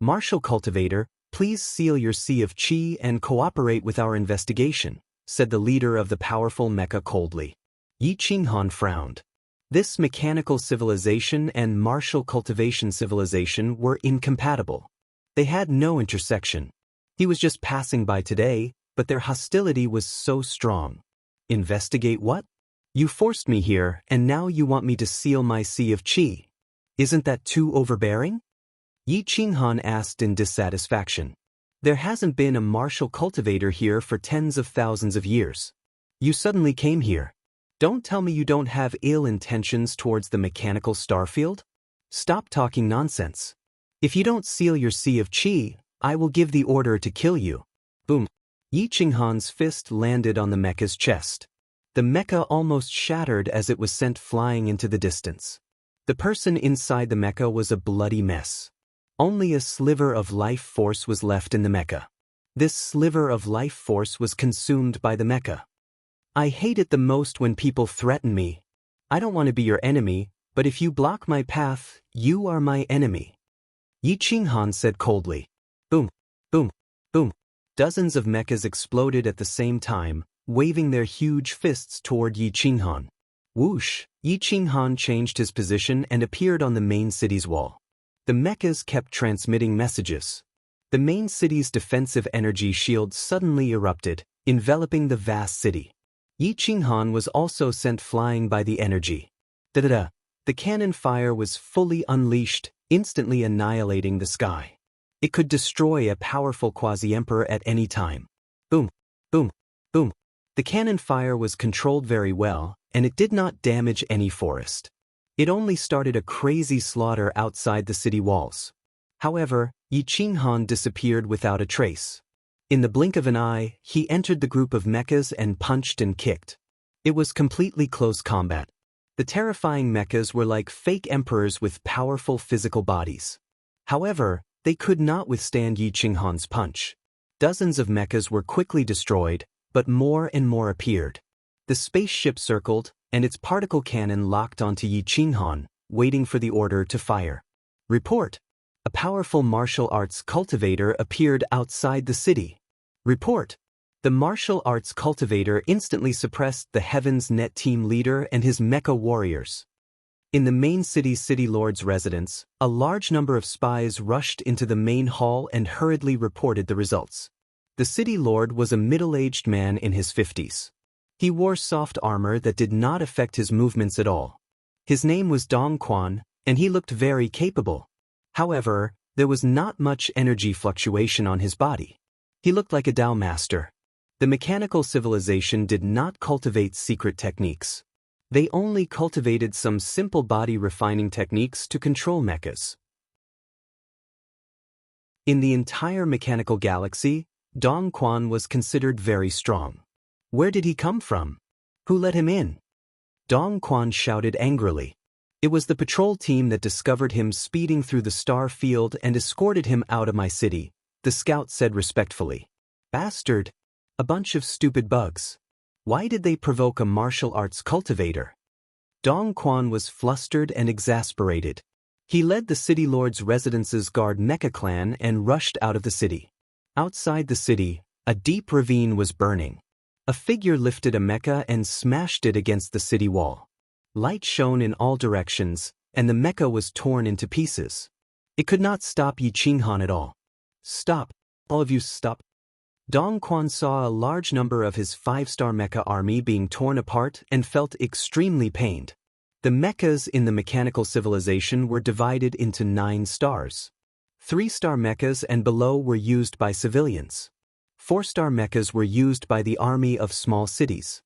Martial cultivator, please seal your Sea of Qi and cooperate with our investigation, said the leader of the powerful mecha coldly. Yi Qinghan frowned. This mechanical civilization and martial cultivation civilization were incompatible. They had no intersection. He was just passing by today, but their hostility was so strong. Investigate what? You forced me here, and now you want me to seal my Sea of Qi. Isn't that too overbearing? Yi Qinghan asked in dissatisfaction. There hasn't been a martial cultivator here for tens of thousands of years. You suddenly came here. Don't tell me you don't have ill intentions towards the mechanical starfield? Stop talking nonsense. If you don't seal your Sea of Qi, I will give the order to kill you. Boom. Yi Qinghan's fist landed on the mecha's chest. The mecha almost shattered as it was sent flying into the distance. The person inside the mecha was a bloody mess. Only a sliver of life force was left in the mecha. This sliver of life force was consumed by the mecha. I hate it the most when people threaten me. I don't want to be your enemy, but if you block my path, you are my enemy. Yi Qinghan said coldly. Boom, boom, boom. Dozens of mechas exploded at the same time, waving their huge fists toward Yi Qinghan. Whoosh! Yi Qinghan changed his position and appeared on the main city's wall. The mechas kept transmitting messages. The main city's defensive energy shield suddenly erupted, enveloping the vast city. Yi Qinghan was also sent flying by the energy. Da-da-da! The cannon fire was fully unleashed, instantly annihilating the sky. It could destroy a powerful quasi-emperor at any time. Boom! Boom! Boom! The cannon fire was controlled very well, and it did not damage any forest. It only started a crazy slaughter outside the city walls. However, Yi Qinghan disappeared without a trace. In the blink of an eye, he entered the group of mechas and punched and kicked. It was completely close combat. The terrifying mechas were like fake emperors with powerful physical bodies. However, they could not withstand Yi Qinghan's punch. Dozens of mechas were quickly destroyed, but more and more appeared. The spaceship circled, and its particle cannon locked onto Yi Qinghan, waiting for the order to fire. Report. A powerful martial arts cultivator appeared outside the city. Report. The martial arts cultivator instantly suppressed the Heaven's Net team leader and his mecha warriors. In the main city's city lord's residence, a large number of spies rushed into the main hall and hurriedly reported the results. The city lord was a middle-aged man in his 50s. He wore soft armor that did not affect his movements at all. His name was Dong Quan, and he looked very capable. However, there was not much energy fluctuation on his body. He looked like a Tao master. The mechanical civilization did not cultivate secret techniques. They only cultivated some simple body refining techniques to control mechas. In the entire mechanical galaxy, Dong Quan was considered very strong. Where did he come from? Who let him in? Dong Quan shouted angrily. It was the patrol team that discovered him speeding through the star field and escorted him out of my city, the scout said respectfully. Bastard! A bunch of stupid bugs. Why did they provoke a martial arts cultivator? Dong Quan was flustered and exasperated. He led the city lord's residence's guard mecha clan and rushed out of the city. Outside the city, a deep ravine was burning. A figure lifted a mecha and smashed it against the city wall. Light shone in all directions, and the mecha was torn into pieces. It could not stop Yi Qinghan at all. Stop! All of you stop! Dong Quan saw a large number of his 5-star mecha army being torn apart and felt extremely pained. The mechas in the mechanical civilization were divided into 9 stars. 3-star mechas and below were used by civilians. 4-star mechas were used by the army of small cities.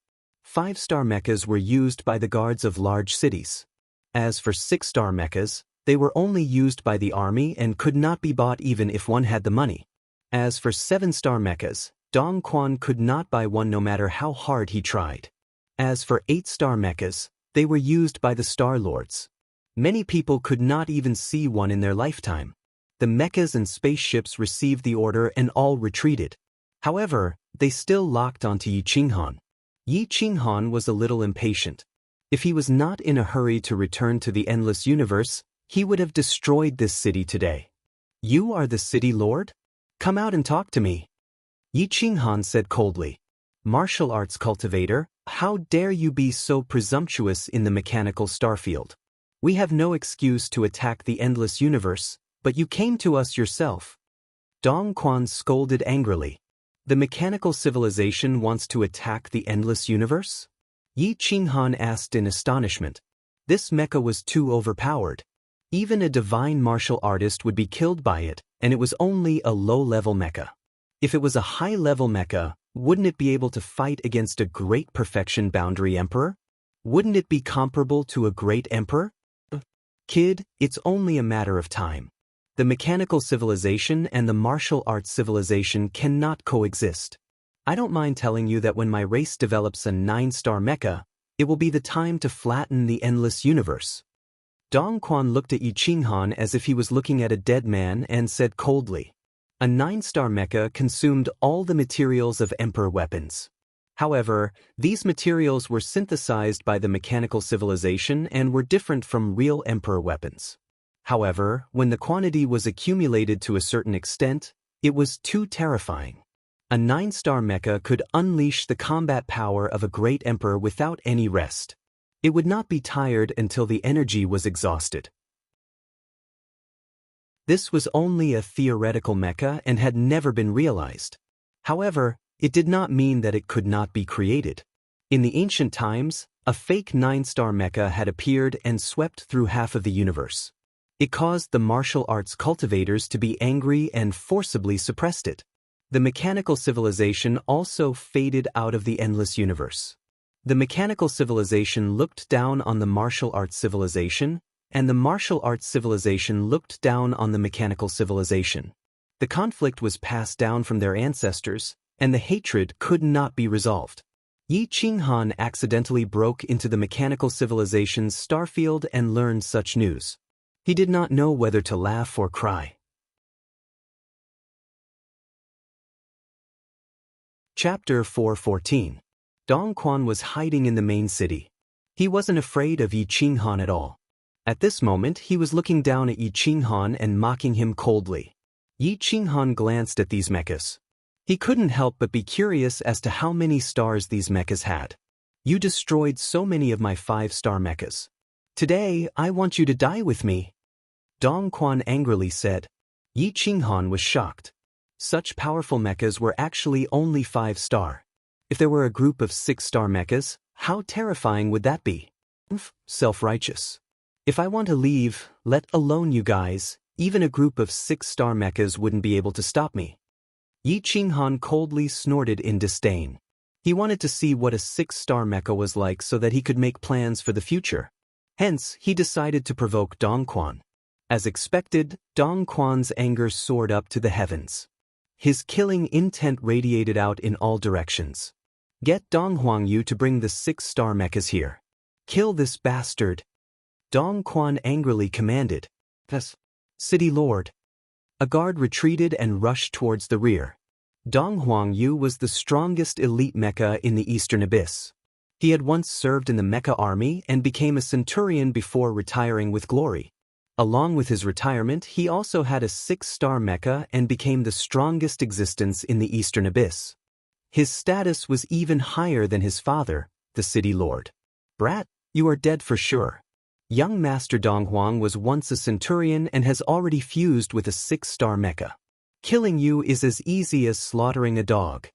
5-star mechas were used by the guards of large cities. As for 6-star mechas, they were only used by the army and could not be bought even if one had the money. As for 7-star mechas, Dong Quan could not buy one no matter how hard he tried. As for 8-star mechas, they were used by the Star Lords. Many people could not even see one in their lifetime. The mechas and spaceships received the order and all retreated. However, they still locked onto Yi Qinghan. Yi Qinghan was a little impatient. If he was not in a hurry to return to the endless universe, he would have destroyed this city today. You are the city lord? Come out and talk to me. Yi Qinghan said coldly. Martial arts cultivator, how dare you be so presumptuous in the mechanical starfield? We have no excuse to attack the endless universe, but you came to us yourself. Dong Quan scolded angrily. The mechanical civilization wants to attack the endless universe? Yi Qinghan asked in astonishment. This mecha was too overpowered. Even a divine martial artist would be killed by it, and it was only a low-level mecha. If it was a high-level mecha, wouldn't it be able to fight against a great perfection boundary emperor? Wouldn't it be comparable to a great emperor? Kid, it's only a matter of time. The mechanical civilization and the martial arts civilization cannot coexist. I don't mind telling you that when my race develops a 9-star mecha, it will be the time to flatten the endless universe. Dong Quan looked at Yi Qinghan as if he was looking at a dead man and said coldly. A 9-star mecha consumed all the materials of emperor weapons. However, these materials were synthesized by the mechanical civilization and were different from real emperor weapons. However, when the quantity was accumulated to a certain extent, it was too terrifying. A 9-star mecha could unleash the combat power of a great emperor without any rest. It would not be tired until the energy was exhausted. This was only a theoretical mecha and had never been realized. However, it did not mean that it could not be created. In the ancient times, a fake 9-star mecha had appeared and swept through half of the universe. It caused the martial arts cultivators to be angry and forcibly suppressed it. The mechanical civilization also faded out of the endless universe. The mechanical civilization looked down on the martial arts civilization, and the martial arts civilization looked down on the mechanical civilization. The conflict was passed down from their ancestors, and the hatred could not be resolved. Yi Qinghan accidentally broke into the mechanical civilization's starfield and learned such news. He did not know whether to laugh or cry. Chapter 414. Dong Quan was hiding in the main city. He wasn't afraid of Yi Qinghan at all. At this moment he was looking down at Yi Qinghan and mocking him coldly. Yi Qinghan glanced at these mechas. He couldn't help but be curious as to how many stars these mechas had. You destroyed so many of my 5-star mechas. Today, I want you to die with me. Dong Quan angrily said. Yi Qinghan was shocked. Such powerful mechas were actually only 5-star. If there were a group of 6-star mechas, how terrifying would that be? Self-righteous. If I want to leave, let alone you guys, even a group of 6-star mechas wouldn't be able to stop me. Yi Qinghan coldly snorted in disdain. He wanted to see what a 6-star mecha was like so that he could make plans for the future. Hence, he decided to provoke Dong Quan. As expected, Dong Quan's anger soared up to the heavens. His killing intent radiated out in all directions. Get Dong Huangyu to bring the 6-star mechas here. Kill this bastard. Dong Quan angrily commanded. Yes, City Lord. A guard retreated and rushed towards the rear. Dong Huangyu was the strongest elite mecha in the Eastern Abyss. He had once served in the mecha army and became a centurion before retiring with glory. Along with his retirement, he also had a 6-star mecha and became the strongest existence in the Eastern Abyss. His status was even higher than his father, the City Lord. Brat, you are dead for sure. Young Master Dong Huang was once a centurion and has already fused with a 6-star mecha. Killing you is as easy as slaughtering a dog.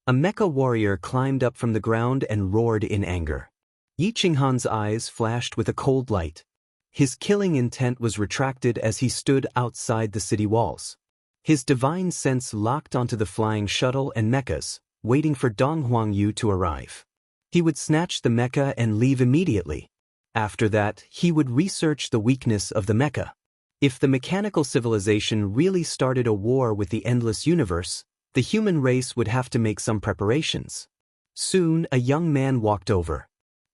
A mecha warrior climbed up from the ground and roared in anger. Yi Qinghan's eyes flashed with a cold light. His killing intent was retracted as he stood outside the city walls. His divine sense locked onto the flying shuttle and mechas, waiting for Dong Huangyu to arrive. He would snatch the mecha and leave immediately. After that, he would research the weakness of the mecha. If the mechanical civilization really started a war with the endless universe, the human race would have to make some preparations. Soon, a young man walked over.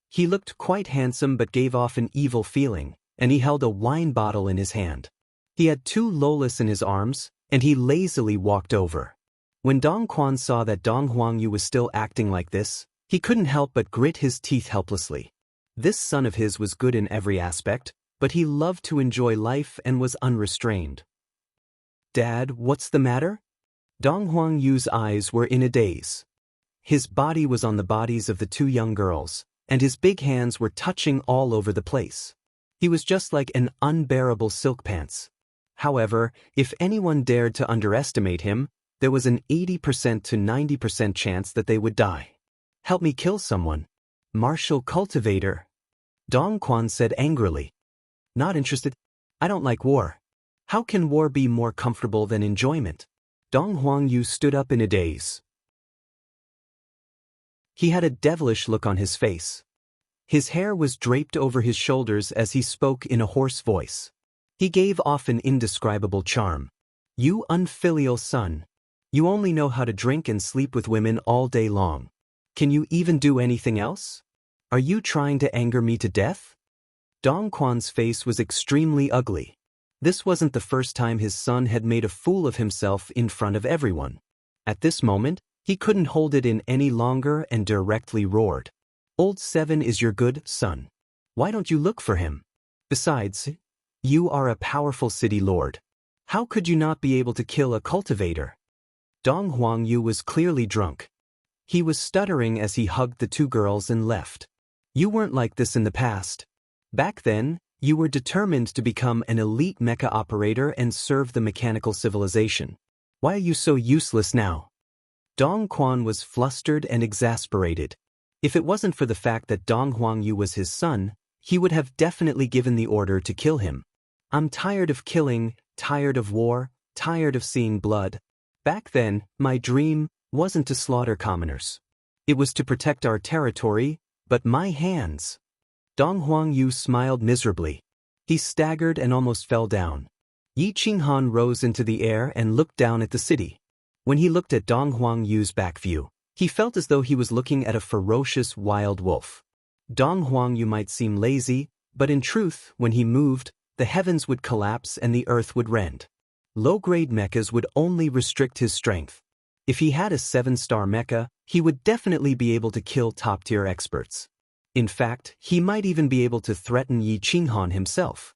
He looked quite handsome but gave off an evil feeling, and he held a wine bottle in his hand. He had 2 lolas in his arms, and he lazily walked over. When Dong Quan saw that Dong Huangyu was still acting like this, he couldn't help but grit his teeth helplessly. This son of his was good in every aspect, but he loved to enjoy life and was unrestrained. Dad, what's the matter? Dong Huangyu's eyes were in a daze. His body was on the bodies of the 2 young girls, and his big hands were touching all over the place. He was just like an unbearable silk pants. However, if anyone dared to underestimate him, there was an 80% to 90% chance that they would die. Help me kill someone. Martial cultivator. Dong Quan said angrily. Not interested. I don't like war. How can war be more comfortable than enjoyment? Dong Huangyu stood up in a daze. He had a devilish look on his face. His hair was draped over his shoulders as he spoke in a hoarse voice. He gave off an indescribable charm. You unfilial son. You only know how to drink and sleep with women all day long. Can you even do anything else? Are you trying to anger me to death? Dong Quan's face was extremely ugly. This wasn't the first time his son had made a fool of himself in front of everyone. At this moment, he couldn't hold it in any longer and directly roared. Old 7 is your good son. Why don't you look for him? Besides, you are a powerful city lord. How could you not be able to kill a cultivator? Dong Huangyu was clearly drunk. He was stuttering as he hugged the 2 girls and left. You weren't like this in the past. Back then, you were determined to become an elite mecha operator and serve the mechanical civilization. Why are you so useless now? Dong Quan was flustered and exasperated. If it wasn't for the fact that Dong Huangyu was his son, he would have definitely given the order to kill him. I'm tired of killing, tired of war, tired of seeing blood. Back then, my dream wasn't to slaughter commoners. It was to protect our territory, but my hands. Dong Huangyu smiled miserably. He staggered and almost fell down. Yi Qinghan rose into the air and looked down at the city. When he looked at Dong Huangyu's back view, He felt as though he was looking at a ferocious wild wolf. Dong Huangyu might seem lazy, but in truth, when he moved, the heavens would collapse and the earth would rend. Low-grade mechas would only restrict his strength. If he had a 7-star mecha, he would definitely be able to kill top-tier experts. In fact, he might even be able to threaten Yi Qinghan himself.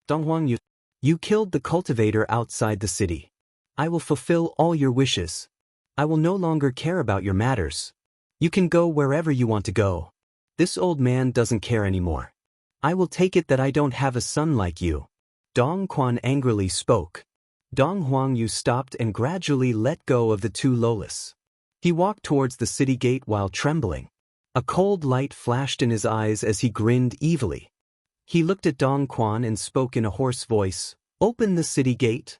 Dong Huangyu, you killed the cultivator outside the city. I will fulfill all your wishes. I will no longer care about your matters. You can go wherever you want to go. This old man doesn't care anymore. I will take it that I don't have a son like you. Dong Quan angrily spoke. Dong Huangyu stopped and gradually let go of the two Lolis. He walked towards the city gate while trembling. A cold light flashed in his eyes as he grinned evilly. He looked at Dong Quan and spoke in a hoarse voice, "Open the city gate."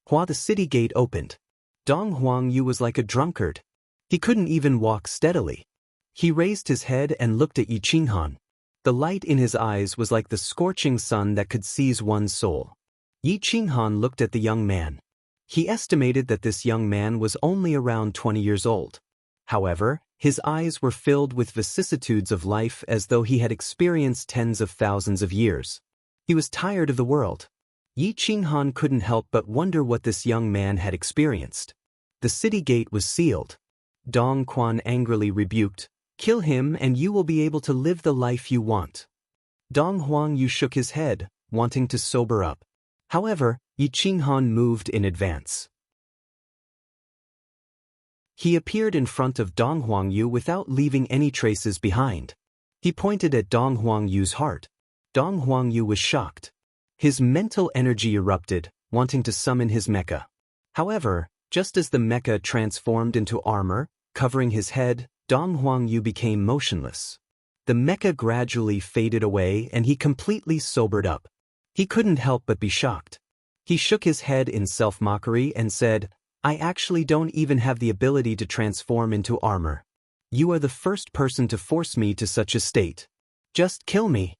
While the city gate opened, Dong Huangyu was like a drunkard. He couldn't even walk steadily. He raised his head and looked at Yi Qinghan. The light in his eyes was like the scorching sun that could seize one's soul. Yi Qinghan looked at the young man. He estimated that this young man was only around 20 years old. However, his eyes were filled with vicissitudes of life as though he had experienced tens of thousands of years. He was tired of the world. Yi Qinghan couldn't help but wonder what this young man had experienced. The city gate was sealed. Dong Quan angrily rebuked, "Kill him and you will be able to live the life you want." Dong Huangyu shook his head, wanting to sober up. However, Yi Qinghan moved in advance. He appeared in front of Dong Huangyu without leaving any traces behind. He pointed at Dong Huangyu's heart. Dong Huangyu was shocked. His mental energy erupted, wanting to summon his mecha. However, just as the mecha transformed into armor, covering his head, Dong Huangyu became motionless. The mecha gradually faded away and he completely sobered up. He couldn't help but be shocked. He shook his head in self-mockery and said, "I actually don't even have the ability to transform into armor. You are the first person to force me to such a state. Just kill me.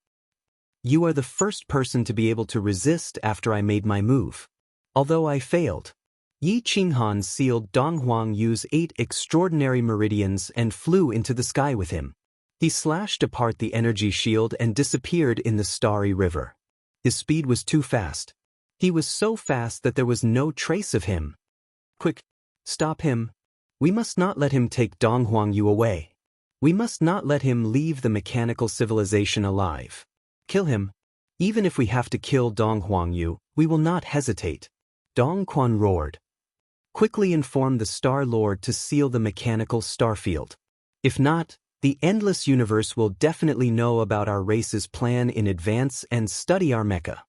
You are the first person to be able to resist after I made my move." Although I failed. Yi Qinghan sealed Dong Huangyu's 8 extraordinary meridians and flew into the sky with him. He slashed apart the energy shield and disappeared in the starry river. His speed was too fast. He was so fast that there was no trace of him. "Quick! Stop him! We must not let him take Dong Huangyu away. We must not let him leave the mechanical civilization alive. Kill him. Even if we have to kill Dong Huangyu, we will not hesitate." Dong Quan roared. "Quickly inform the Star Lord to seal the mechanical starfield. If not, the endless universe will definitely know about our race's plan in advance and study our mecha."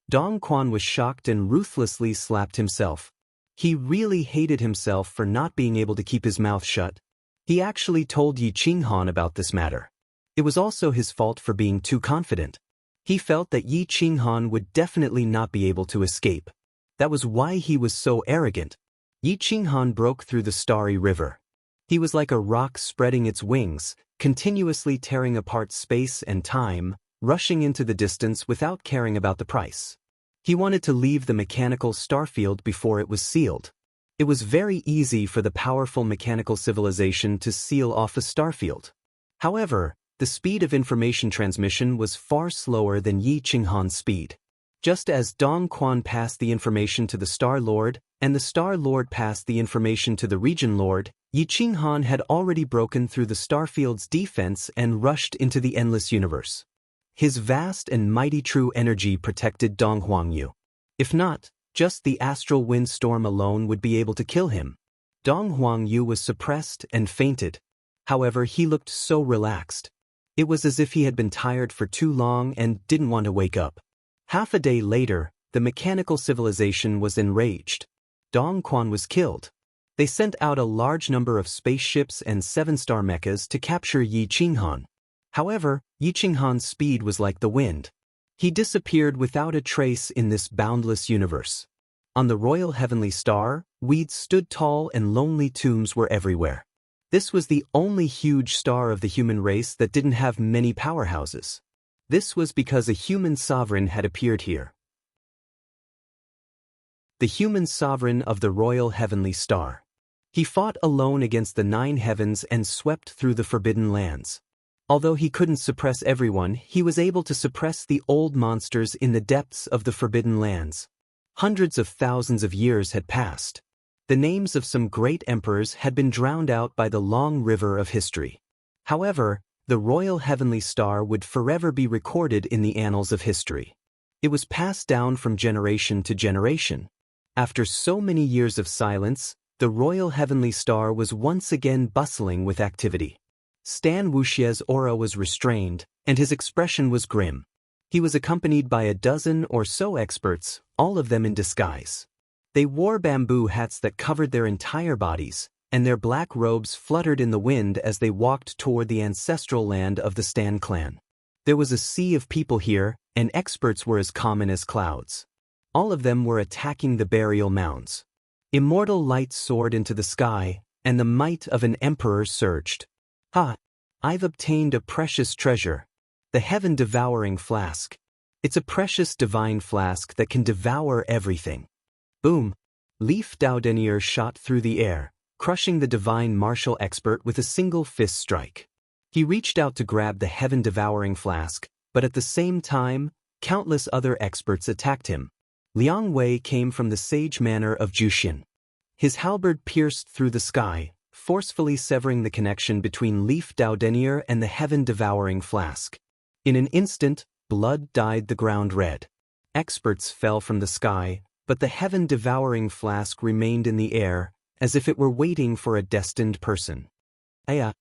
Dong Quan was shocked and ruthlessly slapped himself. He really hated himself for not being able to keep his mouth shut. He actually told Yi Qinghan about this matter. It was also his fault for being too confident. He felt that Yi Qinghan would definitely not be able to escape. That was why he was so arrogant. Yi Qinghan broke through the starry river. He was like a rock spreading its wings, continuously tearing apart space and time, rushing into the distance without caring about the price. He wanted to leave the mechanical starfield before it was sealed. It was very easy for the powerful mechanical civilization to seal off a starfield. However, the speed of information transmission was far slower than Yi Qinghan's speed. Just as Dong Quan passed the information to the Star Lord, and the Star Lord passed the information to the Region Lord, Yi Qinghan had already broken through the starfield's defense and rushed into the endless universe. His vast and mighty true energy protected Dong Huangyu. If not, just the astral windstorm alone would be able to kill him. Dong Huangyu was suppressed and fainted. However, he looked so relaxed. It was as if he had been tired for too long and didn't want to wake up. Half a day later, the mechanical civilization was enraged. Dong Quan was killed. They sent out a large number of spaceships and 7-star mechas to capture Yi Qinghan. However, Yi Qinghan's speed was like the wind. He disappeared without a trace in this boundless universe. On the Royal Heavenly Star, weeds stood tall and lonely tombs were everywhere. This was the only huge star of the human race that didn't have many powerhouses. This was because a human sovereign had appeared here. The human sovereign of the Royal Heavenly Star. He fought alone against the 9 heavens and swept through the forbidden lands. Although he couldn't suppress everyone, he was able to suppress the old monsters in the depths of the forbidden lands. Hundreds of thousands of years had passed. The names of some great emperors had been drowned out by the long river of history. However, the royal heavenly star would forever be recorded in the annals of history. It was passed down from generation to generation. After so many years of silence, the royal heavenly star was once again bustling with activity. Stan Wuxie's aura was restrained, and his expression was grim. He was accompanied by a dozen or so experts, all of them in disguise. They wore bamboo hats that covered their entire bodies, and their black robes fluttered in the wind as they walked toward the ancestral land of the Stan clan. There was a sea of people here, and experts were as common as clouds. All of them were attacking the burial mounds. Immortal light soared into the sky, and the might of an emperor surged. "Ha! I've obtained a precious treasure. The heaven-devouring flask. It's a precious divine flask that can devour everything." Boom! Leif Daudenier shot through the air, crushing the divine martial expert with a single fist strike. He reached out to grab the heaven-devouring flask, but at the same time, countless other experts attacked him. Liang Wei came from the sage manor of Jushin. His halberd pierced through the sky, forcefully severing the connection between Leif Daudenier and the heaven-devouring flask. In an instant, blood dyed the ground red. Experts fell from the sky, but the heaven-devouring flask remained in the air, as if it were waiting for a destined person. Aya!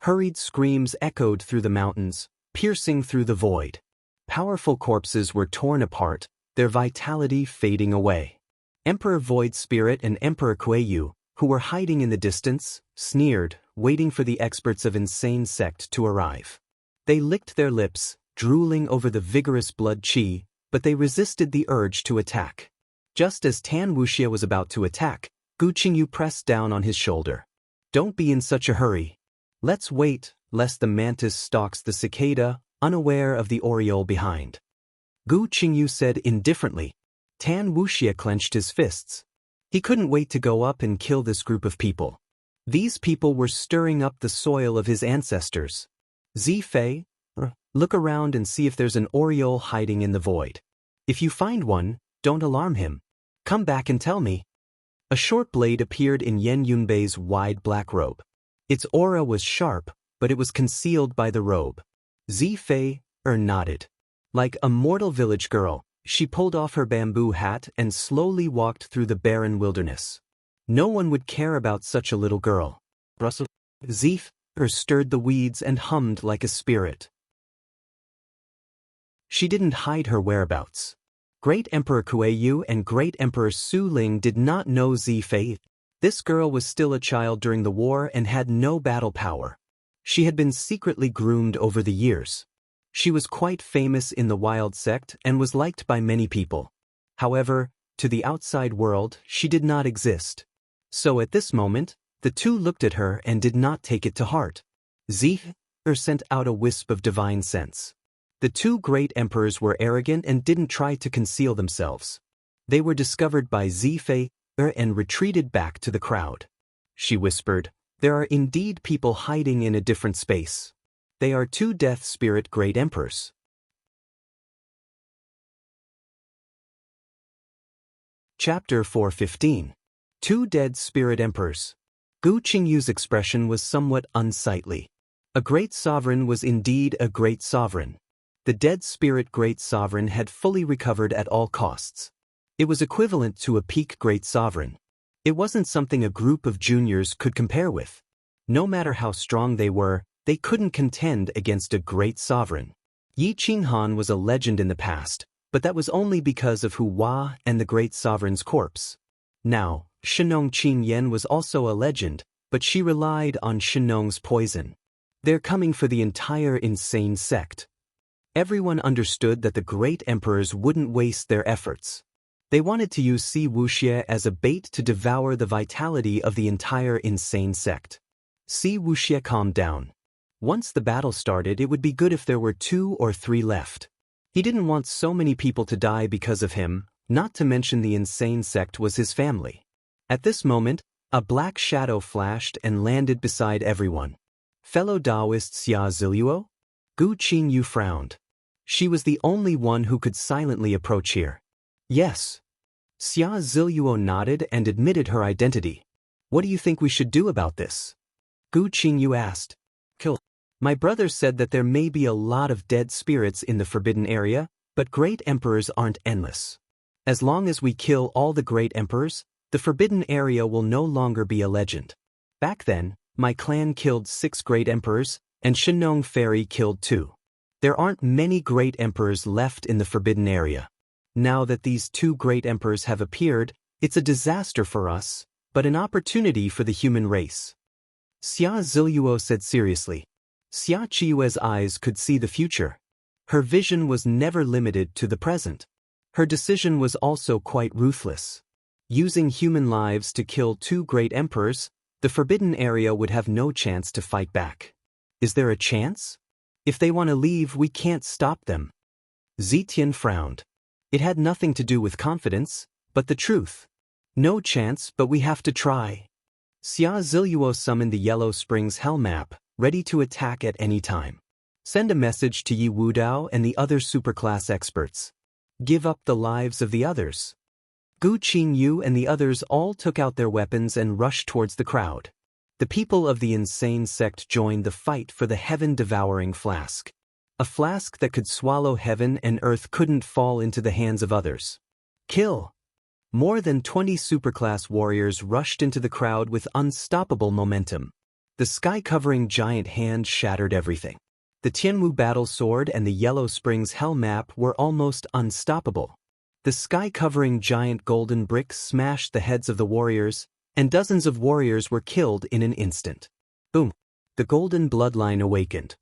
Hurried screams echoed through the mountains, piercing through the void. Powerful corpses were torn apart, their vitality fading away. Emperor Void Spirit and Emperor Kueyu, who were hiding in the distance, sneered, waiting for the experts of Insane Sect to arrive. They licked their lips, drooling over the vigorous blood qi, but they resisted the urge to attack. Just as Tan Wuxie was about to attack, Gu Qingyu pressed down on his shoulder. "Don't be in such a hurry. Let's wait, lest the mantis stalks the cicada, unaware of the oriole behind." Gu Qingyu said indifferently. Tan Wuxie clenched his fists. He couldn't wait to go up and kill this group of people. These people were stirring up the soil of his ancestors. Zifei, look around and see if there's an oriole hiding in the void. If you find one, don't alarm him. Come back and tell me. A short blade appeared in Yen Yunbei's wide black robe. Its aura was sharp, but it was concealed by the robe. Zifei nodded. Like a mortal village girl, she pulled off her bamboo hat and slowly walked through the barren wilderness. No one would care about such a little girl. Russell. Zifei stirred the weeds and hummed like a spirit. She didn't hide her whereabouts. Great Emperor Kueyu and Great Emperor Su Ling did not know Zifei. This girl was still a child during the war and had no battle power. She had been secretly groomed over the years. She was quite famous in the Wild Sect and was liked by many people. However, to the outside world, she did not exist. So at this moment, the two looked at her and did not take it to heart. Zifei sent out a wisp of divine sense. The two great emperors were arrogant and didn't try to conceal themselves. They were discovered by Zifei and retreated back to the crowd. She whispered, "There are indeed people hiding in a different space. They are two death spirit great emperors." Chapter 415. Two Dead Spirit Emperors. Gu Qingyu's expression was somewhat unsightly. A great sovereign was indeed a great sovereign. The dead spirit great sovereign had fully recovered at all costs. It was equivalent to a peak great sovereign. It wasn't something a group of juniors could compare with. No matter how strong they were, they couldn't contend against a great sovereign. Yi Qinghan was a legend in the past, but that was only because of Hu Hua and the great sovereign's corpse. Now, Shenong Qingyan was also a legend, but she relied on Shenong's poison. They're coming for the entire insane sect. Everyone understood that the great emperors wouldn't waste their efforts. They wanted to use Si Wuxie as a bait to devour the vitality of the entire insane sect. Si Wuxie calmed down. Once the battle started, it would be good if there were 2 or 3 left. He didn't want so many people to die because of him, not to mention the insane sect was his family. At this moment, A black shadow flashed and landed beside everyone. Fellow Taoist Xia Ziluo? Gu Qingyu frowned. She was the only one who could silently approach here. Yes. Xia Ziluo nodded and admitted her identity. What do you think we should do about this? Gu Qingyu asked. Kill. My brother said that there may be a lot of dead spirits in the forbidden area, but great emperors aren't endless. As long as we kill all the great emperors, the forbidden area will no longer be a legend. Back then, my clan killed 6 great emperors, and Shinong Fairy killed 2. There aren't many great emperors left in the forbidden area. Now that these 2 great emperors have appeared, it's a disaster for us, but an opportunity for the human race. Xia Ziluo said seriously. Xia Qiyue's eyes could see the future. Her vision was never limited to the present. Her decision was also quite ruthless. Using human lives to kill 2 great emperors, the forbidden area would have no chance to fight back. Is there a chance? If they want to leave, we can't stop them. Zetian frowned. It had nothing to do with confidence, but the truth. No chance, but we have to try. Xia Ziluo summoned the Yellow Springs Hell Map, ready to attack at any time. Send a message to Yi Wudao and the other superclass experts. Give up the lives of the others. Gu Qingyu and the others all took out their weapons and rushed towards the crowd. The people of the insane sect joined the fight for the heaven-devouring flask. A flask that could swallow heaven and earth couldn't fall into the hands of others. Kill! More than 20 superclass warriors rushed into the crowd with unstoppable momentum. The sky-covering giant hand shattered everything. The Tianwu battle sword and the Yellow Springs Hell Map were almost unstoppable. The sky-covering giant golden bricks smashed the heads of the warriors, and dozens of warriors were killed in an instant. Boom! The golden bloodline awakened.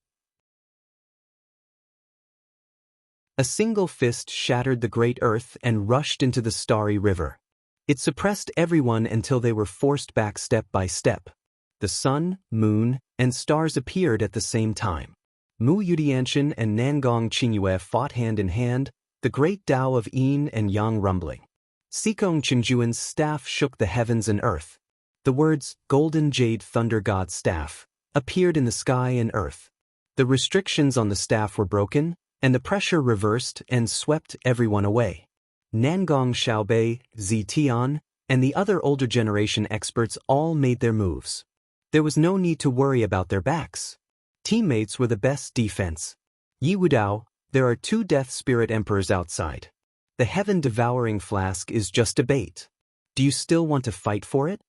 A single fist shattered the great earth and rushed into the starry river. It suppressed everyone until they were forced back step by step. The sun, moon, and stars appeared at the same time. Mu Yudianshan and Nangong Qingyue fought hand in hand, the great Tao of Yin and Yang rumbling. Sikong Qingjuan's staff shook the heavens and earth. The words, Golden Jade Thunder God's Staff, appeared in the sky and earth. The restrictions on the staff were broken, and the pressure reversed and swept everyone away. Nangong Xiaobei, Zetian, and the other older generation experts all made their moves. There was no need to worry about their backs. Teammates were the best defense. Yi Wudao, there are 2 Death Spirit Emperors outside. The heaven-devouring flask is just a bait. Do you still want to fight for it?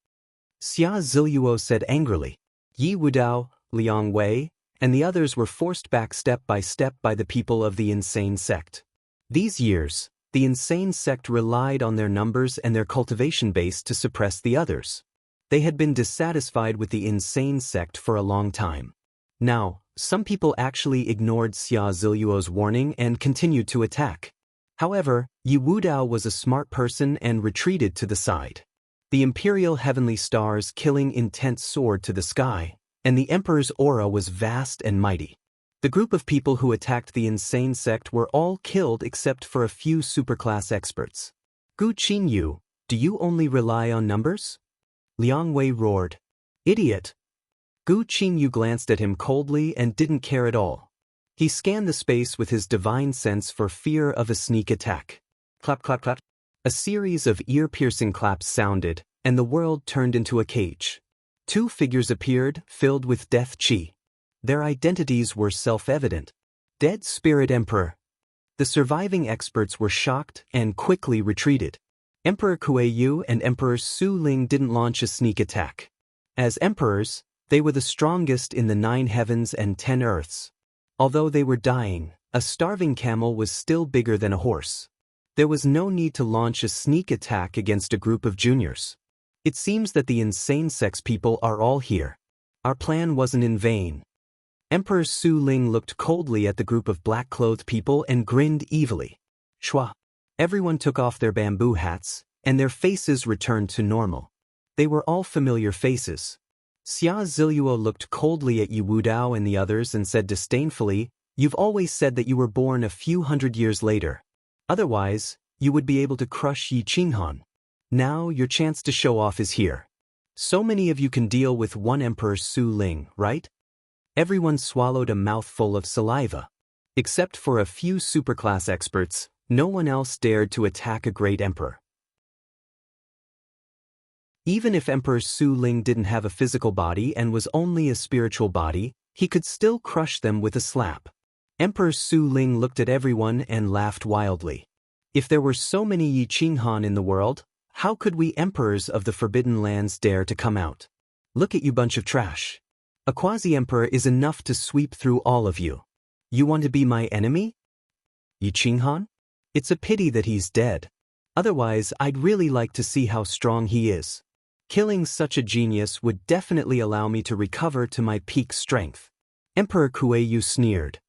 Xia Ziluo said angrily. Yi Wudao, Liang Wei, and the others were forced back step by the people of the insane sect. These years, the insane sect relied on their numbers and their cultivation base to suppress the others. They had been dissatisfied with the insane sect for a long time. Now, some people actually ignored Xia Ziluo's warning and continued to attack. However, Yi Wudao was a smart person and retreated to the side. The imperial heavenly stars killing intent soared to the sky, and the emperor's aura was vast and mighty. The group of people who attacked the insane sect were all killed except for a few superclass experts. Gu Qingyu, do you only rely on numbers? Liang Wei roared. Idiot! Gu Qingyu glanced at him coldly and didn't care at all. He scanned the space with his divine sense for fear of a sneak attack. Clap, clap, clap. A series of ear-piercing claps sounded, and the world turned into a cage. 2 figures appeared, filled with death chi. Their identities were self-evident. Dead Spirit Emperor. The surviving experts were shocked and quickly retreated. Emperor Kuei-Yu and Emperor Su Ling didn't launch a sneak attack. As emperors, they were the strongest in the 9 heavens and 10 earths. Although they were dying, a starving camel was still bigger than a horse. There was no need to launch a sneak attack against a group of juniors. It seems that the insane sex people are all here. Our plan wasn't in vain. Emperor Su Ling looked coldly at the group of black-clothed people and grinned evilly. Shwa. Everyone took off their bamboo hats, and their faces returned to normal. They were all familiar faces. Xia Ziluo looked coldly at Yi Wudao and the others and said disdainfully, "You've always said that you were born a few hundred years later. Otherwise, you would be able to crush Yi Qinghan. Now your chance to show off is here." So many of you can deal with one Emperor Su Ling, right? Everyone swallowed a mouthful of saliva. Except for a few superclass experts, no one else dared to attack a great emperor. Even if Emperor Su Ling didn't have a physical body and was only a spiritual body, he could still crush them with a slap. Emperor Su Ling looked at everyone and laughed wildly. If there were so many Yi Qinghan in the world, how could we emperors of the Forbidden Lands dare to come out? Look at you bunch of trash. A quasi-emperor is enough to sweep through all of you. You want to be my enemy? Yi Qinghan? It's a pity that he's dead. Otherwise, I'd really like to see how strong he is. Killing such a genius would definitely allow me to recover to my peak strength. Emperor Kuei-yu sneered.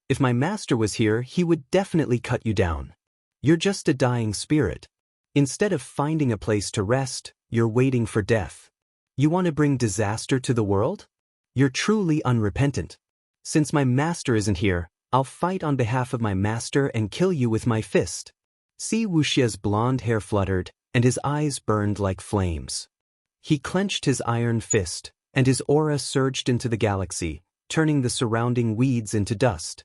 If my master was here, he would definitely cut you down. You're just a dying spirit. Instead of finding a place to rest, you're waiting for death. You want to bring disaster to the world? You're truly unrepentant. Since my master isn't here, I'll fight on behalf of my master and kill you with my fist. See Wuxia's blonde hair fluttered, and his eyes burned like flames. He clenched his iron fist, and his aura surged into the galaxy, turning the surrounding weeds into dust.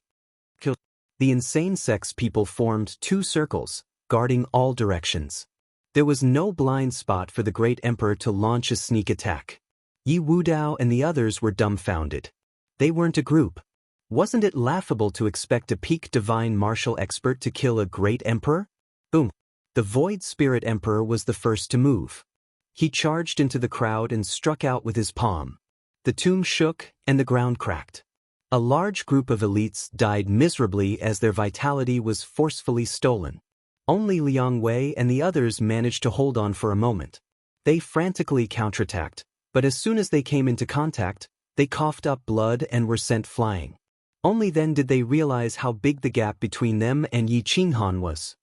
The insane sex people formed two circles, guarding all directions. There was no blind spot for the great emperor to launch a sneak attack. Yi Wudao and the others were dumbfounded. They weren't a group. Wasn't it laughable to expect a peak divine martial expert to kill a great emperor? Boom! The Void Spirit Emperor was the first to move. He charged into the crowd and struck out with his palm. The tomb shook and the ground cracked. A large group of elites died miserably as their vitality was forcefully stolen. Only Liang Wei and the others managed to hold on for a moment. They frantically counterattacked, but as soon as they came into contact, they coughed up blood and were sent flying. Only then did they realize how big the gap between them and Yi Qinghan was.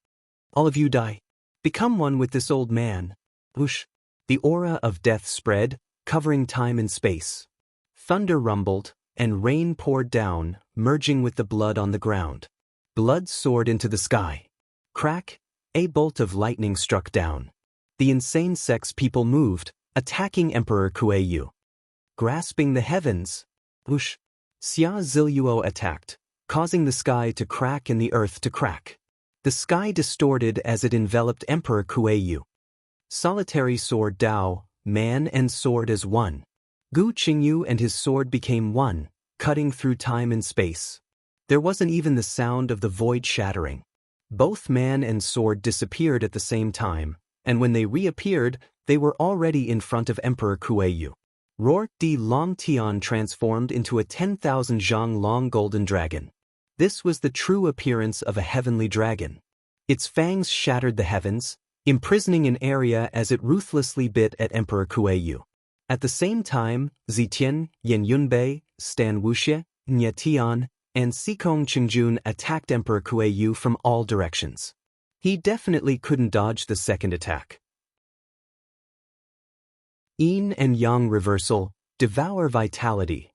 All of you die. Become one with this old man. Whoosh! The aura of death spread, covering time and space. Thunder rumbled, and rain poured down, merging with the blood on the ground. Blood soared into the sky. Crack! A bolt of lightning struck down. The insane sex people moved, attacking Emperor Kuei-yu. Grasping the heavens. Whoosh! Xia Ziluo attacked, causing the sky to crack and the earth to crack. The sky distorted as it enveloped Emperor Kuei-yu. Solitary sword Dao, man and sword as one. Gu Qingyu and his sword became one, cutting through time and space. There wasn't even the sound of the void shattering. Both man and sword disappeared at the same time, and when they reappeared, they were already in front of Emperor Kuei-yu. Roar Di Long Tian transformed into a 10,000 zhang long golden dragon. This was the true appearance of a heavenly dragon. Its fangs shattered the heavens, imprisoning an area as it ruthlessly bit at Emperor Kuei-yu. At the same time, Zitian, Yan Yunbei, Stan Wuxie, Nye Tian, and Sikong Qingjun attacked Emperor Kuei-yu from all directions. He definitely couldn't dodge the second attack. Yin and Yang reversal, devour vitality.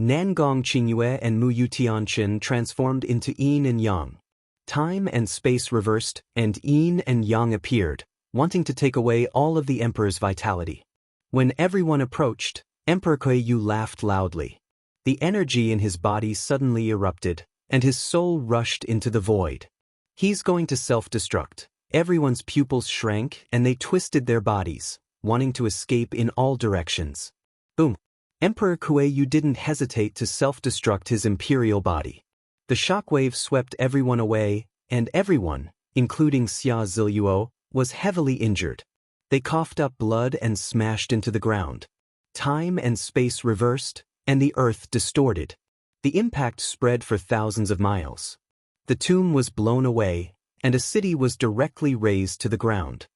Nangong Qingyue and Mu Yutianqin transformed into Yin and Yang. Time and space reversed, and Yin and Yang appeared, wanting to take away all of the emperor's vitality. When everyone approached, Emperor Kuei-yu laughed loudly. The energy in his body suddenly erupted, and his soul rushed into the void. He's going to self-destruct. Everyone's pupils shrank and they twisted their bodies, wanting to escape in all directions. Boom! Emperor Kuei-yu didn't hesitate to self-destruct his imperial body. The shockwave swept everyone away, and everyone, including Xia Ziluo, was heavily injured. They coughed up blood and smashed into the ground. Time and space reversed, and the earth distorted. The impact spread for thousands of miles. The tomb was blown away, and a city was directly razed to the ground.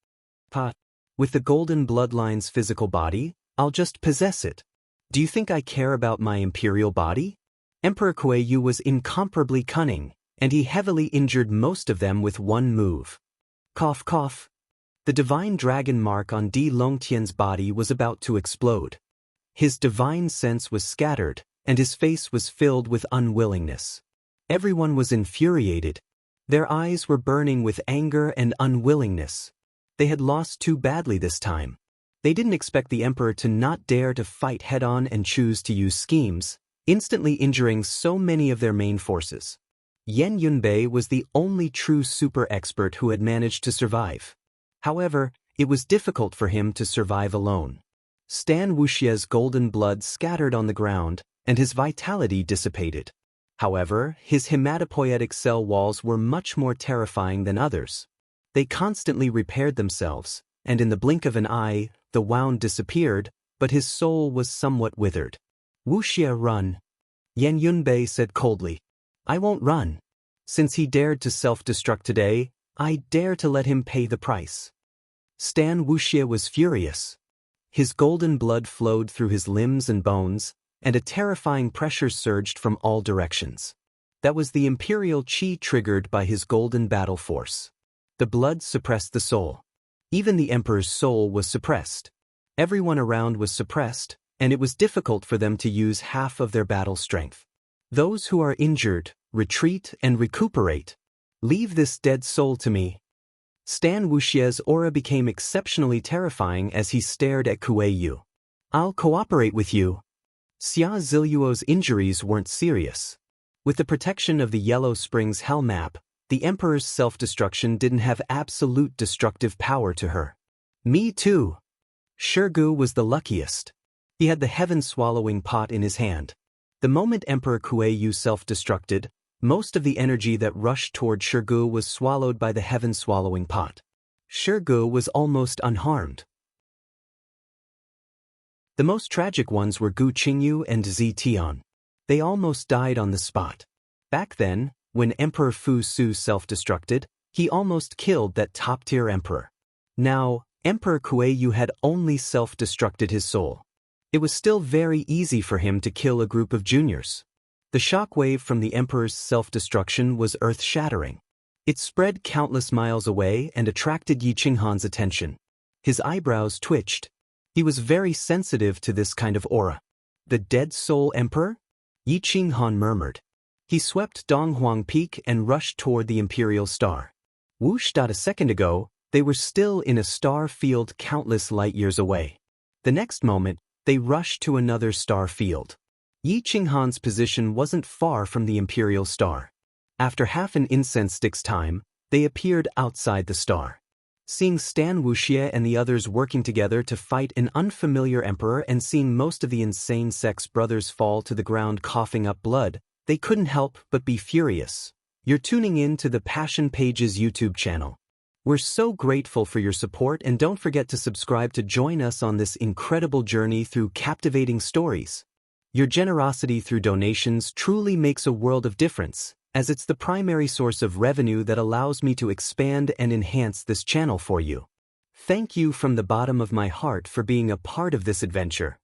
With the golden bloodline's physical body, I'll just possess it. Do you think I care about my imperial body? Emperor Kuei-yu was incomparably cunning, and he heavily injured most of them with one move. Cough cough. The divine dragon mark on Di Longtian's body was about to explode. His divine sense was scattered, and his face was filled with unwillingness. Everyone was infuriated. Their eyes were burning with anger and unwillingness. They had lost too badly this time. They didn't expect the emperor to not dare to fight head-on and choose to use schemes, instantly injuring so many of their main forces. Yan Yunbei was the only true super expert who had managed to survive. However, it was difficult for him to survive alone. Stan Wuxie's golden blood scattered on the ground, and his vitality dissipated. However, his hematopoietic cell walls were much more terrifying than others. They constantly repaired themselves, and in the blink of an eye, the wound disappeared, but his soul was somewhat withered. Wuxie, run. Yan Yunbei said coldly. I won't run. Since he dared to self-destruct today, I dare to let him pay the price. Stan Wuxie was furious. His golden blood flowed through his limbs and bones, and a terrifying pressure surged from all directions. That was the imperial qi triggered by his golden battle force. The blood suppressed the soul. Even the emperor's soul was suppressed. Everyone around was suppressed, and it was difficult for them to use half of their battle strength. Those who are injured, retreat and recuperate. Leave this dead soul to me. Stan Wuxie's aura became exceptionally terrifying as he stared at Kuei Yu. I'll cooperate with you. Xia Ziluo's injuries weren't serious. With the protection of the Yellow Springs Hell map, the Emperor's self-destruction didn't have absolute destructive power to her. Me too. Shirgu was the luckiest. He had the heaven-swallowing pot in his hand. The moment Emperor Kuei Yu self-destructed, most of the energy that rushed toward Shirgu was swallowed by the heaven-swallowing pot. Shirgu was almost unharmed. The most tragic ones were Gu Qingyu and Zi Tian. They almost died on the spot. Back then, when Emperor Fu Su self-destructed, he almost killed that top-tier emperor. Now, Emperor Kuei Yu had only self-destructed his soul. It was still very easy for him to kill a group of juniors. The shockwave from the emperor's self-destruction was earth-shattering. It spread countless miles away and attracted Yi Qinghan's attention. His eyebrows twitched. He was very sensitive to this kind of aura. The dead soul emperor? Yi Qinghan murmured. He swept Donghuang Peak and rushed toward the imperial star. Whoosh! A second ago, they were still in a star field countless light years away. The next moment, they rushed to another star field. Yi Qinghan's position wasn't far from the imperial star. After half an incense stick's time, they appeared outside the star. Seeing Stan Wuxie and the others working together to fight an unfamiliar emperor and seeing most of the insane sex brothers fall to the ground coughing up blood, they couldn't help but be furious. You're tuning in to the Passion Pages YouTube channel. We're so grateful for your support, and don't forget to subscribe to join us on this incredible journey through captivating stories. Your generosity through donations truly makes a world of difference, as it's the primary source of revenue that allows me to expand and enhance this channel for you. Thank you from the bottom of my heart for being a part of this adventure.